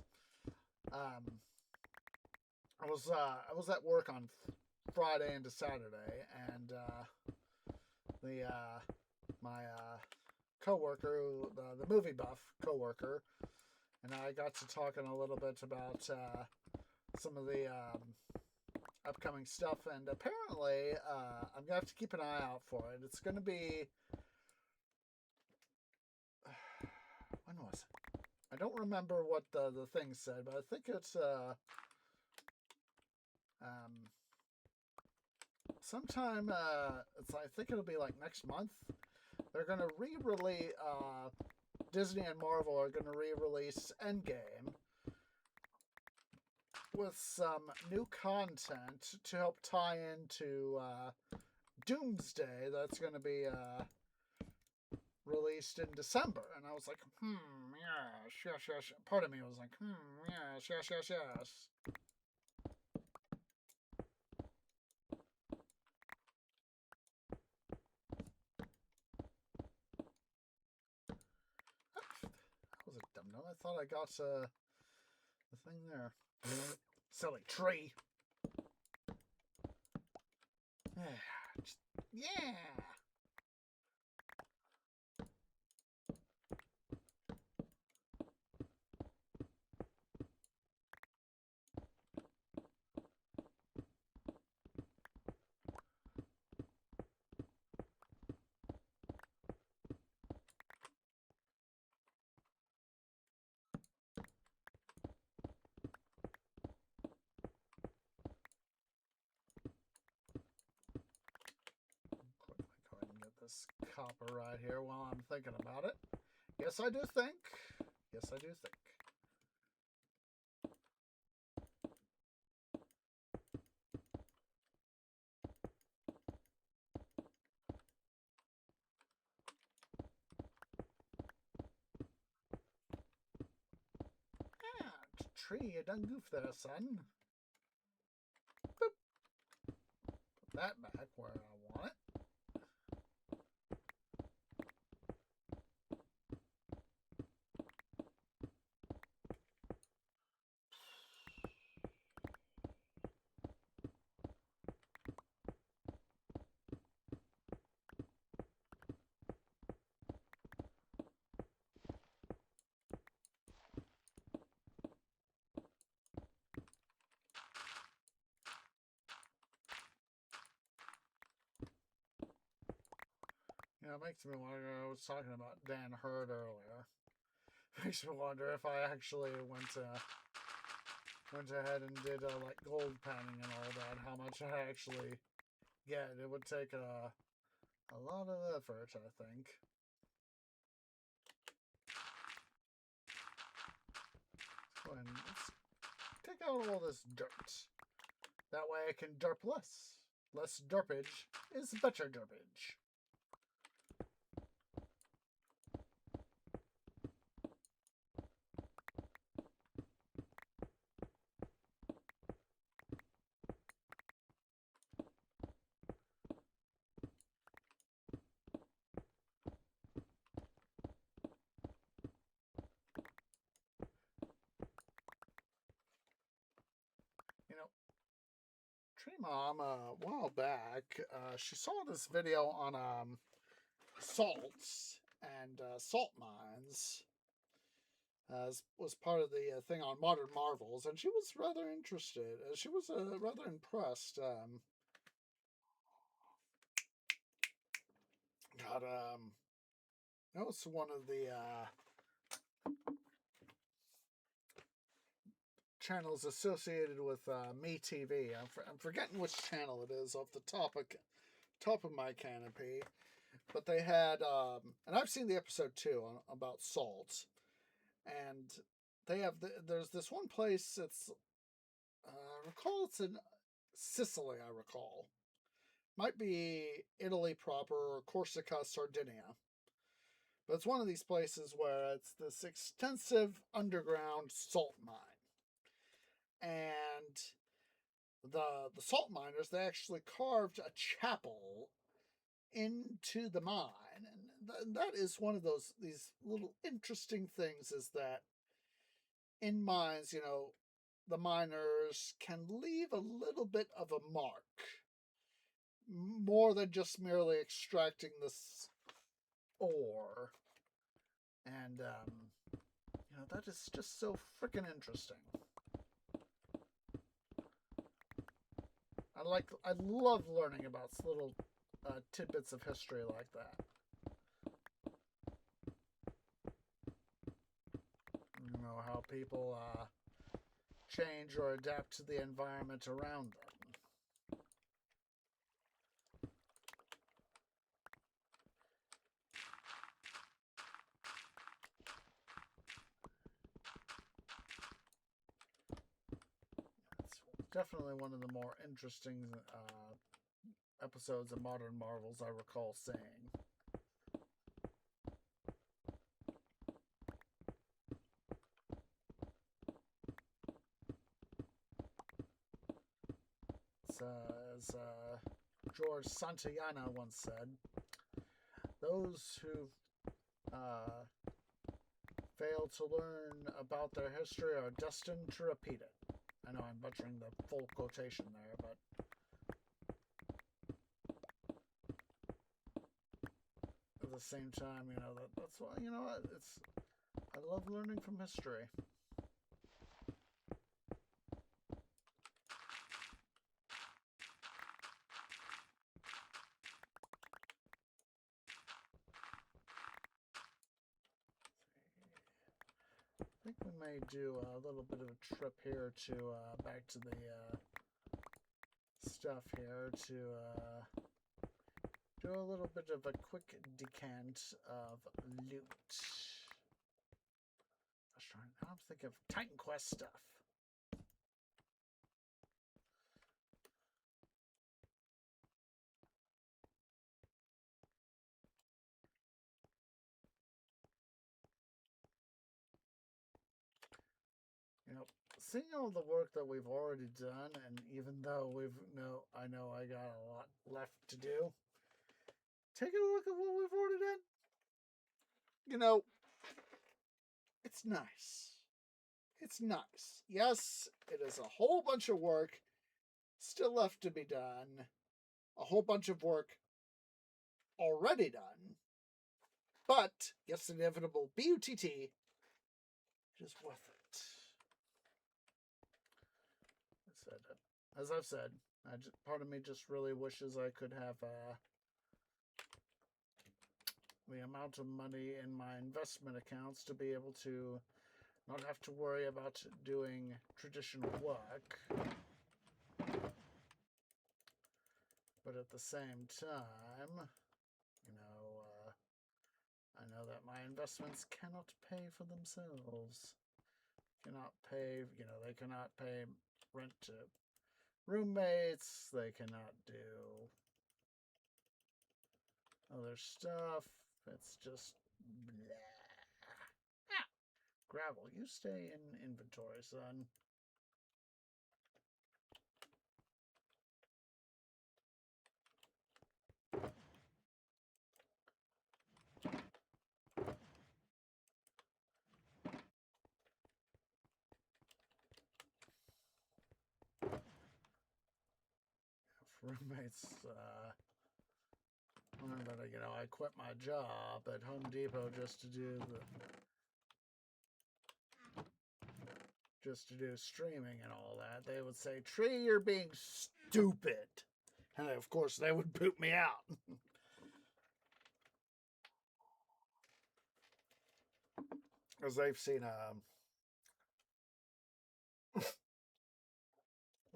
I was at work on Friday into Saturday, and my coworker, the movie buff coworker, and I got to talking a little bit about some of the upcoming stuff, and apparently I'm gonna have to keep an eye out for it. It's gonna be when was it? I don't remember what the thing said, but I think it's sometime I think it'll be like next month. They're gonna re-release Disney and Marvel are gonna re-release Endgame with some new content to help tie into Doomsday that's gonna be released in December. And I was like, yes. Part of me was like, yes. That was a dumb note. I thought I got the thing there. Silly tree. Yeah. This copper right here while I'm thinking about it. Yes, I do think. Yes, I do think. Yeah, tree, you done goof there, son. Boop. Put that back where I want it. It makes me wonder. I was talking about Dan Hurd earlier. Makes me wonder if I actually went ahead and did like gold panning and all that, how much I actually get. It would take a lot of effort, I think. Let's take out all this dirt. That way I can derp less. Less derpage is better derpage. Tree Mom, a while back, she saw this video on salts and salt mines. Was part of the thing on Modern Marvels, and she was rather interested. She was rather impressed. That was one of the channels associated with MeTV. I'm forgetting which channel it is off the top of my canopy, but they had, and I've seen the episode too about salt, and they have there's this one place. It's I recall it's in Sicily. I recall might be Italy proper or Corsica, Sardinia. But it's one of these places where it's this extensive underground salt mine. And the salt miners, they actually carved a chapel into the mine. And that is one of these little interesting things, is that in mines, the miners can leave a little bit of a mark, more than just merely extracting this ore. And that is just so freaking interesting. I love learning about little tidbits of history like that. How people change or adapt to the environment around them. It's definitely one of the more interesting episodes of Modern Marvels I recall seeing. As George Santayana once said, those who fail to learn about their history are destined to repeat it. I know I'm butchering the full quotation there, but at the same time, that's why, I love learning from history. I think we may do a little bit of a trip here to back to the stuff here to do a little bit of a quick decant of loot. I'm thinking of Titan Quest stuff. Seeing all the work that we've already done, and even though I know I got a lot left to do, taking a look at what we've already done, it's nice. It's nice. Yes, it is a whole bunch of work still left to be done. A whole bunch of work already done. But, yes, inevitable BUTT, it is worth it. As I've said, part of me just really wishes I could have the amount of money in my investment accounts to be able to not have to worry about doing traditional work. But at the same time, I know that my investments cannot pay for themselves. They cannot pay rent to roommates. They cannot do other stuff. It's just blah. Ah, gravel, you stay in inventory, son. Roommates learn that I quit my job at Home Depot just to do streaming and all that. They would say, "Tree, you're being stupid," and of course they would boot me out. As they've seen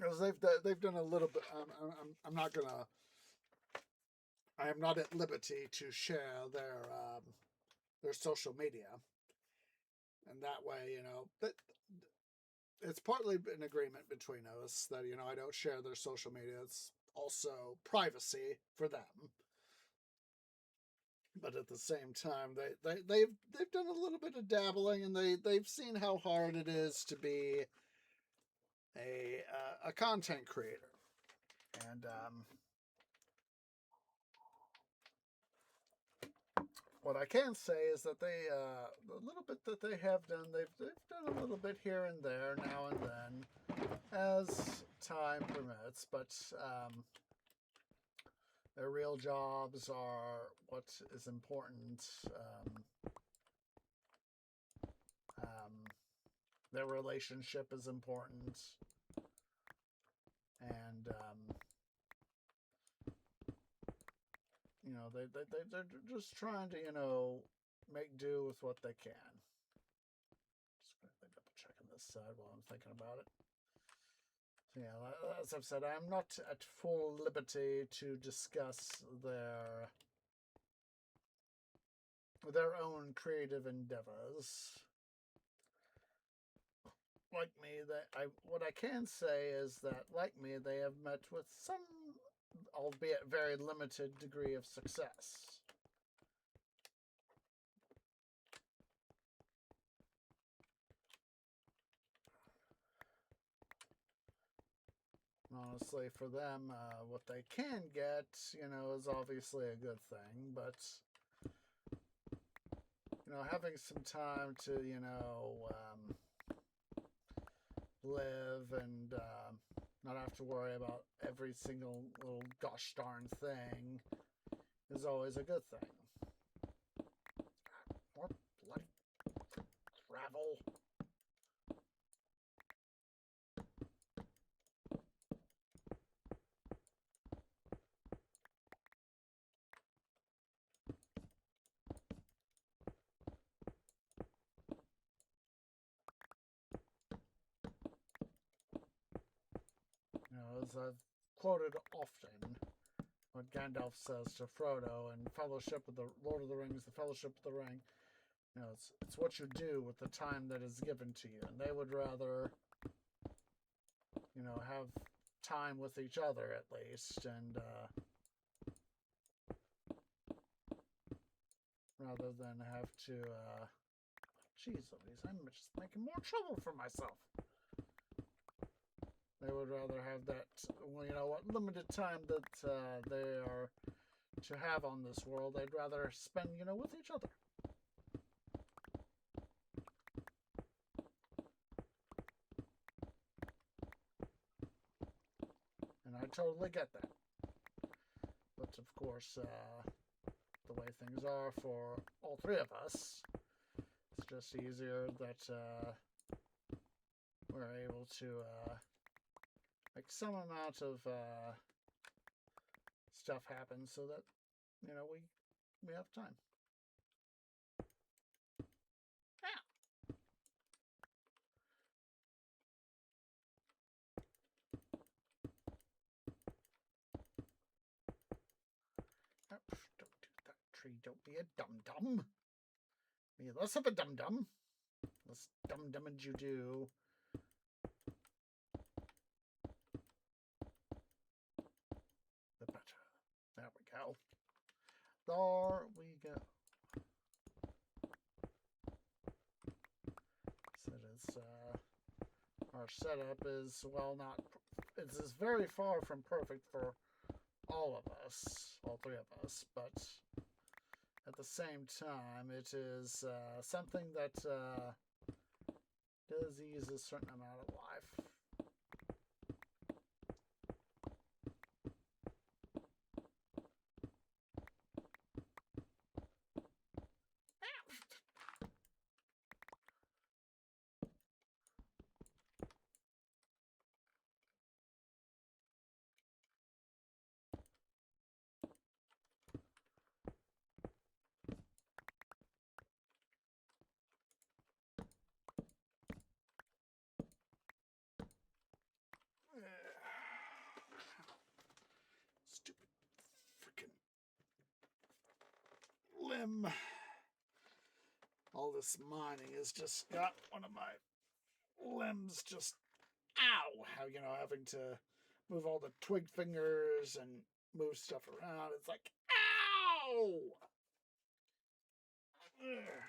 because they've done a little bit. I'm not gonna. I am not at liberty to share their social media, and that way, that it's partly an agreement between us that I don't share their social media. It's also privacy for them. But at the same time, they've done a little bit of dabbling, and they've seen how hard it is to be a content creator, and what I can say is that the little bit that they have done, they've done a little bit here and there now and then, as time permits, but their real jobs are what is important. Their relationship is important, and they're just trying to make do with what they can. Just quickly double checking this side while I'm thinking about it. So yeah, as I've said, I'm not at full liberty to discuss their own creative endeavors. Like me, what I can say is that, like me, they have met with some, albeit very limited, degree of success. Honestly, for them, what they can get, is obviously a good thing, but having some time to, live and not have to worry about every single little gosh darn thing is always a good thing. More bloody gravel. As I've quoted often, what Gandalf says to Frodo in Fellowship of the Lord of the Rings, the Fellowship of the Ring, it's what you do with the time that is given to you, and they would rather, have time with each other at least, and rather than have to, geez Louise, I'm just making more trouble for myself. They would rather have that, what limited time that they are to have on this world, they'd rather spend, with each other. And I totally get that. But of course, the way things are for all three of us, it's just easier that we're able to make some amount of stuff happen so that we have time. Don't do that, tree. Don't be a dum-dum. Be less of a dum-dum. Less dum-dummage you do. The better. There we go. There we go. So it's, our setup is, it's very far from perfect for all of us, all three of us, but at the same time, it is something that does ease a certain amount of life. all this mining has just got one of my limbs just, ow, how, having to move all the twig fingers and move stuff around. It's like, ow! Ugh.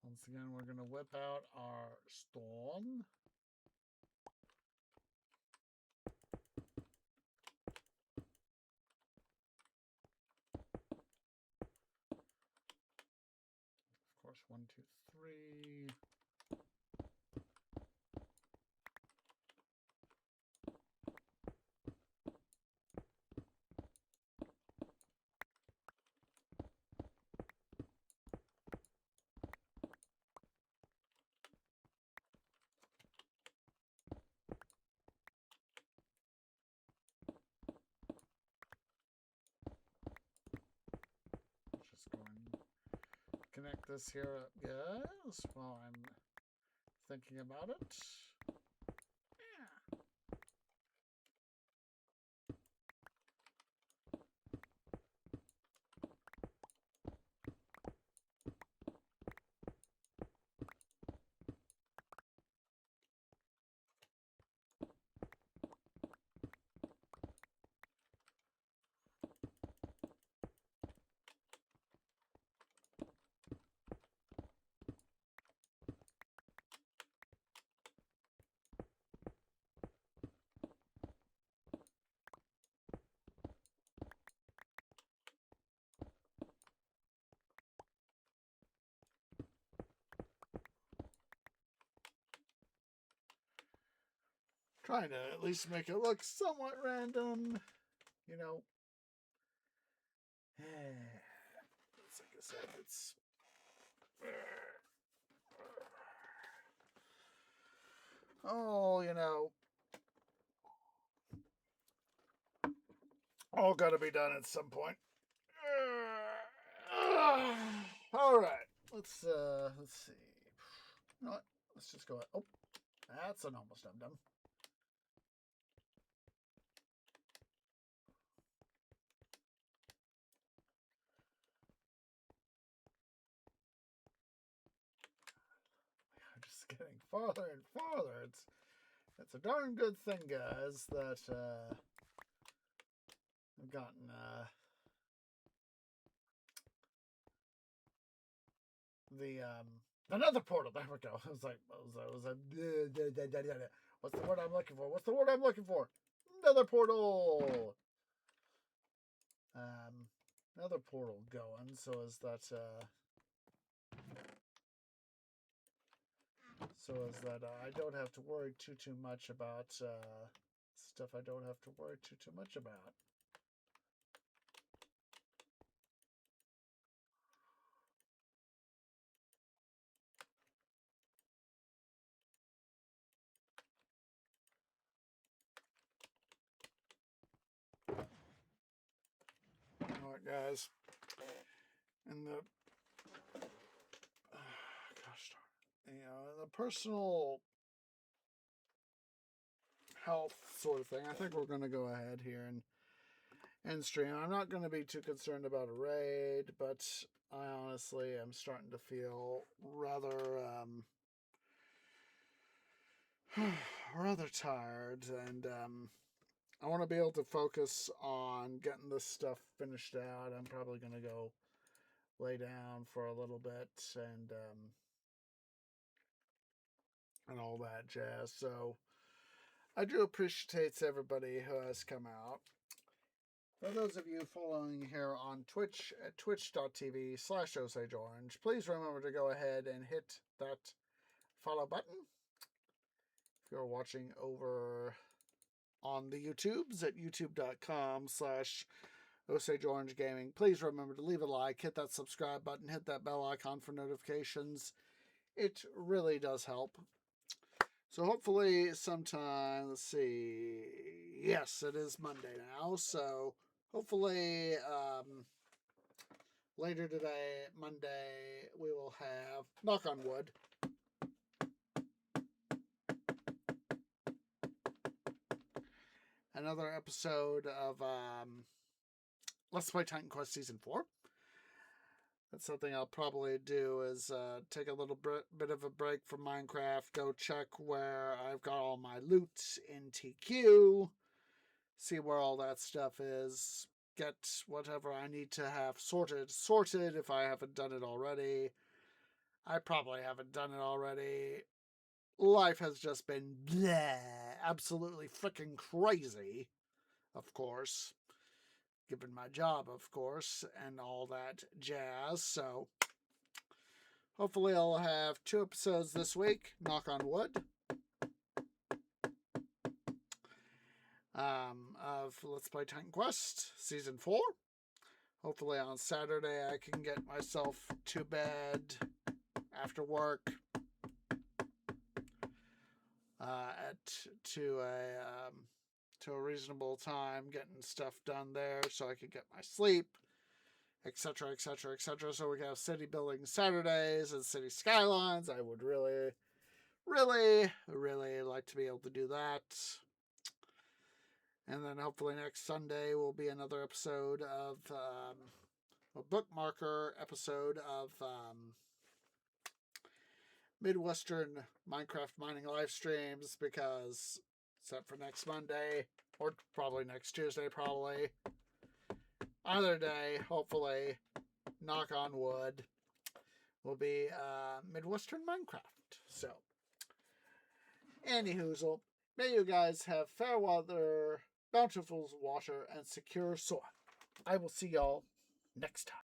Once again, we're going to whip out our stone. Of course, 1, 2, 3. Just going to connect this here up, yes, while I'm thinking about it. Trying to at least make it look somewhat random, It's like I said, it's all all got to be done at some point. All right, let's see. You know what? Let's just go. Oh, that's an almost done. I'm just getting farther and farther. It's a darn good thing, guys, that I've gotten the nether portal. There we go. I was like, what's the word I'm looking for? What's the word I'm looking for? Nether portal. Nether portal going, so as that I don't have to worry too much about stuff I don't have to worry too much about. Alright, guys. And the gosh darn, in the personal health sort of thing, I think we're going to go ahead here and stream. I'm not going to be too concerned about a raid, but I honestly am starting to feel rather tired, and I want to be able to focus on getting this stuff finished out. I'm probably going to go lay down for a little bit and all that jazz. So I do appreciate everybody who has come out. For those of you following here on Twitch at twitch.tv/OsageOrange, please remember to go ahead and hit that follow button. If you're watching over on the YouTubes at youtube.com/ Osage Orange Gaming. Please remember to leave a like, hit that subscribe button, hit that bell icon for notifications. It really does help. So hopefully sometime, let's see, yes, it is Monday now, so hopefully later today, Monday, we will have, knock on wood, another episode of Let's Play Titan Quest Season 4. That's something I'll probably do is take a little bit of a break from Minecraft, go check where I've got all my loot in TQ, see where all that stuff is, get whatever I need to have sorted if I haven't done it already. I probably haven't done it already. Life has just been bleh, absolutely freaking crazy, of course. Given my job, of course, and all that jazz. So hopefully I'll have 2 episodes this week, knock on wood, of Let's Play Titan Quest Season 4. Hopefully on Saturday I can get myself to bed after work to a reasonable time, getting stuff done there so I can get my sleep, etc., etc., etc. So we have city building Saturdays and city skylines. I would really, really, really like to be able to do that. And then hopefully next Sunday will be another episode of a bookmarker episode of Midwestern Minecraft Mining Livestreams, because except for next Monday, or probably next Tuesday, probably either day, hopefully, knock on wood, will be Midwestern Minecraft. So, anywhoozle, may you guys have fair weather, bountiful water, and secure soil. I will see y'all next time.